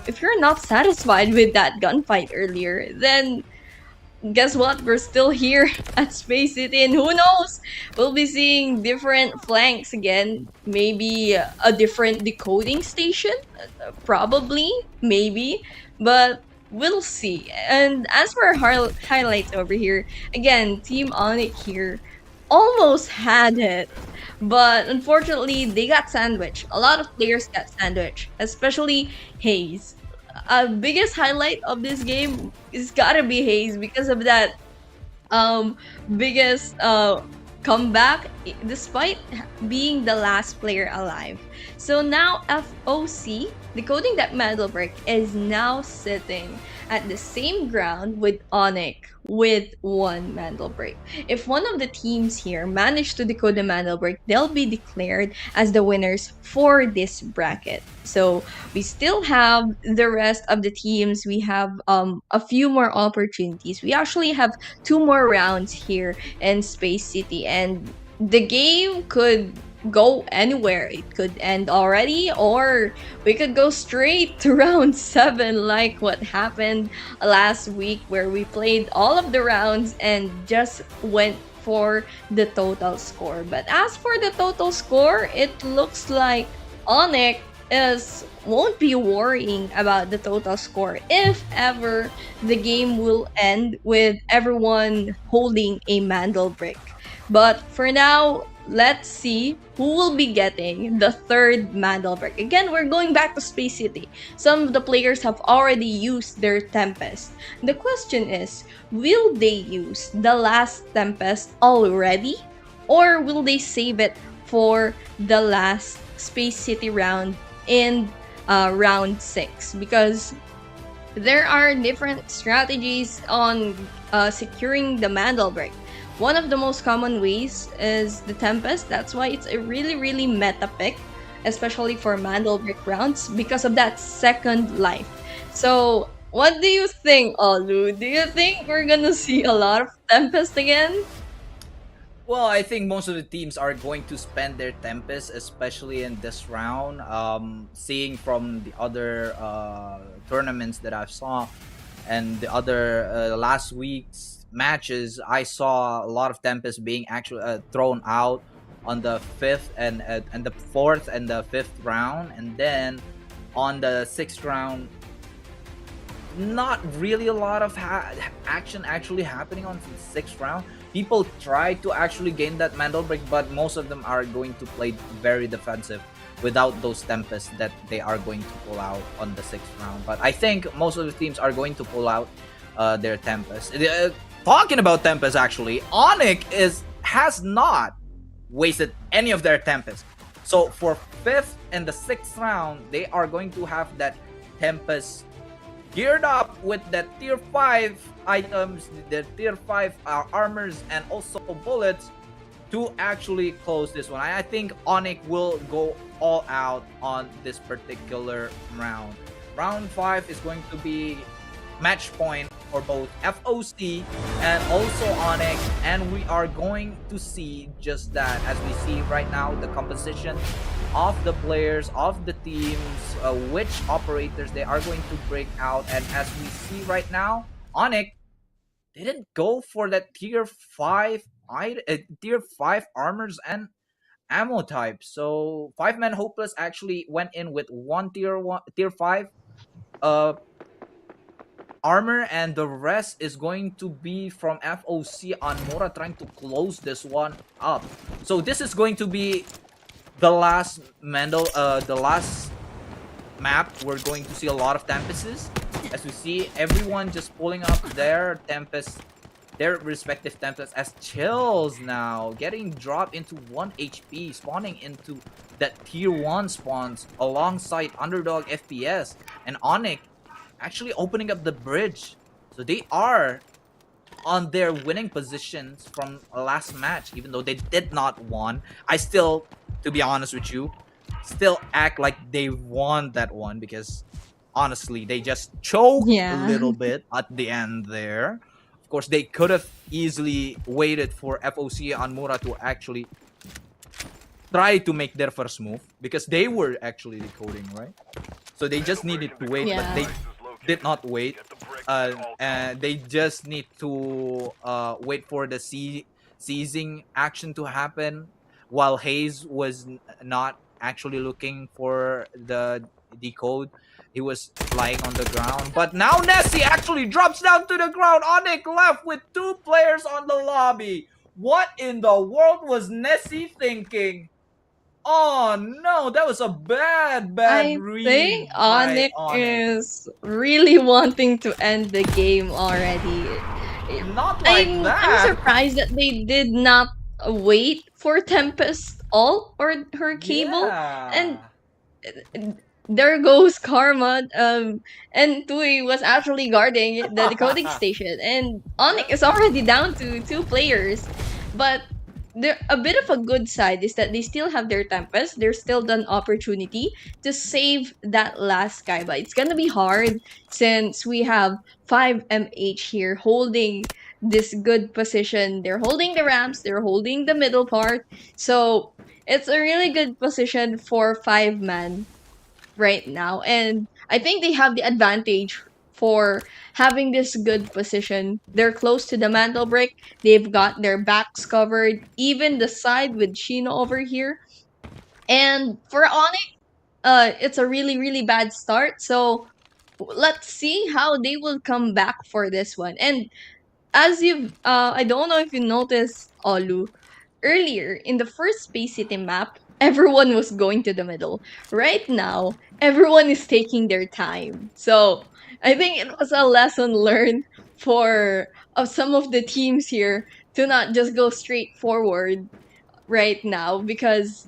[SPEAKER 5] if you're not satisfied with that gunfight earlier, then guess what? We're still here at Space City, and who knows? We'll be seeing different flanks again. Maybe a different decoding station, probably, maybe, but we'll see. And as for our highlights over here, again, Team Onyx here almost had it, but unfortunately, they got sandwiched. A lot of players got sandwiched, especially Hayes. Biggest highlight of this game is gotta be Hayes because of that um biggest comeback despite being the last player alive. So now FOC, decoding that medal break, is now sitting at the same ground with Onyx with 1 mandal break. If one of the teams here manage to decode the mandal break, they'll be declared as the winners for this bracket. So we still have the rest of the teams. We have a few more opportunities. We actually have 2 more rounds here in Space City, and the game could go anywhere. It could end already, or we could go straight to round 7, like what happened last week, where we played all of the rounds and just went for the total score. But as for the total score, it looks like Onyx won't be worrying about the total score if ever the game will end with everyone holding a mandal brick. But for now, let's see who will be getting the 3rd mandal brick. Again, we're going back to Space City. Some of the players have already used their Tempest. The question is, will they use the last Tempest already, or will they save it for the last Space City round in round 6? Because there are different strategies on securing the mandal brick. One of the most common ways is the Tempest. That's why it's a really meta pick, especially for mandal brick rounds, because of that second life. So what do you think, Olu? Do you think we're gonna see a lot of Tempest again?
[SPEAKER 3] Well, I think most of the teams are going to spend their Tempest, especially in this round. Seeing from the other tournaments that I saw and the other last week's matches, I saw a lot of Tempest being actually thrown out on the 5th and the 4th and the 5th round, and then on the 6th round, not really a lot of action actually happening on the 6th round. People try to actually gain that mandal break, but most of them are going to play very defensive without those Tempests that they are going to pull out on the 6th round. But I think most of the teams are going to pull out their Tempest. Talking about Tempest, actually, Onyx has not wasted any of their Tempest. So for 5th and the 6th round, they are going to have that Tempest geared up with the tier 5 items, the tier 5 armors, and also bullets to actually close this one. I think Onyx will go all out on this particular round. Round 5 is going to be match point for both FOC and also Onyx, and we are going to see just that. As we see right now, the composition of the players, of the teams, which operators they are going to break out. And as we see right now, Onyx didn't go for that tier 5 armors and ammo type. So 5-man hopeless actually went in with one tier 5 armor, and the rest is going to be from FOC on Mora trying to close this one up. So this is going to be the last the last map. We're going to see a lot of Tempests. As we see everyone just pulling up their Tempest, their respective Tempests, as Chills now getting dropped into 1 HP, spawning into that tier 1 spawns alongside Underdog FPS, and Onyx actually opening up the bridge. So they are on their winning positions from last match, even though they did not won. I still, to be honest with you, still act like they won that one because honestly, they just choked a
[SPEAKER 5] Yeah.
[SPEAKER 3] little bit at the end there. Of course, they could have easily waited for FOC Anmura to actually try to make their first move because they were actually decoding, right? So they just needed to wait, but
[SPEAKER 5] Yeah.
[SPEAKER 3] they did not wait. And they just need to wait for the seizing action to happen while Hayes was not actually looking for the decode. He was lying on the ground. But now Nessie actually drops down to the ground. Onyx left with 2 players on the lobby. What in the world was Nessie thinking? Oh no, that was a bad
[SPEAKER 5] I
[SPEAKER 3] read
[SPEAKER 5] think
[SPEAKER 3] by
[SPEAKER 5] Onyx
[SPEAKER 3] Onyx.
[SPEAKER 5] is really wanting to end the game already.
[SPEAKER 3] Not like
[SPEAKER 5] I'm
[SPEAKER 3] that.
[SPEAKER 5] surprised that they did not wait for Tempest ult or her cable, and
[SPEAKER 3] Yeah.
[SPEAKER 5] there goes Karma. And Tui was actually guarding the decoding station, and Onyx is already down to 2 players. But a bit of a good side is that they still have their Tempest. There's still an opportunity to save that last guy, but it's gonna be hard since we have 5 MH here holding this good position. They're holding the ramps, they're holding the middle part, so it's a really good position for 5 man right now. And I think they have the advantage for having this good position. They're close to the mantle break. They've got their backs covered, even the side with Shino over here. And for Onyx, it's a really, really bad start. So let's see how they will come back for this one. And as I don't know if you noticed, Olu, earlier in the first Space City map, everyone was going to the middle. Right now, everyone is taking their time. So I think it was a lesson learned for some of the teams here to not just go straight forward right now, because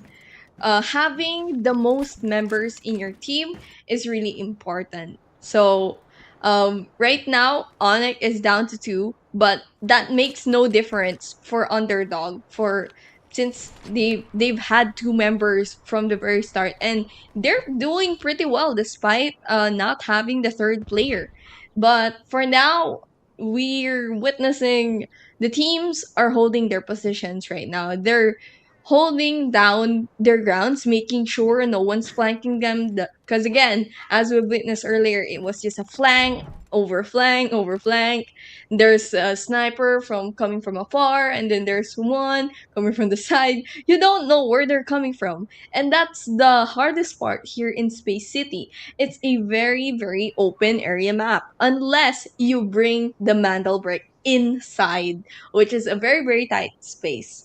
[SPEAKER 5] having the most members in your team is really important. So right now Onyx is down to 2, but that makes no difference for underdog, for since they've had 2 members from the very start, and they're doing pretty well despite not having the third player. But for now, we're witnessing the teams are holding their positions right now. They're holding down their grounds, making sure no one's flanking them. Because again, as we witnessed earlier, it was just a flank, over flank, over flank. There's a sniper from coming from afar, and then there's one coming from the side. You don't know where they're coming from. And that's the hardest part here in Space City. It's a very, very open area map, unless you bring the mantle break inside, which is a very, very tight space.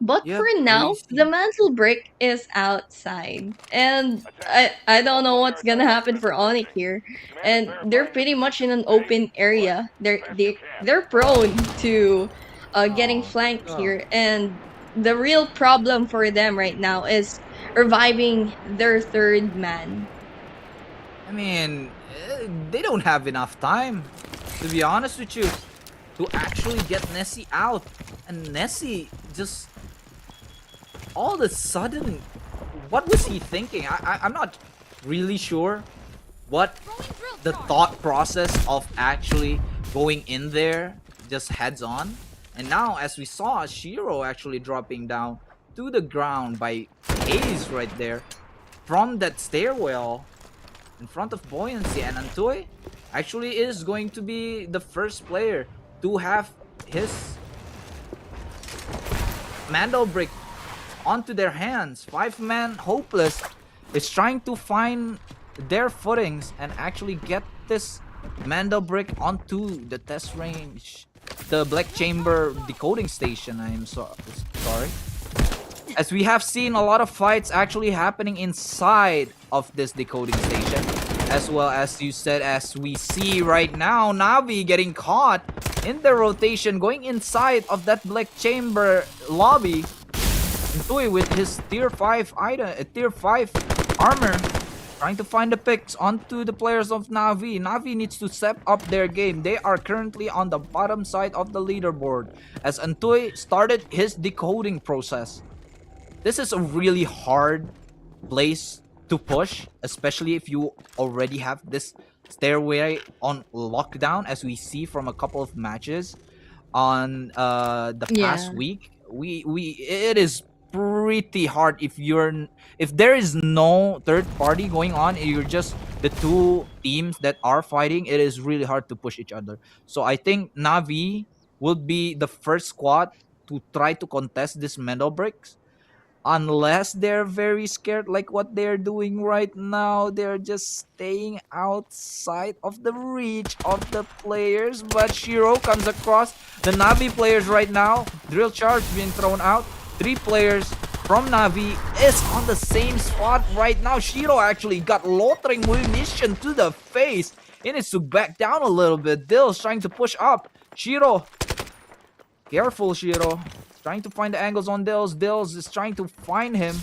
[SPEAKER 5] But for
[SPEAKER 3] Yep, we
[SPEAKER 5] now, the
[SPEAKER 3] see.
[SPEAKER 5] mantle brick is outside. And I don't know what's gonna happen for Onyx here. And they're pretty much in an open area. They're prone to getting
[SPEAKER 3] Oh,
[SPEAKER 5] flanked
[SPEAKER 3] no.
[SPEAKER 5] here. And the real problem for them right now is reviving their third man.
[SPEAKER 3] I mean, they don't have enough time, to be honest with you, to actually get Nessie out. And Nessie just all of a sudden, what was he thinking? I'm not really sure what the thought process of actually going in there just heads on. And now, as we saw, Shiro actually dropping down to the ground by Hayes right there from that stairwell in front of Buoyancy, and Antoy actually is going to be the first player to have his Mandel brick onto their hands. 5-man Hopeless is trying to find their footings and actually get this Mandel brick onto the test range, the Black Chamber decoding station. I am sorry. As we have seen a lot of fights actually happening inside of this decoding station, as well as you said, as we see right now, Navi getting caught in the rotation, going inside of that Black Chamber lobby. Tui with his tier 5 item, tier 5 armor, Trying to find the picks onto the players of Navi. Navi needs to step up their game. They are currently on the bottom side of the leaderboard as Antoy started his decoding process. This is a really hard place to push, especially if you already have this stairway on lockdown, as we see from a couple of matches on the past
[SPEAKER 5] Yeah.
[SPEAKER 3] week. It is pretty hard if there is no third party going on, you're just the two teams that are fighting. It is really hard to push each other. So I think Navi will be the first squad to try to contest this medal bricks, unless they're very scared like what they're doing right now. They're just staying outside of the reach of the players. But Shiro comes across the Navi players right now. Drill charge being thrown out. 3 players from Navi is on the same spot right now. Shiro actually got loitering munition to the face. He needs to back down a little bit. Dill's trying to push up. Shiro, careful, Shiro. Trying to find the angles on Dills. Dills is trying to find him.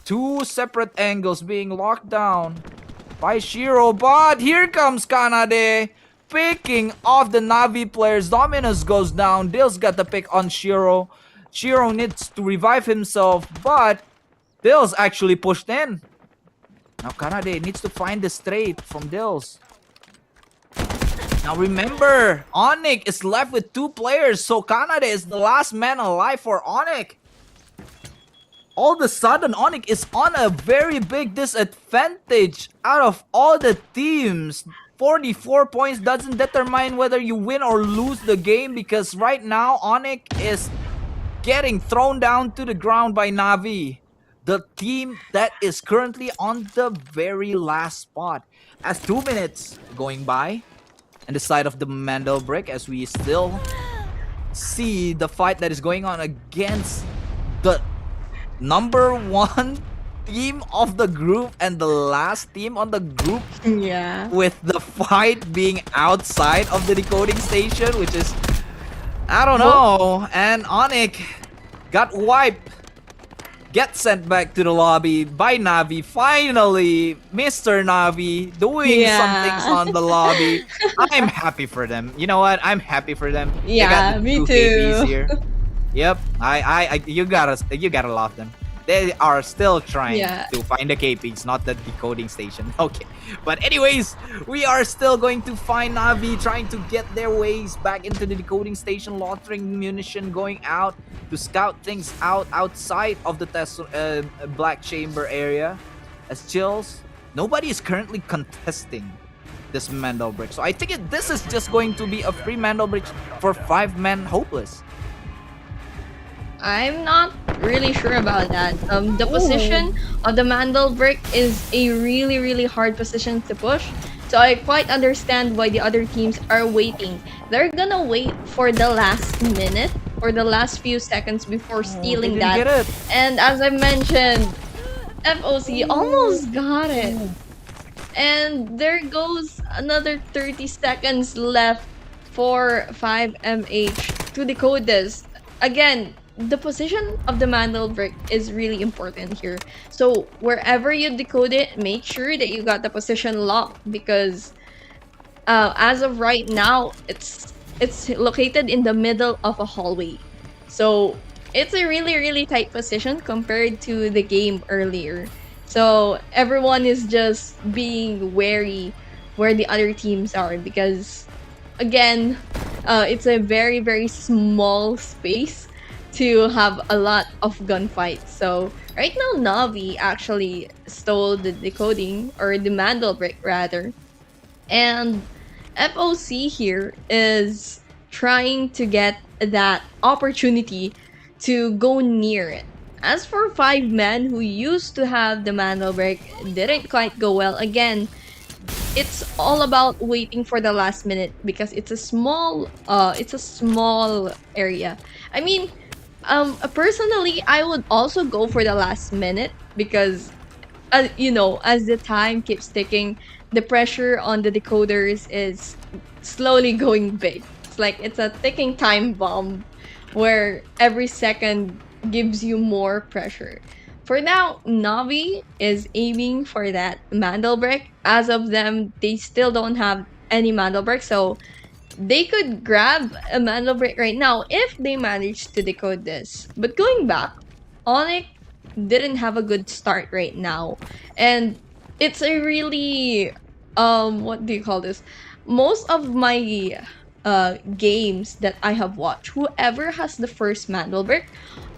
[SPEAKER 3] 2 separate angles being locked down by Shiro. But here comes Kanade, picking off the Navi players. Dominus goes down. Dills got the pick on Shiro. Shiro needs to revive himself, but Dills actually pushed in. Now Kanade needs to find the straight from Dills. Now remember, Onyx is left with 2 players, so Kanade is the last man alive for Onyx. All of a sudden, Onyx is on a very big disadvantage out of all the teams. 44 points doesn't determine whether you win or lose the game, because right now, Onyx is getting thrown down to the ground by Navi, the team that is currently on the very last spot. As 2 minutes going by, and the side of the Mandel Brick, as we still see the fight that is going on against the #1 team of the group and the last team on the group,
[SPEAKER 5] Yeah.
[SPEAKER 3] with the fight being outside of the decoding station, which is, I don't know. And Onyx got wiped, get sent back to the lobby by Navi. Finally, Mr. Navi doing some things on the lobby. I'm happy for them. You know what? I'm happy for them. They
[SPEAKER 5] Yeah,
[SPEAKER 3] got the
[SPEAKER 5] me
[SPEAKER 3] 2 KPs
[SPEAKER 5] too.
[SPEAKER 3] here. Yep. You gotta love them. They are still trying
[SPEAKER 5] Yeah.
[SPEAKER 3] to find the KPs, not the decoding station. Okay. But anyways, we are still going to find Navi trying to get their ways back into the decoding station, loitering munition going out to scout things out outside of the black chamber area. As Chills, nobody is currently contesting this Mandel Brick. So I think this is just going to be a free Mandel Brick for 5-man hopeless.
[SPEAKER 5] I'm not really sure about that. The position of the Mandel Brick is a really, really hard position to push. So I quite understand why the other teams are waiting. They're gonna wait for the last minute or the last few seconds before stealing
[SPEAKER 3] They didn't
[SPEAKER 5] that.
[SPEAKER 3] get it.
[SPEAKER 5] And as I mentioned, FOC almost got it. And there goes another 30 seconds left for 5MH to decode this. Again, the position of the Mandel Brick is really important here. So wherever you decode it, make sure that you got the position locked, because as of right now, it's located in the middle of a hallway. So it's a really, really tight position compared to the game earlier. So everyone is just being wary where the other teams are, because again, it's a very, very small space to have a lot of gunfights. So right now, Navi actually stole the decoding, or the Mandel Brick rather, and FOC here is trying to get that opportunity to go near it. As for 5-man who used to have the Mandel Brick, didn't quite go well. Again, it's all about waiting for the last minute, because it's a small area. I mean, personally, I would also go for the last minute, because you know, as the time keeps ticking, the pressure on the decoders is slowly going big. It's like it's a ticking time bomb where every second gives you more pressure. For now, Navi is aiming for that Mandel brick. As of them, they still don't have any Mandel brick, so they could grab a Mandel brick right now if they manage to decode this. But going back, Onyx didn't have a good start right now. And it's a really what do you call this? Most of my games that I have watched, whoever has the first Mandel brick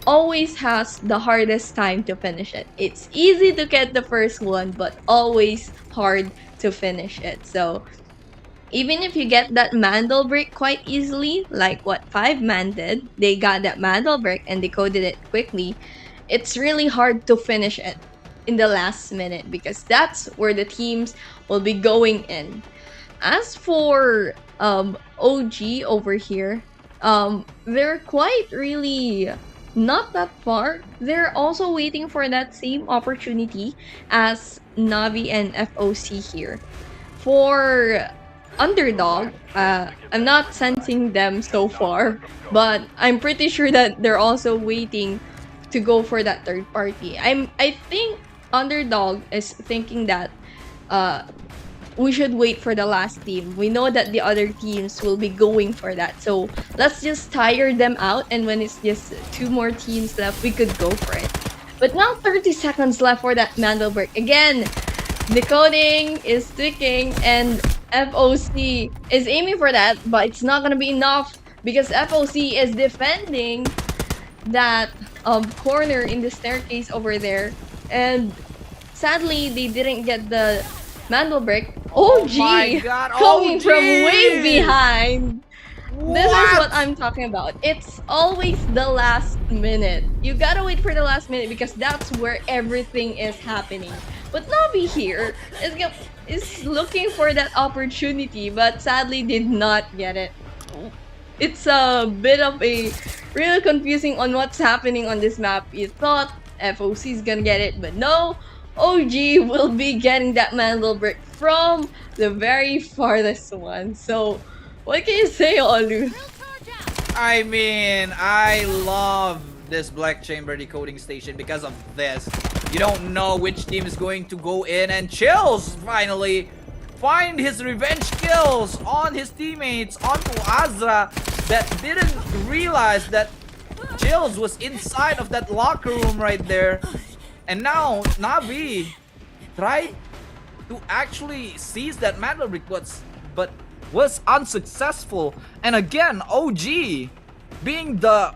[SPEAKER 5] always has the hardest time to finish it. It's easy to get the first one, but always hard to finish it. So even if you get that Mandel brick quite easily, like what 5-man did, they got that Mandel brick and decoded it quickly, it's really hard to finish it in the last minute because that's where the teams will be going in. As for OG over here, they're quite really not that far. They're also waiting for that same opportunity as Navi and FOC here. For Underdog, I'm not sensing them so far, but I'm pretty sure that they're also waiting to go for that third party. I think Underdog is thinking that we should wait for the last team. We know that the other teams will be going for that. So let's just tire them out, and when it's just 2 more teams left, we could go for it. But now 30 seconds left for that Mandel break. Again, decoding is ticking, and FOC is aiming for that, but it's not gonna be enough because FOC is defending that corner in the staircase over there. And sadly, they didn't get the Mandel brick. OG
[SPEAKER 3] my God,
[SPEAKER 5] coming
[SPEAKER 3] OG!
[SPEAKER 5] from way behind. This is
[SPEAKER 3] What?
[SPEAKER 5] what I'm talking about. It's always the last minute. You gotta wait for the last minute because that's where everything is happening. But Navi here is looking for that opportunity, but sadly did not get it. It's a bit of a really confusing on what's happening on this map. You thought FOC is gonna get it, but no. OG will be getting that Mandel brick from the very farthest one. So, what can you say, Olu?
[SPEAKER 3] I mean, I love this Black Chamber decoding station because of this. You don't know which team is going to go in, and Chills finally find his revenge kills on his teammates, onto Azra, that didn't realize that Chills was inside of that locker room right there. And now Navi tried to actually seize that Mandel brick, but was unsuccessful. And again, OG being the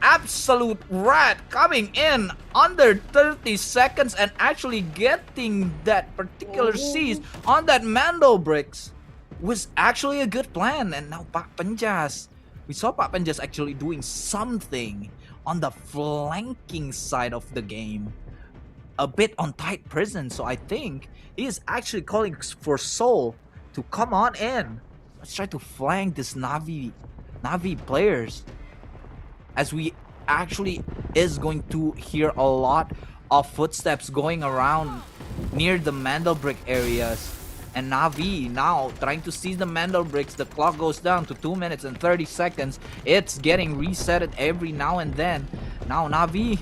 [SPEAKER 3] absolute rat, coming in under 30 seconds and actually getting that particular seize on that Mandel bricks was actually a good plan. And now Pak Penjas, we saw Pak Penjas actually doing something on the flanking side of the game, a bit on tight prison. So I think he is actually calling for Soul to come on in. Let's try to flank this Navi players, as we actually is going to hear a lot of footsteps going around near the Mandel brick areas. And Navi now trying to seize the Mandel bricks. The clock goes down to 2 minutes and 30 seconds. It's getting reset every now and then. Now Navi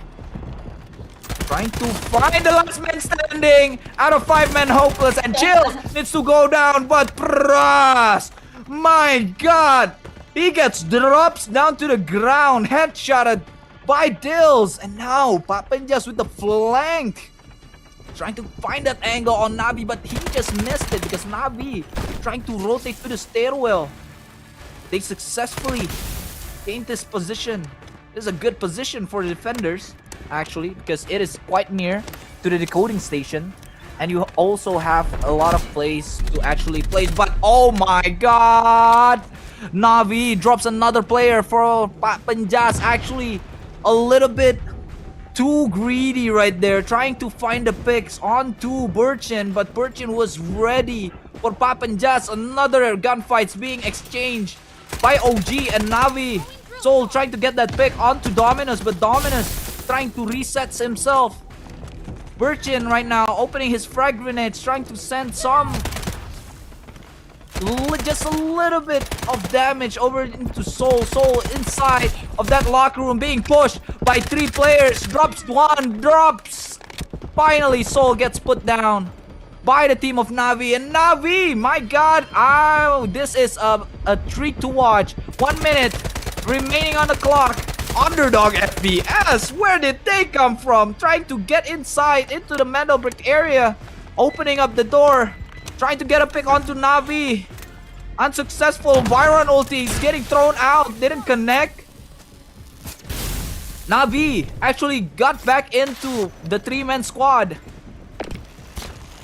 [SPEAKER 3] trying to find the last man standing out of 5 men hopeless, and Chills needs to go down, but Pras, my God, he drops down to the ground, headshotted by Dills. And now Papenjas with the flank, trying to find that angle on Navi, but he just missed it because Navi trying to rotate to the stairwell. They successfully gained this position. This is a good position for the defenders, actually, because it is quite near to the decoding station, and you also have a lot of plays to actually play. But oh my God, Navi drops another player for Penjas. Actually a little bit too greedy right there, trying to find the picks onto Burchin, but Burchin was ready for Papenjas. Another gunfights being exchanged by OG and Navi. Soul trying to get that pick onto Dominus, but Dominus trying to reset himself. Burchin right now opening his frag grenades, trying to send some just a little bit of damage over into Soul. Soul inside of that locker room being pushed by 3 players. Drops 1, drops. Finally, Soul gets put down by the team of Navi. And Navi, my god, this is a treat to watch. 1 minute remaining on the clock. Underdog FPS, where did they come from? Trying to get inside into the Mandelbrick area. Opening up the door. Trying to get a pick onto Navi. Unsuccessful. Byron ulti is getting thrown out. Didn't connect. Navi actually got back into the 3-man squad.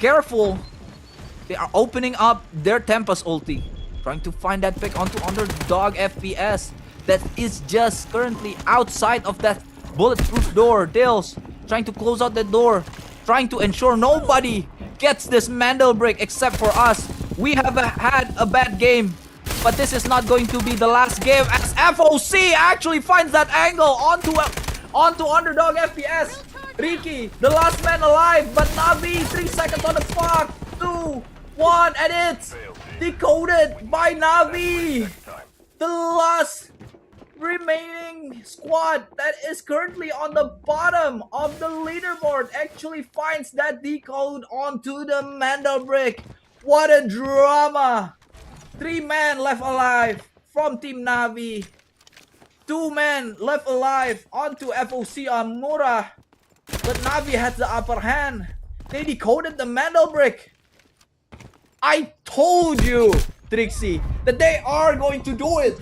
[SPEAKER 3] Careful. They are opening up their Tempest ulti. Trying to find that pick onto Underdog FPS. That is just currently outside of that bulletproof door. Dales trying to close out the door. Trying to ensure nobody gets this Mandelbrick except for us. We have had a bad game. But this is not going to be the last game as FOC actually finds that angle onto Underdog FPS. Ricky, the last man alive. But Navi, 3 seconds on the clock. 2, 1, and it's decoded by Navi. The last remaining squad that is currently on the bottom of the leaderboard actually finds that decode onto the Mandelbrick. What a drama! 3 men left alive from Team Navi. 2 men left alive onto FOC Amura. But Navi has the upper hand. They decoded the Mandelbrick. I told you, Trixie, that they are going to do it.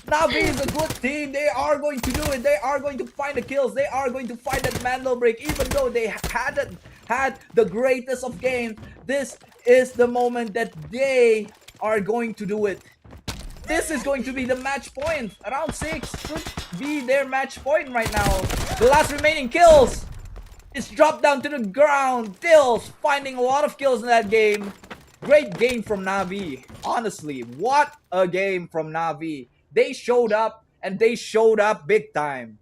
[SPEAKER 3] Navi is a good team. They are going to do it. They are going to find the kills. They are going to find that Mandelbrick. Even though they hadn't had the greatest of games, this is the moment that they are going to do it. This is going to be the match point. Round 6 should be their match point right now. The last remaining kills is dropped down to the ground. Dills finding a lot of kills in that game. Great game from Navi. Honestly, what a game from Navi. They showed up, and they showed up big time.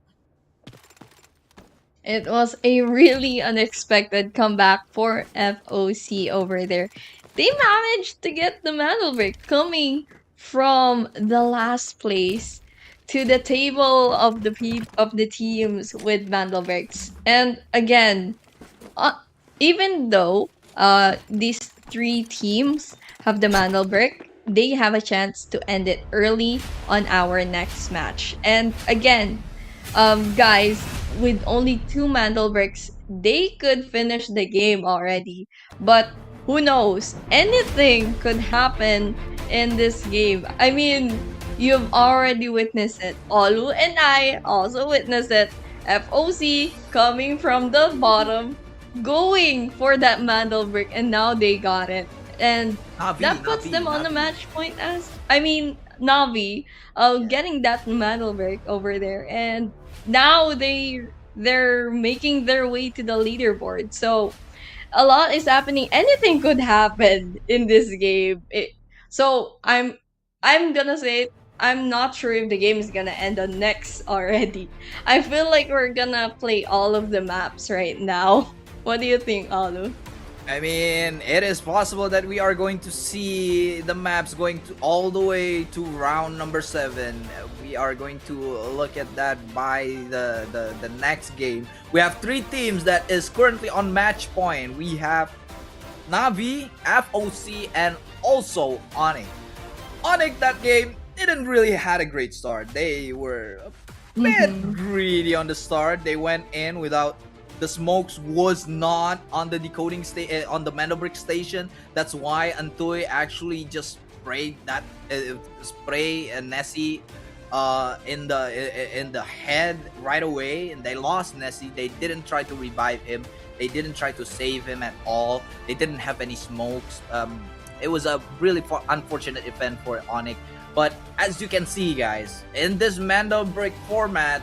[SPEAKER 5] It was a really unexpected comeback for FOC over there. They managed to get the Mandelbrick coming from the last place to the table of the teams with Mandelbricks. And again, even though these 3 teams have the Mandelbrick, they have a chance to end it early on our next match. And again, guys, with only 2 Mandelbricks, they could finish the game already. But who knows? Anything could happen in this game. I mean, you've already witnessed it. Olu and I also witnessed it. FOC coming from the bottom, going for that Mandelbrick, and now they got it. And that puts them on the match point as... I mean, Navi getting that Mandelbrick over there. And now they're making their way to the leaderboard. So a lot is happening. Anything could happen in this game. So I'm gonna say it, I'm not sure if the game is gonna end on next already. I feel like we're gonna play all of the maps right now. What do you think, Alu?
[SPEAKER 3] I mean, it is possible that we are going to see the maps going to all the way to round number 7. We are going to look at that by the next game. We have 3 teams that is currently on match point. We have Navi, FOC, and also Onyx. Onyx, that game didn't really had a great start. They were a bit greedy on the start. They went in without... The smokes was not on the decoding on the Mandelbrick station. That's why Antoy actually just sprayed that Nessie in the head right away, and they lost Nessie. They didn't try to revive him. They didn't try to save him at all. They didn't have any smokes. It was a really unfortunate event for Onyx. But as you can see, guys, in this Mandelbrick format,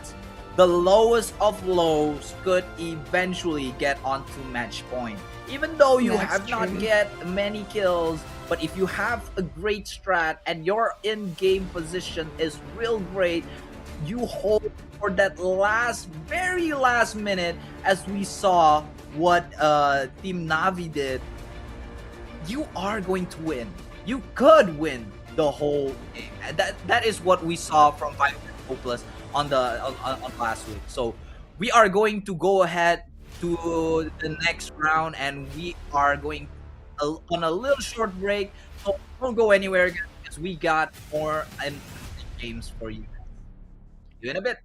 [SPEAKER 3] the lowest of lows could eventually get onto match point. Even though you have not get many kills, but if you have a great strat and your in-game position is real great, you hold for that very last minute, as we saw what Team Navi did, you are going to win. you could win the whole game. And that is what we saw from 5 Hopeless on last week. So we are going to go ahead to the next round, and we are going on a little short break. So don't go anywhere, guys, because we got more and games for you. See you in a bit.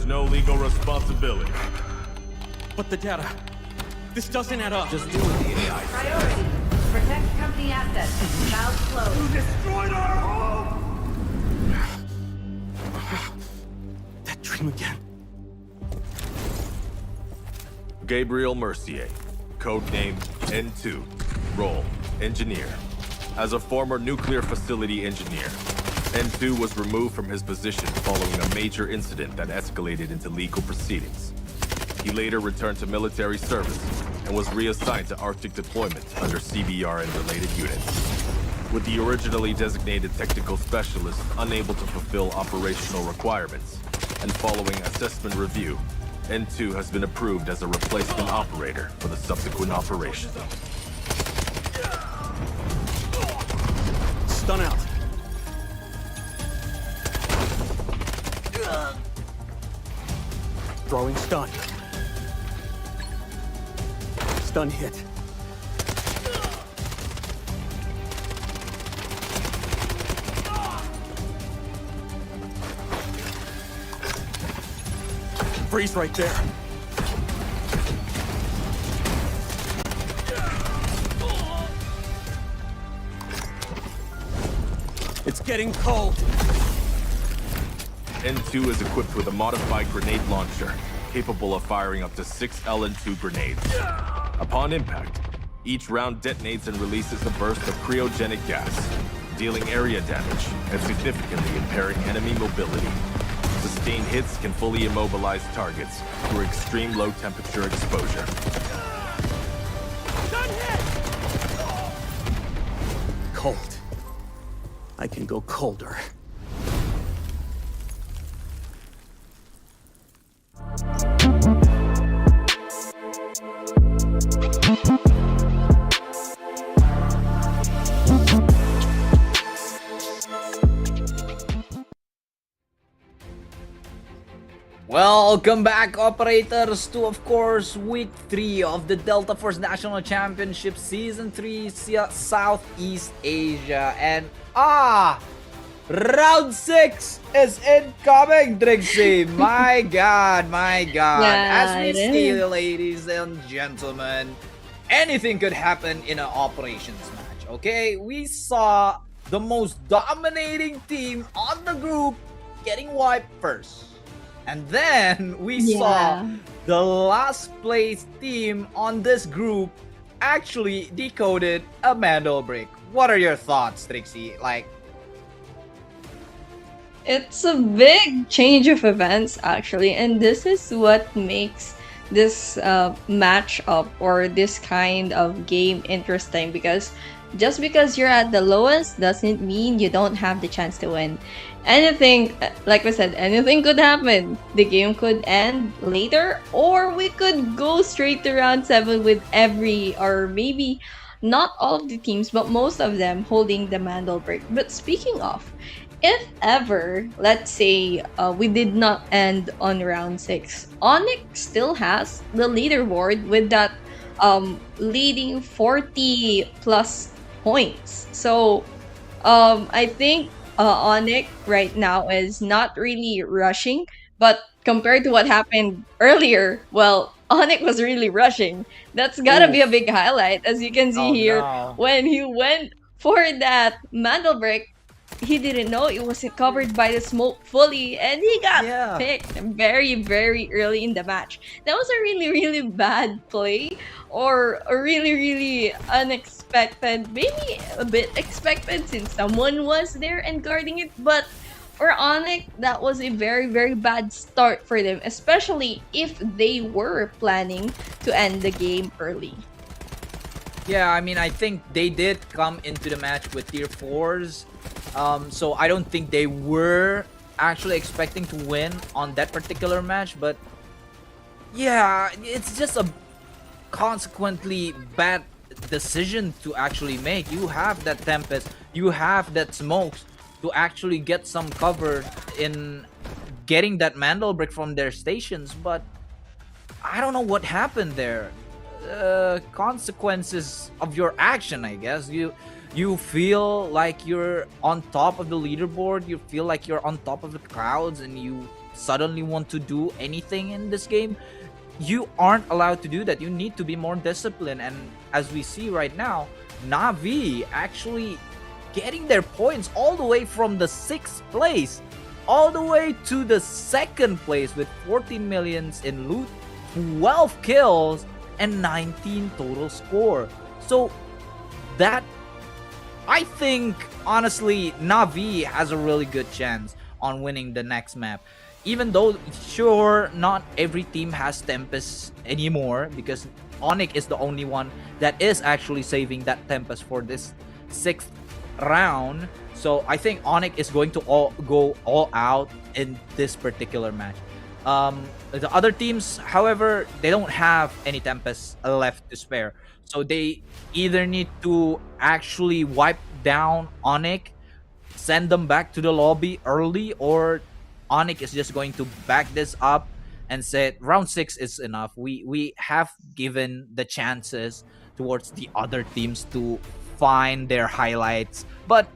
[SPEAKER 1] no legal responsibility.
[SPEAKER 2] But the data. This doesn't add up.
[SPEAKER 3] Just do what the AI says.
[SPEAKER 4] Priority. Protect company assets. Valve closed.
[SPEAKER 2] Destroyed our home! That dream again.
[SPEAKER 1] Gabriel Mercier, codename N2, role engineer. As a former nuclear facility engineer, N2 was removed from his position following a major incident that escalated into legal proceedings. He later returned to military service and was reassigned to Arctic deployment under CBR and related units. With the originally designated technical specialist unable to fulfill operational requirements, and following assessment review, N2 has been approved as a replacement operator for the subsequent operation.
[SPEAKER 2] Stun out. Throwing stun. Stun hit. Freeze right there. It's getting cold.
[SPEAKER 1] N2 is equipped with a modified grenade launcher, capable of firing up to 6 LN2 grenades. Upon impact, each round detonates and releases a burst of cryogenic gas, dealing area damage and significantly impairing enemy mobility. Sustained hits can fully immobilize targets through extreme low temperature exposure.
[SPEAKER 2] Stun hit! Cold. I can go colder.
[SPEAKER 3] Welcome back, operators, to, of course, week 3 of the Delta Force National Championship Season 3 Southeast Asia. And round 6 is incoming, Trixie. My god, my god.
[SPEAKER 5] Yeah,
[SPEAKER 3] As we
[SPEAKER 5] it
[SPEAKER 3] see,
[SPEAKER 5] is.
[SPEAKER 3] ladies and gentlemen, anything could happen in an operations match, okay? We saw the most dominating team on the group getting wiped first. And then we saw the last place team on this group actually decoded a Mandel break. What are your thoughts, Trixie?
[SPEAKER 5] It's a big change of events, actually, and this is what makes this matchup or this kind of game interesting, because just because you're at the lowest doesn't mean you don't have the chance to win. Anything, like we said, anything could happen. The game could end later, or we could go straight to round 7 with every, or maybe not all of the teams, but most of them holding the Mandel break. But speaking of, if ever, let's say we did not end on round 6, Onyx still has the leaderboard with that leading 40 plus points. So I think Onyx right now is not really rushing, but compared to what happened earlier, well, Onyx was really rushing. That's gotta be a big highlight, as you can see here.
[SPEAKER 3] no.
[SPEAKER 5] When he went for that Mandel break, he didn't know it wasn't covered by the smoke fully, and he got picked very, very early in the match. That was a really, really bad play, or a really, really unexpected, maybe a bit expected since someone was there and guarding it. But for Onyx, that was a very, very bad start for them, especially if they were planning to end the game early.
[SPEAKER 3] Yeah, I mean, I think they did come into the match with tier 4s. So I don't think they were actually expecting to win on that particular match. But yeah, it's just a consequently bad decision to actually make. You have that Tempest, you have that Smokes to actually get some cover in getting that Mandel brick from their stations. But I don't know what happened there. Consequences of your action, I guess. You feel like you're on top of the leaderboard, you feel like you're on top of the crowds, and you suddenly want to do anything in this game. You aren't allowed to do that. You need to be more disciplined. And as we see right now, Na'Vi actually getting their points all the way from the 6th place all the way to the 2nd place with 14 millions in loot, 12 kills, and 19 total score. So that, I think, honestly, Na'Vi has a really good chance on winning the next map. Even though, sure, not every team has Tempest anymore, because Onyx is the only one that is actually saving that Tempest for this 6th round. So I think Onyx is going to go all out in this particular match. The other teams, however, they don't have any Tempest left to spare. So they either need to actually wipe down Onyx, send them back to the lobby early, or Onyx is just going to back this up and say round 6 is enough. We have given the chances towards the other teams to find their highlights, but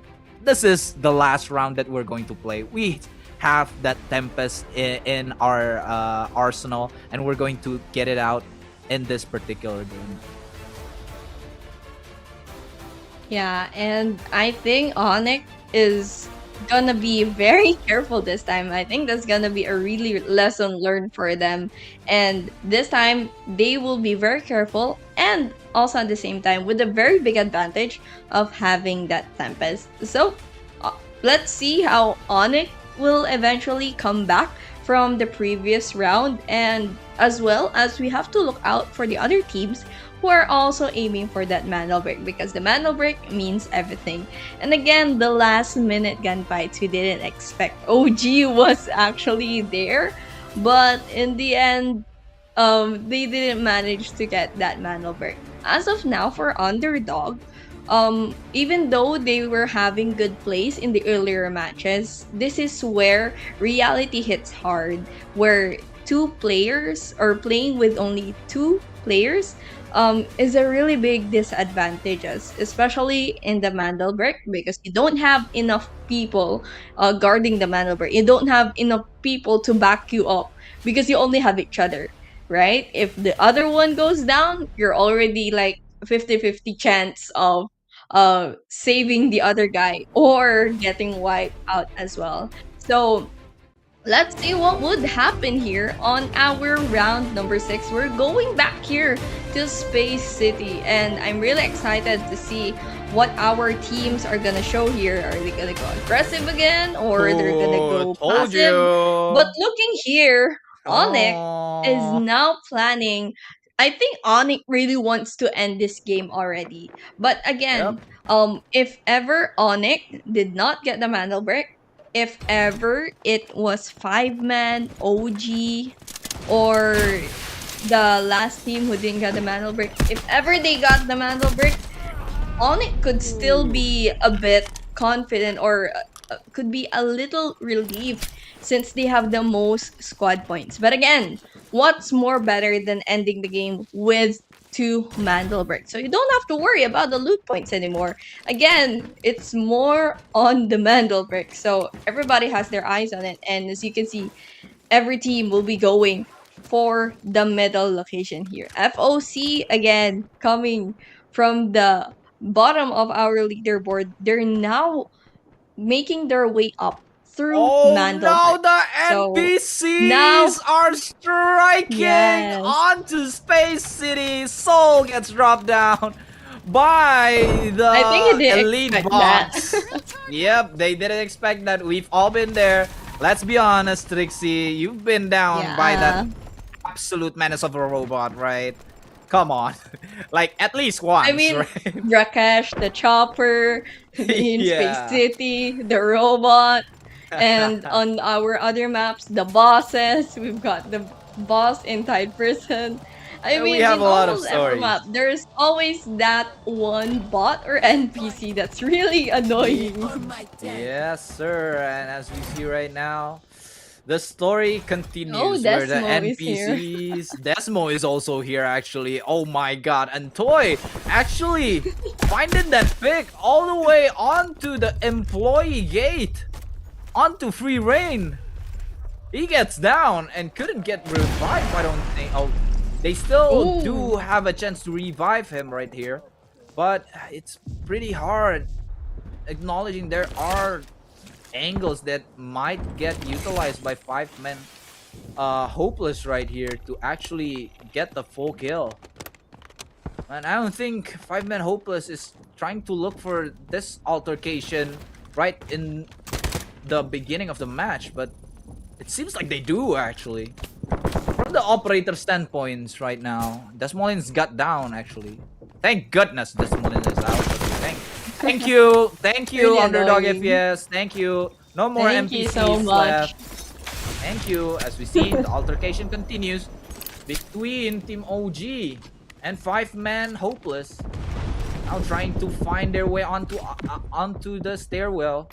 [SPEAKER 3] this is the last round that we're going to play. We have that Tempest in our arsenal, and we're going to get it out in this particular game.
[SPEAKER 5] Yeah, and I think Onyx is gonna be very careful this time. I think that's gonna be a really lesson learned for them. And this time, they will be very careful, and also at the same time with a very big advantage of having that Tempest. So let's see how Onyx will eventually come back from the previous round, and as well as we have to look out for the other teams who are also aiming for that Mandal break, because the Mandal break means everything. And again, the last minute gunfights we didn't expect. OG was actually there, but in the end, they didn't manage to get that Mandal break. As of now, for Underdog, even though they were having good plays in the earlier matches, this is where reality hits hard, where 2 players or playing with only 2 players is a really big disadvantage, especially in the Mandal break, because you don't have enough people guarding the Mandal break. You don't have enough people to back you up because you only have each other, right? If the other one goes down, you're already like 50-50 chance of saving the other guy or getting wiped out as well. So let's see what would happen here on our round number 6. We're going back here to Space City, and I'm really excited to see what our teams are gonna show here. Are they gonna go aggressive again, or they're gonna go passive? But looking here, Onyx is now planning. I think Onyx really wants to end this game already. But again, if ever Onyx did not get the Mandal break, if ever it was 5-man OG or the last team who didn't get the Mandal break, if ever they got the Mandal break, Onyx could still be a bit confident, or could be a little relieved since they have the most squad points. But again, what's more better than ending the game with 2 Mandal breaks? So you don't have to worry about the loot points anymore. Again, it's more on the Mandal break. So everybody has their eyes on it. And as you can see, every team will be going for the middle location here. FOC, again, coming from the bottom of our leaderboard, they're now making their way up through Mandal
[SPEAKER 3] now
[SPEAKER 5] break.
[SPEAKER 3] the NPCs are striking onto Space City. Soul gets dropped down by the
[SPEAKER 5] I think they didn't
[SPEAKER 3] elite
[SPEAKER 5] expect
[SPEAKER 3] bots.
[SPEAKER 5] that.
[SPEAKER 3] Yep, they didn't expect that. We've all been there. Let's be honest, Trixie. You've been down by that absolute menace of a robot, right? Come on. Like, at least once,
[SPEAKER 5] I mean,
[SPEAKER 3] right?
[SPEAKER 5] Brakkesh, the chopper, in Space City, the robot, and on our other maps, the bosses. We've got the boss in Tide Prison. I mean,
[SPEAKER 3] we have
[SPEAKER 5] in
[SPEAKER 3] a lot of
[SPEAKER 5] almost every
[SPEAKER 3] stories.
[SPEAKER 5] map, there's always that one bot or NPC that's really annoying.
[SPEAKER 3] Yes, sir. And as we see right now, the story continues where the
[SPEAKER 5] Desmo is here.
[SPEAKER 3] NPCs. Desmo is also here, actually. Oh my god. And Toy actually finding that pick all the way onto the employee gate. Onto free reign. He gets down and couldn't get revived, I don't think. Oh, they still
[SPEAKER 5] Ooh.
[SPEAKER 3] do have a chance to revive him right here. But it's pretty hard, acknowledging there are angles that might get utilized by 5-men Hopeless right here to actually get the full kill. And I don't think 5-men Hopeless is trying to look for this altercation right in the beginning of the match, but it seems like they do actually. From the operator standpoints right now, Desmolin's got down actually. Thank goodness Desmolin is out. Thank you,
[SPEAKER 5] Really
[SPEAKER 3] Underdog
[SPEAKER 5] annoying.
[SPEAKER 3] FPS. Thank you. No more
[SPEAKER 5] Thank you
[SPEAKER 3] NPCs
[SPEAKER 5] so much.
[SPEAKER 3] left. Thank you. As we see, the altercation continues between Team OG and 5-man Hopeless. Now trying to find their way onto the stairwell.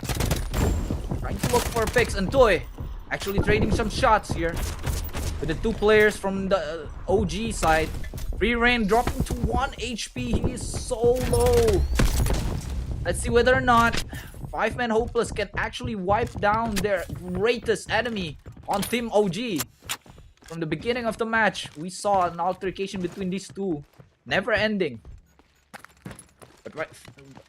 [SPEAKER 3] Trying to look for picks, and Toy actually trading some shots here with the two players from the OG side. Free Reign dropping to 1 HP. He is so low. Let's see whether or not 5-man Hopeless can actually wipe down their greatest enemy on Team OG. From the beginning of the match, we saw an altercation between these two. Never ending. But right,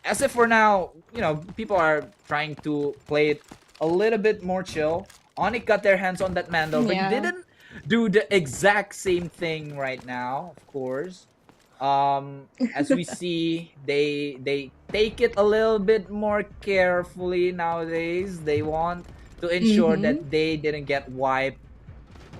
[SPEAKER 3] as if for now, you know, people are trying to play it a little bit more chill. Onyx got their hands on that Mandel, but
[SPEAKER 5] Yeah.
[SPEAKER 3] didn't do the exact same thing right now, of course. As we see, they take it a little bit more carefully nowadays. They want to ensure that they didn't get wiped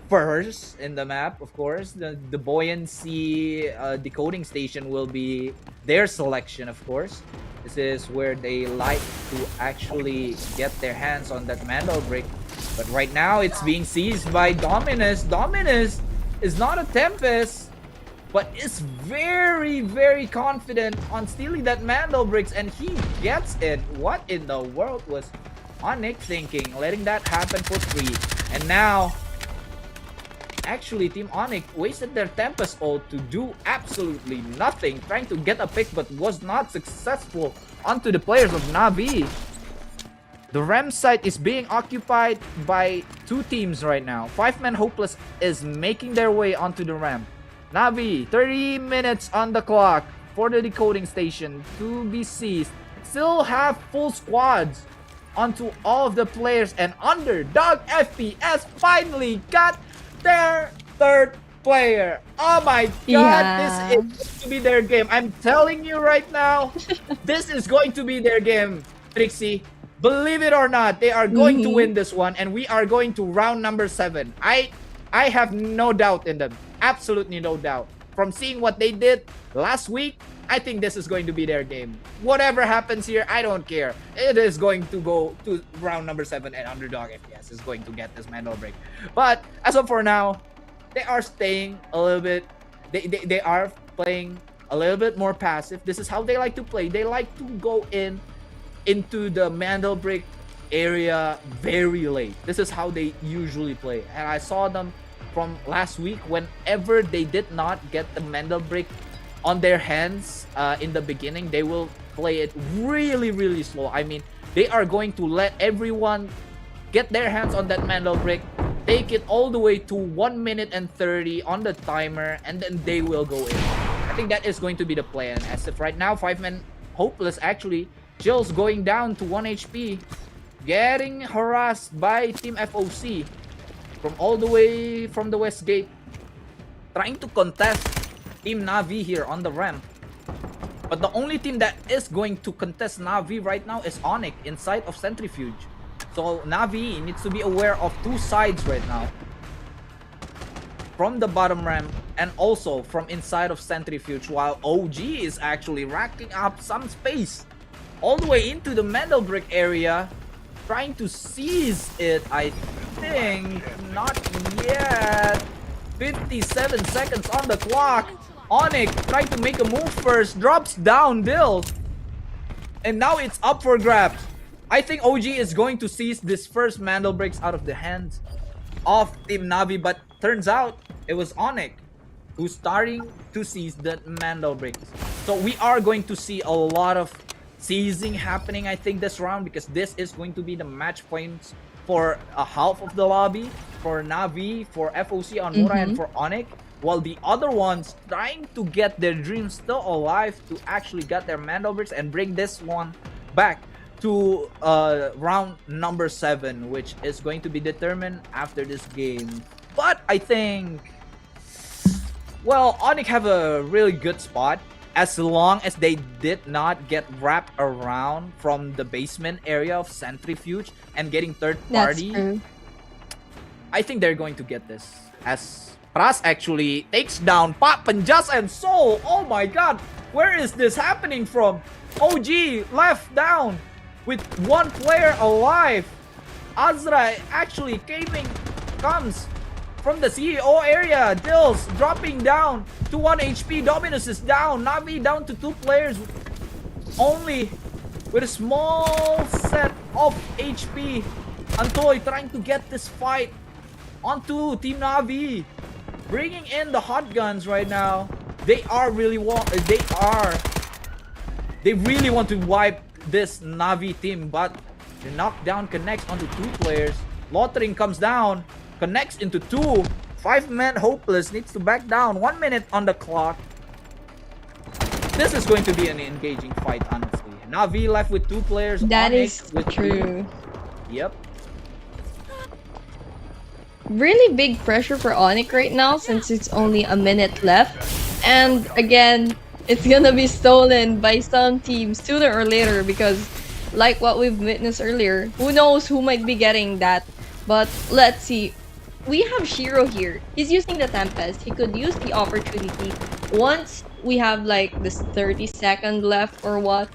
[SPEAKER 3] first in the map. Of course, the buoyancy decoding station will be their selection, of course. This is where they like to actually get their hands on that Mandel brick. But right now, it's being seized by Dominus. Dominus is not a Tempest, but is very, very confident on stealing that Mandel bricks, and he gets it. What in the world was Onyx thinking? Letting that happen for free. And now, actually, Team Onyx wasted their Tempest ult to do absolutely nothing, trying to get a pick but was not successful onto the players of Navi. The Ram site is being occupied by two teams right now. 5-man Hopeless is making their way onto the Ram. Navi, 30 minutes on the clock for the decoding station to be seized. Still have full squads onto all of the players, and Underdog FPS finally got their third player. Oh my god,
[SPEAKER 5] Yeah.
[SPEAKER 3] this is going to be their game. I'm telling you right now, this is going to be their game, Trixie. Believe it or not, they are going to win this one, and we are going to round number 7. I have no doubt in them. Absolutely no doubt. From seeing what they did last week, I think this is going to be their game. Whatever happens here, I don't care. It is going to go to round number 7, and Underdog FPS is going to get this Mandel break. But as of for now, they are staying a little bit. They are playing a little bit more passive. This is how they like to play. They like to go into the Mandel brick area very late. This is how they usually play. And I saw them from last week. Whenever they did not get the Mandel brick on their hands in the beginning, they will play it really, really slow. I mean, they are going to let everyone get their hands on that Mandel brick, take it all the way to 1 minute and 30 on the timer, and then they will go in. I think that is going to be the plan. As if right now, 5-man Hopeless actually, Jill's going down to 1 HP, getting harassed by Team FOC from all the way from the west gate, trying to contest Team Navi here on the ramp. But the only team that is going to contest Navi right now is Onyx inside of Centrifuge. So Navi needs to be aware of two sides right now, from the bottom ramp and also from inside of Centrifuge, while OG is actually racking up some space all the way into the Mandel brick area, trying to seize it. I think not yet. 57 seconds on the clock. Onyx trying to make a move first, drops down Bill, and now it's up for grabs. I think OG is going to seize this first Mandel bricks out of the hands of Team Navi, but turns out it was Onyx who's starting to seize the Mandel bricks. So we are going to see a lot of seizing happening, I think, this round, because this is going to be the match points for a half of the lobby, for Navi, for FOC on Mura, and for Onyx, while the other ones trying to get their dreams still alive to actually get their Mandal bricks and bring this one back to round number 7, which is going to be determined after this game. But I think, well, Onyx have a really good spot as long as they did not get wrapped around from the basement area of Centrifuge and getting third party.
[SPEAKER 5] That's true.
[SPEAKER 3] I think they're going to get this, as Pras actually takes down Pop, Panjas, and Soul. Oh my god, where is this happening from? OG left down with one player alive. Azra actually comes from the CEO area. Dills dropping down to 1 HP. Dominus is down. Navi down to 2 players only with a small set of HP. Antoy trying to get this fight onto Team Navi, bringing in the hot guns right now. They really want to wipe this Navi team, but the knockdown connects onto 2 players. Lottering comes down, connects into 2. 5-man Hopeless needs to back down. 1 minute on the clock. This is going to be an engaging fight, honestly. Navi left with 2 players.
[SPEAKER 5] That
[SPEAKER 3] Onyx
[SPEAKER 5] is
[SPEAKER 3] with
[SPEAKER 5] true.
[SPEAKER 3] 2. Yep.
[SPEAKER 5] Really big pressure for Onyx right now since it's only a minute left. And again, it's gonna be stolen by some teams sooner or later because like what we've witnessed earlier, who knows who might be getting that. But let's see. We have Shiro here. He's using the Tempest. He could use the opportunity once we have like this 30-second left or what.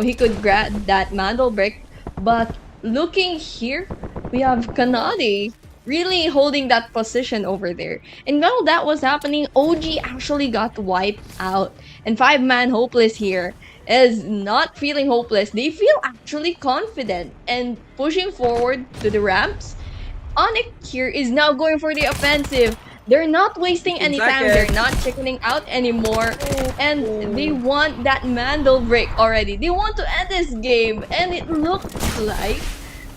[SPEAKER 5] He could grab that Mandal brick. But looking here, we have Kanade really holding that position over there. And while that was happening, OG actually got wiped out. And 5-man Hopeless here is not feeling hopeless. They feel actually confident and pushing forward to the ramps. Onyx here is now going for the offensive. They're not wasting any time. They're not chickening out anymore. And they want that Mandal break already. They want to end this game. And it looks like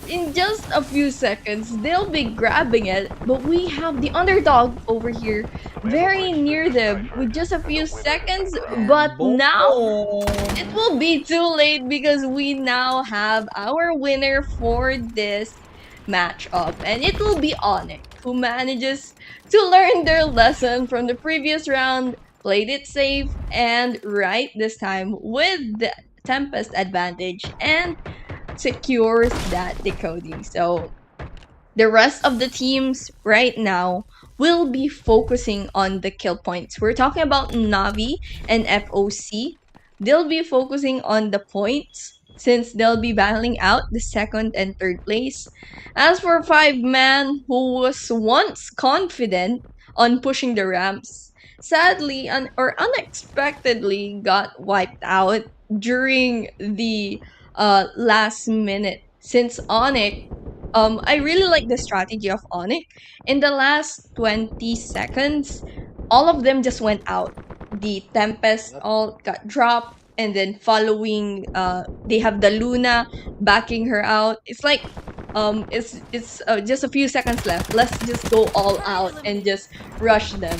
[SPEAKER 5] in just a few seconds, they'll be grabbing it. But we have the underdog over here very near them with just a few seconds. But now it will be too late because we now have our winner for this matchup. And it will be Onyx, who manages to learn their lesson from the previous round, played it safe and right this time with the Tempest advantage, and secures that decoding. So the rest of the teams right now will be focusing on the kill points. We're talking about Navi and FOC. They'll be focusing on the points since they'll be battling out the 2nd and 3rd place. As for 5-man, who was once confident on pushing the ramps, sadly or unexpectedly got wiped out during the last minute. Since Onyx, I really like the strategy of Onyx. In the last 20 seconds, all of them just went out. The Tempest all got dropped, and then following, they have the Luna backing her out. It's like, it's just a few seconds left. Let's just go all out and just rush them.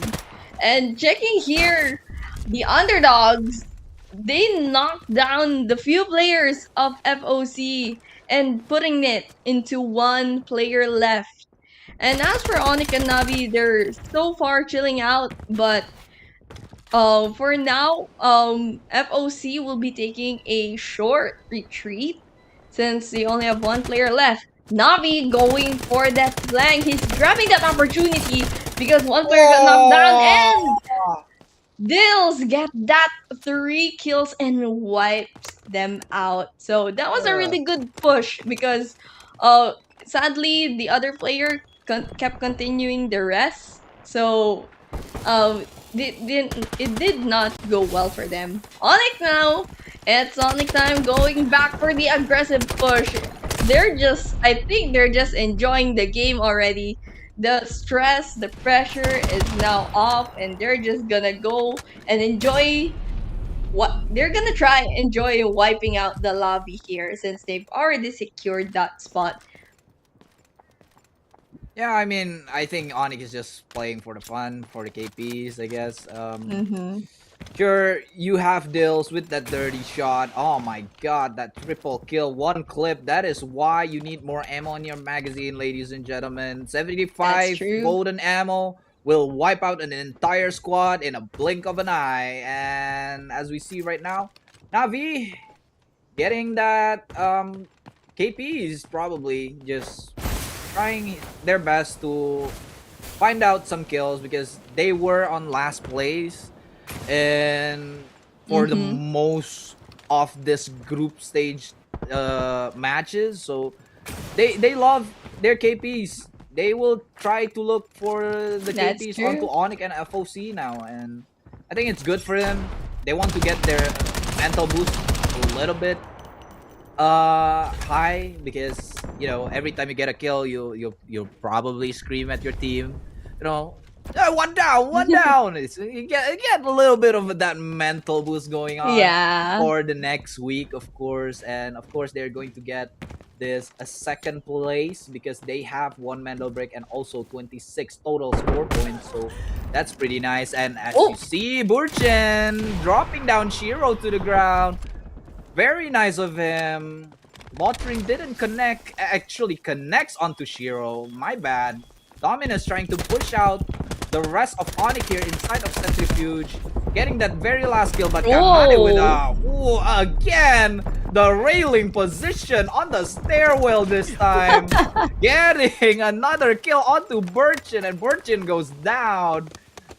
[SPEAKER 5] And checking here, the underdogs, they knocked down the few players of FOC and putting it into 1 player left. And as for Onyx and Navi, they're so far chilling out, but for now, FOC will be taking a short retreat since they only have 1 player left. Navi going for that flank. He's grabbing that opportunity because 1 player got knocked down, and Dills get that 3 kills and wipes them out. So that was a really good push because sadly the other player kept continuing the rest. So it did not go well for them. Onyx now, it's Onyx time going back for the aggressive push. I think they're just enjoying the game already. The stress, the pressure is now off, and they're just gonna go and enjoy they're gonna try enjoy wiping out the lobby here since they've already secured that spot.
[SPEAKER 3] Yeah, I mean, I think Onyx is just playing for the fun, for the KPs, I guess.
[SPEAKER 5] Mm-hmm.
[SPEAKER 3] Sure, you have deals with that dirty shot. Oh my god, that triple kill, one clip. That is why you need more ammo in your magazine, ladies and gentlemen.
[SPEAKER 5] That's
[SPEAKER 3] 75
[SPEAKER 5] true.
[SPEAKER 3] golden ammo will wipe out an entire squad in a blink of an eye. And as we see right now, Navi getting that KPs probably just trying their best to find out some kills because they were on last place and for the
[SPEAKER 5] Mm-hmm.
[SPEAKER 3] most of this group stage matches. So they love their KPs. They will try to look for the
[SPEAKER 5] That's
[SPEAKER 3] KPs onto
[SPEAKER 5] true.
[SPEAKER 3] Onyx and FOC now, and I think it's good for them. They want to get their mental boost a little bit high because every time you get a kill you probably scream at your team, one down, one down. You get a little bit of that mental boost going on
[SPEAKER 5] Yeah.
[SPEAKER 3] for the next week, of course. And of course they're going to get this a second place because they have one mental break and also 26 total score points, so that's pretty nice. And as you
[SPEAKER 5] Oh,
[SPEAKER 3] see, Burchen dropping down Shiro to the ground, very nice of him. Lottering didn't connect, actually connects onto Shiro. My bad. Dominus trying to push out the rest of Onyx here inside of Centrifuge. Getting that very last kill, but Kanade with
[SPEAKER 5] oh.
[SPEAKER 3] again, the railing position on the stairwell this time. Getting another kill onto Burchin, and Burchin goes down.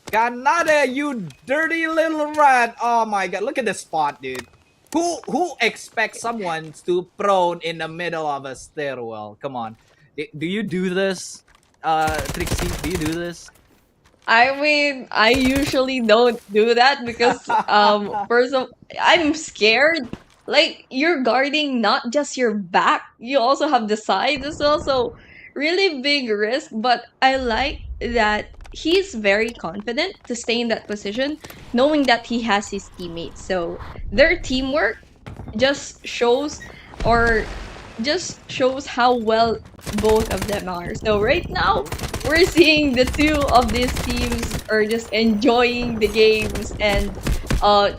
[SPEAKER 3] Kanade, you dirty little rat. Oh my god, look at this spot, dude. Who expects someone to prone in the middle of a stairwell? Come on. Do you do this? Trixie, do you do this?
[SPEAKER 5] I mean, I usually don't do that because first of I'm scared. Like you're guarding not just your back, you also have the sides as well. So really big risk, but I like that he's very confident to stay in that position, knowing that he has his teammates. So their teamwork just shows or just shows how well both of them are. So right now, we're seeing the two of these teams are just enjoying the games and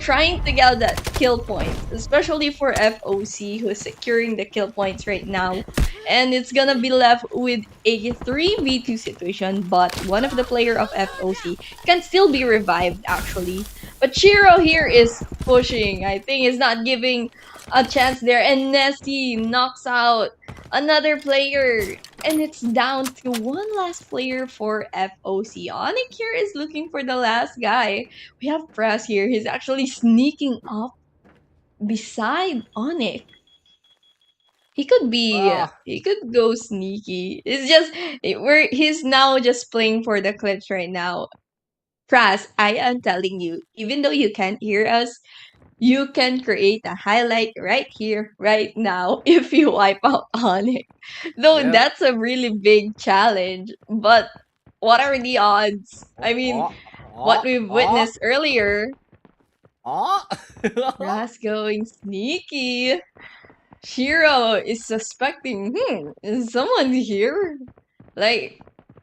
[SPEAKER 5] trying to get that kill points, especially for FOC who is securing the kill points right now. And it's gonna be left with a 3v2 situation, but one of the player of FOC can still be revived actually. But Shiro here is pushing. I think is not giving a chance there, and Nessie knocks out another player, and it's down to one last player for FOC. Onyx here is looking for the last guy. We have Press here. He's actually sneaking up beside Onyx.
[SPEAKER 3] Ah,
[SPEAKER 5] He could go sneaky. It's just he's now just playing for the clips right now. Pras, I am telling you, even though you can't hear us, you can create a highlight right here, right now, if you wipe out Onyx. Though
[SPEAKER 3] yep.
[SPEAKER 5] that's a really big challenge, but what are the odds?
[SPEAKER 3] Oh,
[SPEAKER 5] I mean,
[SPEAKER 3] oh,
[SPEAKER 5] what
[SPEAKER 3] oh,
[SPEAKER 5] we've
[SPEAKER 3] oh,
[SPEAKER 5] witnessed earlier,
[SPEAKER 3] oh.
[SPEAKER 5] Ras going sneaky. Shiro is suspecting, is someone here? Like,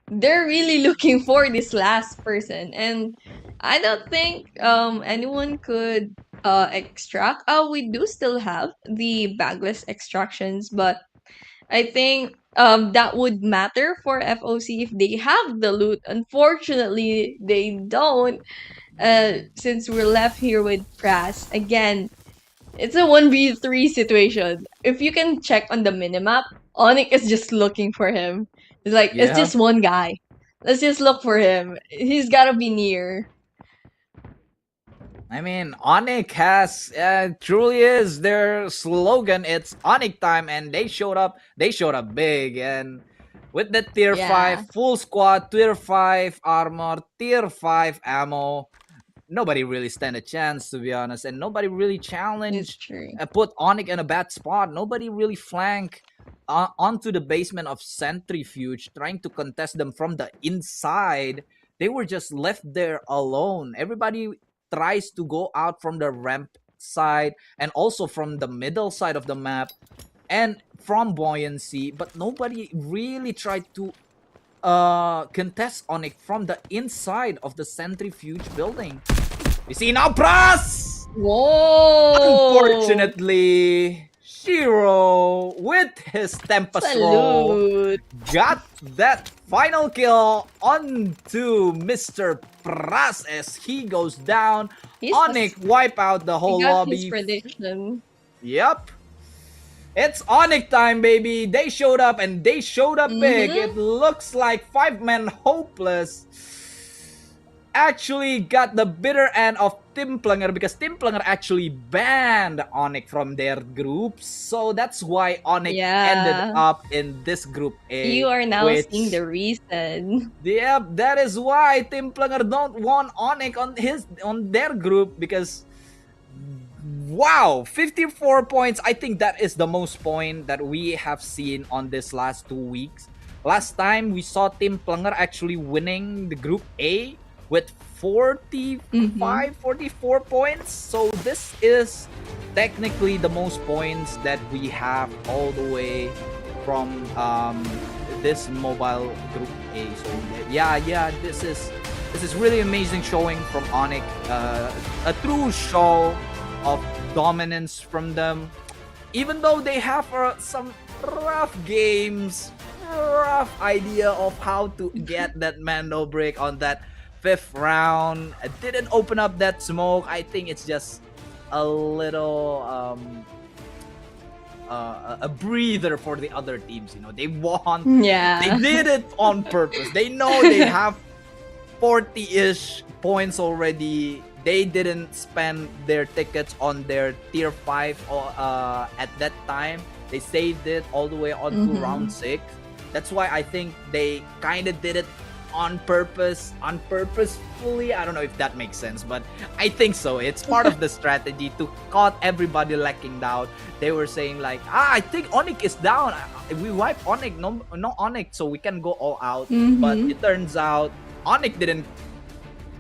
[SPEAKER 5] they're really looking for this last person, and I don't think anyone could extract. Oh, we do still have the bagless extractions, but I think that would matter for FOC if they have the loot. Unfortunately, they don't. Since we're left here with Pras again, it's a 1v3 situation. If you can check on the minimap, Onyx is just looking for him. It's like, it's
[SPEAKER 3] Yeah.
[SPEAKER 5] just one guy. Let's just look for him. He's gotta be near.
[SPEAKER 3] I mean, Onyx has truly is their slogan. It's Onyx time, and they showed up. They showed up big, and with the tier
[SPEAKER 5] Yeah,
[SPEAKER 3] 5 full squad, tier 5 armor, tier 5 ammo, nobody really stand a chance, to be honest, and nobody really
[SPEAKER 5] it's
[SPEAKER 3] challenge,
[SPEAKER 5] true.
[SPEAKER 3] put Onyx in a bad spot. Nobody really flank onto the basement of Centrifuge, trying to contest them from the inside. They were just left there alone. Everybody tries to go out from the ramp side and also from the middle side of the map and from buoyancy, but nobody really tried to contest Onyx from the inside of the centrifuge building. We see now Pras!
[SPEAKER 5] Whoa!
[SPEAKER 3] Unfortunately, Shiro with his Tempest roll
[SPEAKER 5] Salute!
[SPEAKER 3] got that final kill onto Mr. Pras as he goes down.
[SPEAKER 5] He's
[SPEAKER 3] Onyx wipe out the
[SPEAKER 5] He
[SPEAKER 3] whole
[SPEAKER 5] got his
[SPEAKER 3] lobby.
[SPEAKER 5] prediction.
[SPEAKER 3] Yep. It's Onyx time, baby. They showed up and they showed up big. It looks like 5-man Hopeless actually got the bitter end of Timplanger because Timplanger actually banned Onyx from their group. So that's why Onyx ended up in this group A.
[SPEAKER 5] You are now
[SPEAKER 3] which-
[SPEAKER 5] seeing the reason.
[SPEAKER 3] Yep, that is why Timplanger don't want Onyx on their group because wow, 54 points. I think that is the most point that we have seen on this last 2 weeks. Last time we saw Timplanger actually winning the group A with 45, 44 points. So this is technically the most points that we have all the way from this mobile group A. So yeah, this is really amazing showing from Onyx. A true show of dominance from them. Even though they have some rough games, rough idea of how to get that Mando break on that 5th round. It didn't open up that smoke. I think it's just a little a breather for the other teams. You know, they want, they did it on purpose. They know they have 40-ish points already. They didn't spend their tickets on their tier 5 at that time. They saved it all the way on to round 6. That's why I think they kind of did it on purpose, unpurposefully. I don't know if that makes sense, but I think so. It's part of the strategy to cut everybody lacking down. They were saying like, I think Onyx is down. We wipe Onyx, no Onyx, so we can go all out. But it turns out Onyx didn't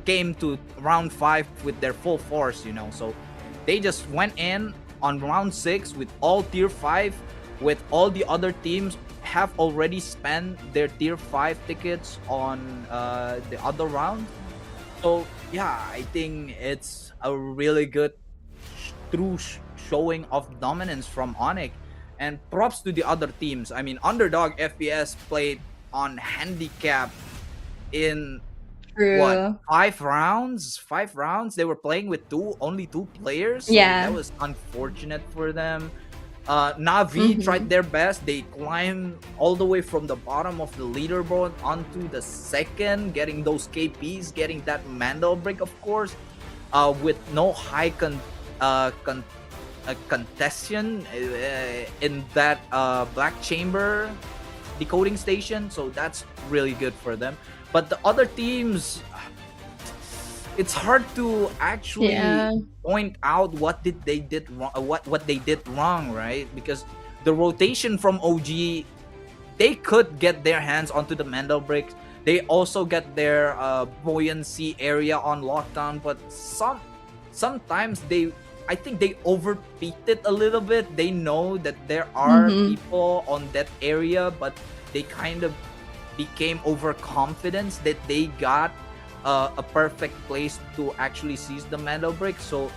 [SPEAKER 3] came to round 5 with their full force, you know. So they just went in on round 6 with all tier 5, with all the other teams have already spent their tier 5 tickets on the other round. So yeah, I think it's a really good true showing of dominance from Onyx, and props to the other teams. I mean, Underdog FPS played on handicap in what, 5 rounds? They were playing with only two players. So that was unfortunate for them. Navi tried their best. They climbed all the way from the bottom of the leaderboard onto the second, getting those KPs, getting that Mando break, of course, with no high contestation in that black chamber decoding station. So that's really good for them. But the other teams, it's hard to actually point out what they did wrong, what they did wrong, right? Because the rotation from OG, they could get their hands onto the Mando bricks. They also get their buoyancy area on lockdown, but sometimes I think they overpeaked it a little bit. They know that there are people on that area, but they kind of became overconfident that they got a perfect place to actually seize the Mando brick. So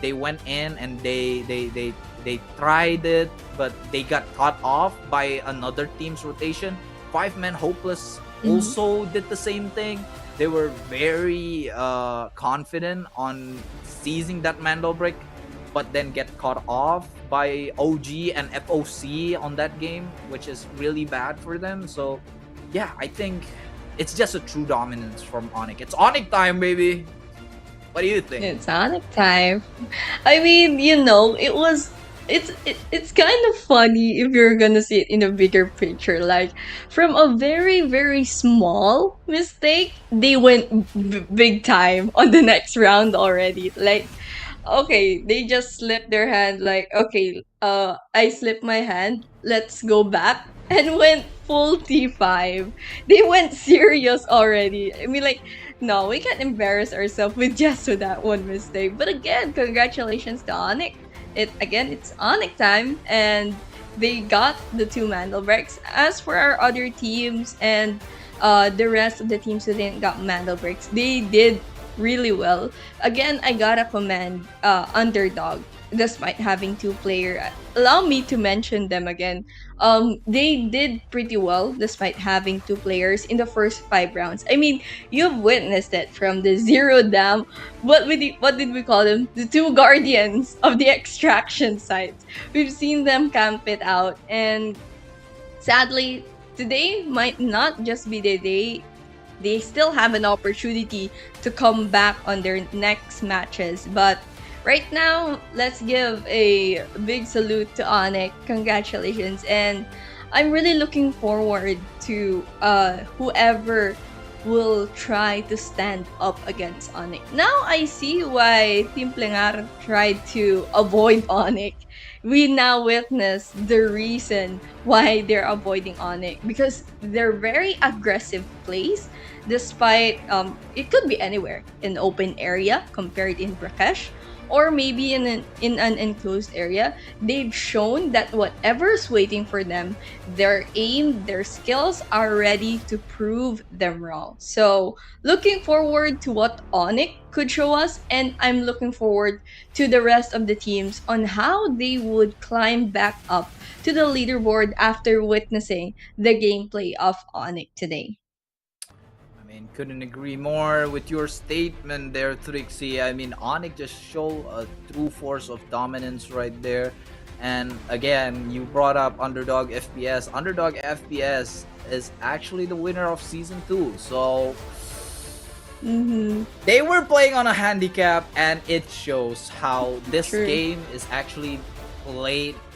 [SPEAKER 3] they went in and they tried it, but they got cut off by another team's rotation. 5-man Hopeless also did the same thing. They were very confident on seizing that Mando brick, but then get caught off by OG and FOC on that game, which is really bad for them. So yeah, I think it's just a true dominance from Onyx. It's Onyx time, baby. What do you think?
[SPEAKER 5] It's Onyx time. I mean, you know, it's kind of funny if you're gonna see it in a bigger picture. Like, from a very, very small mistake, they went big time on the next round already. Like, okay, they just slipped their hand, like, okay, I slipped my hand, let's go back, and went full T5. They went serious already. I mean, like, no, we can't embarrass ourselves with just that one mistake. But again, congratulations to Onyx. It's Onyx time, and they got the 2 Mandel breaks. As for our other teams, and the rest of the teams who didn't got mandal breaks, they did really well. Again, I gotta commend Underdog despite having two player. Allow me to mention them again. They did pretty well despite having two players in the first 5 rounds. I mean, you've witnessed it from the zero dam. What did we call them? The two guardians of the extraction sites. We've seen them camp it out, and sadly, today might not just be the day. They still have an opportunity to come back on their next matches. But right now, let's give a big salute to Onyx. Congratulations. And I'm really looking forward to whoever will try to stand up against Onyx. Now I see why Team Plengar tried to avoid Onyx. We now witness the reason why they're avoiding Onyx, because they're very aggressive plays despite it could be anywhere in open area compared in Brakkesh, or maybe in an enclosed area. They've shown that whatever's waiting for them, their aim, their skills are ready to prove them wrong. So looking forward to what Onyx could show us, and I'm looking forward to the rest of the teams on how they would climb back up to the leaderboard after witnessing the gameplay of Onyx today.
[SPEAKER 3] I mean, couldn't agree more with your statement there, Trixie. I mean, Onyx just show a true force of dominance right there. And again, you brought up Underdog FPS. Underdog FPS is actually the winner of Season 2. So, they were playing on a handicap, and it shows how this
[SPEAKER 5] True.
[SPEAKER 3] game is actually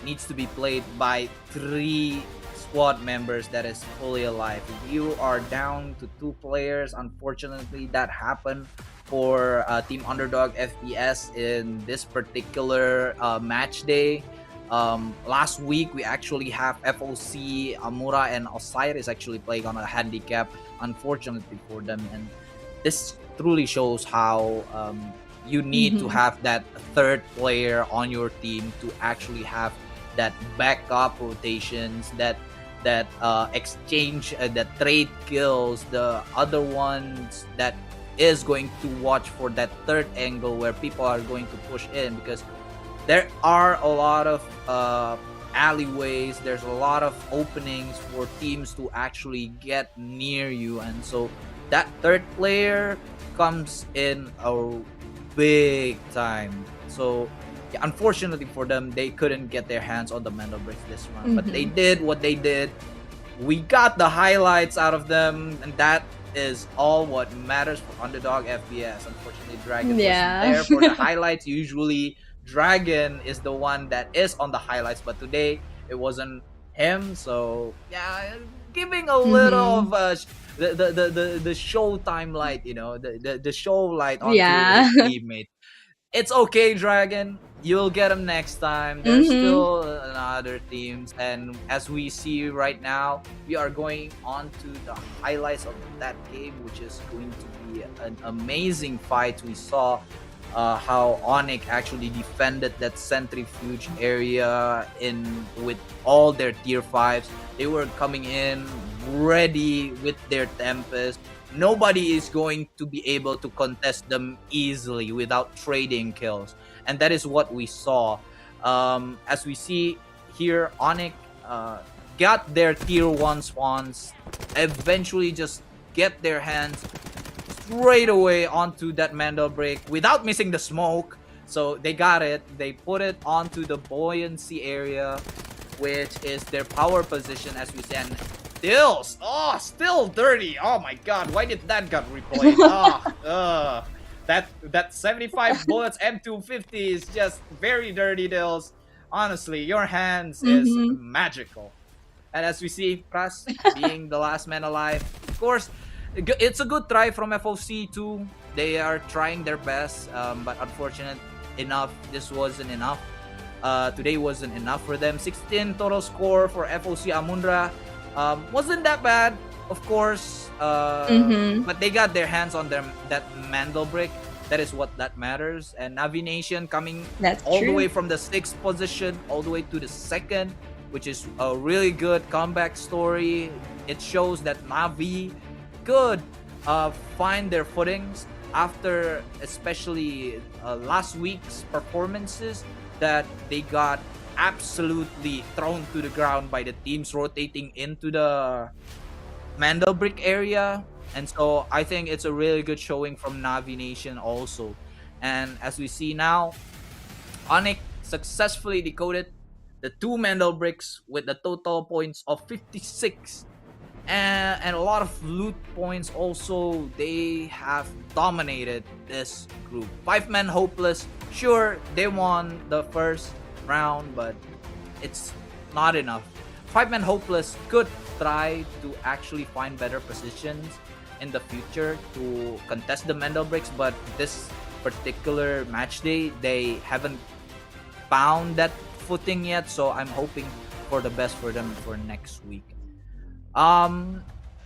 [SPEAKER 3] needs to be played by 3 squad members that is fully alive. If you are down to 2 players, unfortunately that happened for Team Underdog FPS in this particular match day. Last week we actually have FOC, Amura, and Osiris actually playing on a handicap, unfortunately for them. And this truly shows how you need to have that third player on your team to actually have that backup rotations, that exchange, that trade kills, the other ones that is going to watch for that third angle where people are going to push in, because there are a lot of alleyways, there's a lot of openings for teams to actually get near you, and so that third player comes in a big time. So yeah, unfortunately for them, they couldn't get their hands on the Mandal Bricks this round, but they did what they did. We got the highlights out of them, and that is all what matters for Underdog FPS. Unfortunately, Dragon wasn't there for the highlights. Usually, Dragon is the one that is on the highlights, but today it wasn't him. So yeah, giving a little of the showtime light, the show light onto his teammate. It's okay, Dragon. You'll get them next time. There's still other teams. And as we see right now, we are going on to the highlights of that game, which is going to be an amazing fight. We saw how Onyx actually defended that centrifuge area with all their tier 5s. They were coming in ready with their Tempest. Nobody is going to be able to contest them easily without trading kills. And that is what we saw. As we see here, Onyx got their tier 1 spawns, eventually just get their hands straight away onto that Mandal Break without missing the smoke. So they got it. They put it onto the buoyancy area, which is their power position, as we said. Still dirty. Oh my god, why did that get replayed? That 75 bullets M250 is just very dirty, Dills. Honestly, your hands is magical. And as we see, Pras being the last man alive, of course, it's a good try from FOC too. They are trying their best, but unfortunate enough, this wasn't enough. Today wasn't enough for them. 16 total score for FOC Amundra. Wasn't that bad, of course, but they got their hands on that Mandal Brick. That is what that matters. And Navi Nation coming the way from the 6th position all the way to the 2nd, which is a really good comeback story. It shows that Navi could find their footings after especially last week's performances that they got absolutely thrown to the ground by the teams rotating into the Mandelbrick area. And so I think it's a really good showing from Navi Nation also. And as we see now, Onyx successfully decoded the two Mandelbricks with the total points of 56 and a lot of loot points also. They have dominated this group. 5-man hopeless, sure, they won the first round, but it's not enough. 5-man hopeless could try to actually find better positions in the future to contest the Mandelbricks, but this particular match day, they haven't found that footing yet, so I'm hoping for the best for them for next week.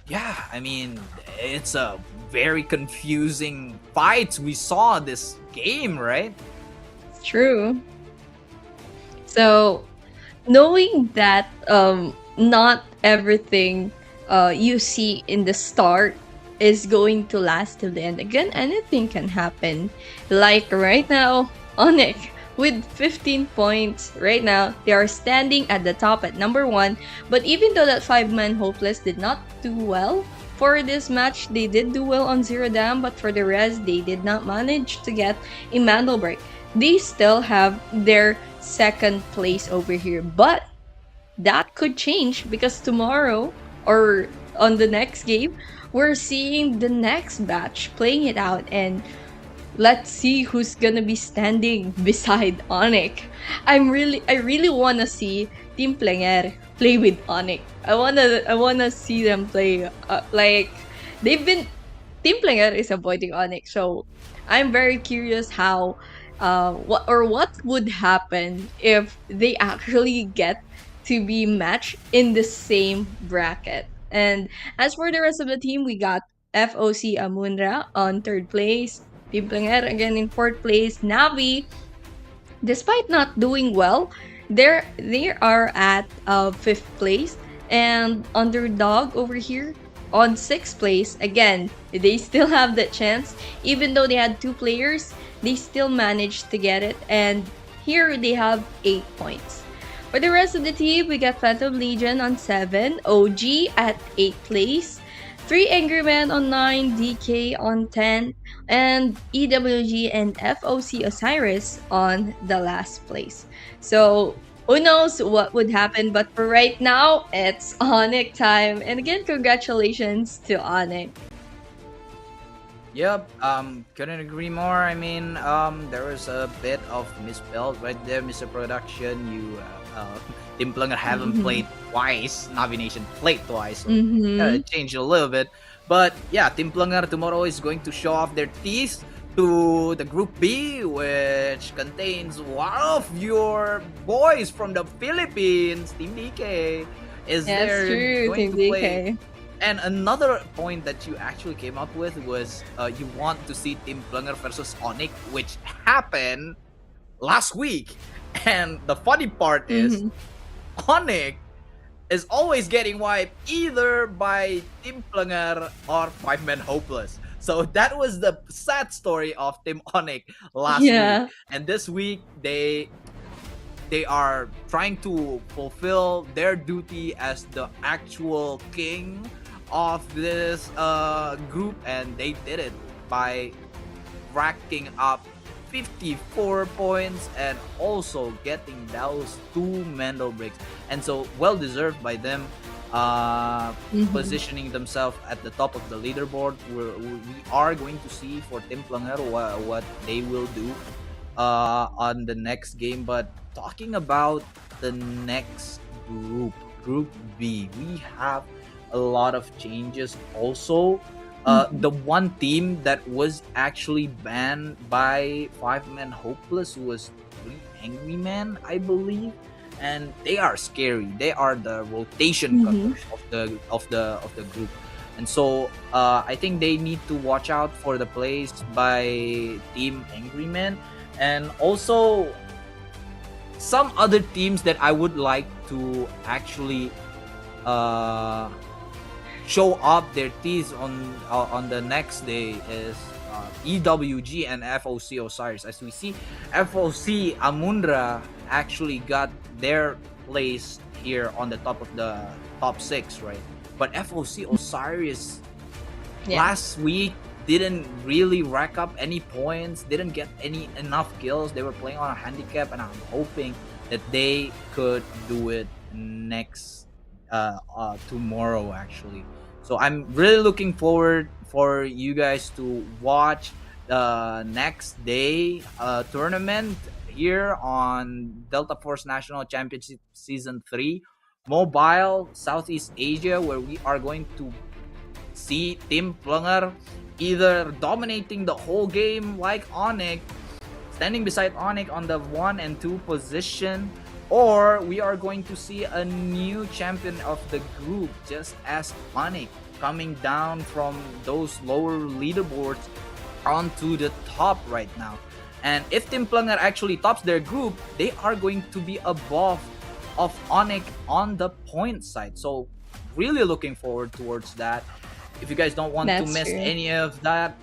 [SPEAKER 3] Yeah, I mean, it's a very confusing fight we saw this game, right?
[SPEAKER 5] True. So, knowing that not everything you see in the start is going to last till the end. Again, anything can happen. Like right now, Onyx with 15 points right now, they are standing at the top at number 1. But even though that 5-man hopeless did not do well for this match, they did do well on Zero Dam, but for the rest, they did not manage to get a Mandelbrick. They still have their second place over here, but that could change because tomorrow or on the next game, we're seeing the next batch playing it out, and let's see who's gonna be standing beside Onyx. I really wanna see Team Plenger play with Onyx. I wanna see them play like they've been. Team Plenger is avoiding Onyx, so I'm very curious how what would happen if they actually get to be matched in the same bracket. And as for the rest of the team, we got FOC Amunra on 3rd place, Team Plenger again in 4th place. Navi, despite not doing well, they are at 5th place, and Underdog over here on 6th place. Again, they still have that chance. Even though they had 2 players, they still managed to get it, and here they have 8 points. For the rest of the team, we got Phantom Legion on 7, OG at 8th place, 3 Angry Men on 9, DK on 10, and EWG and FOC Osiris on the last place. So, who knows what would happen, but for right now, it's Onyx time. And again, congratulations to Onyx.
[SPEAKER 3] Yep, couldn't agree more. I mean, there was a bit of misspelled right there, Mr. Production. You, Team Plunger haven't played twice. Navi Nation played twice. So it changed a little bit. But yeah, Team Plunger tomorrow is going to show off their teeth to the Group B, which contains one of your boys from the Philippines, Team DK, is there
[SPEAKER 5] true,
[SPEAKER 3] going
[SPEAKER 5] Team
[SPEAKER 3] to play.
[SPEAKER 5] DK.
[SPEAKER 3] And another point that you actually came up with was you want to see Team Plunger versus Onyx, which happened last week. And the funny part is Onyx is always getting wiped either by Team Plunger or 5-man hopeless. So that was the sad story of Team Onyx last week. And this week they are trying to fulfill their duty as the actual king of this group, and they did it by racking up 54 points and also getting those 2 Mandelbricks, and so well deserved by them, positioning themselves at the top of the leaderboard. We are going to see for Team Plunger what they will do on the next game. But talking about the next group, Group B, we have a lot of changes also. The one team that was actually banned by 5-man hopeless was 3 Angry Men, I believe, and they are scary. They are the rotation cutters of the group, and so I think they need to watch out for the plays by Team Angry Men, and also some other teams that I would like to actually show up their teeth on the next day is EWG and FOC Osiris. As we see, FOC Amundra actually got their place here on the top of the top 6, right? But FOC Osiris last week didn't really rack up any points, didn't get enough kills. They were playing on a handicap, and I'm hoping that they could do it next tomorrow actually. So I'm really looking forward for you guys to watch the next day tournament here on Delta Force National Championship Season 3 Mobile Southeast Asia, where we are going to see Team Plunger either dominating the whole game like Onyx, standing beside Onyx on the 1 and 2 position, or we are going to see a new champion of the group, just as Onyx, coming down from those lower leaderboards onto the top right now. And if Team Plunger actually tops their group, they are going to be above of Onyx on the point side. So really looking forward towards that. If you guys don't want to miss any of that,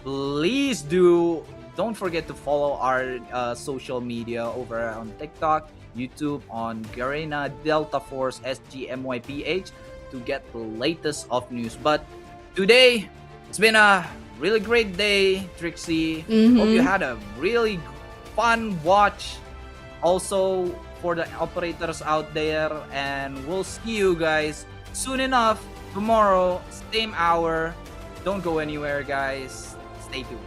[SPEAKER 3] please don't forget to follow our social media over on TikTok, YouTube, on Garena Delta Force SGMYPH to get the latest of news. But today, it's been a really great day, Trixie. Hope you had a really fun watch. Also, for the operators out there, and we'll see you guys soon enough tomorrow, same hour. Don't go anywhere, guys. Stay tuned.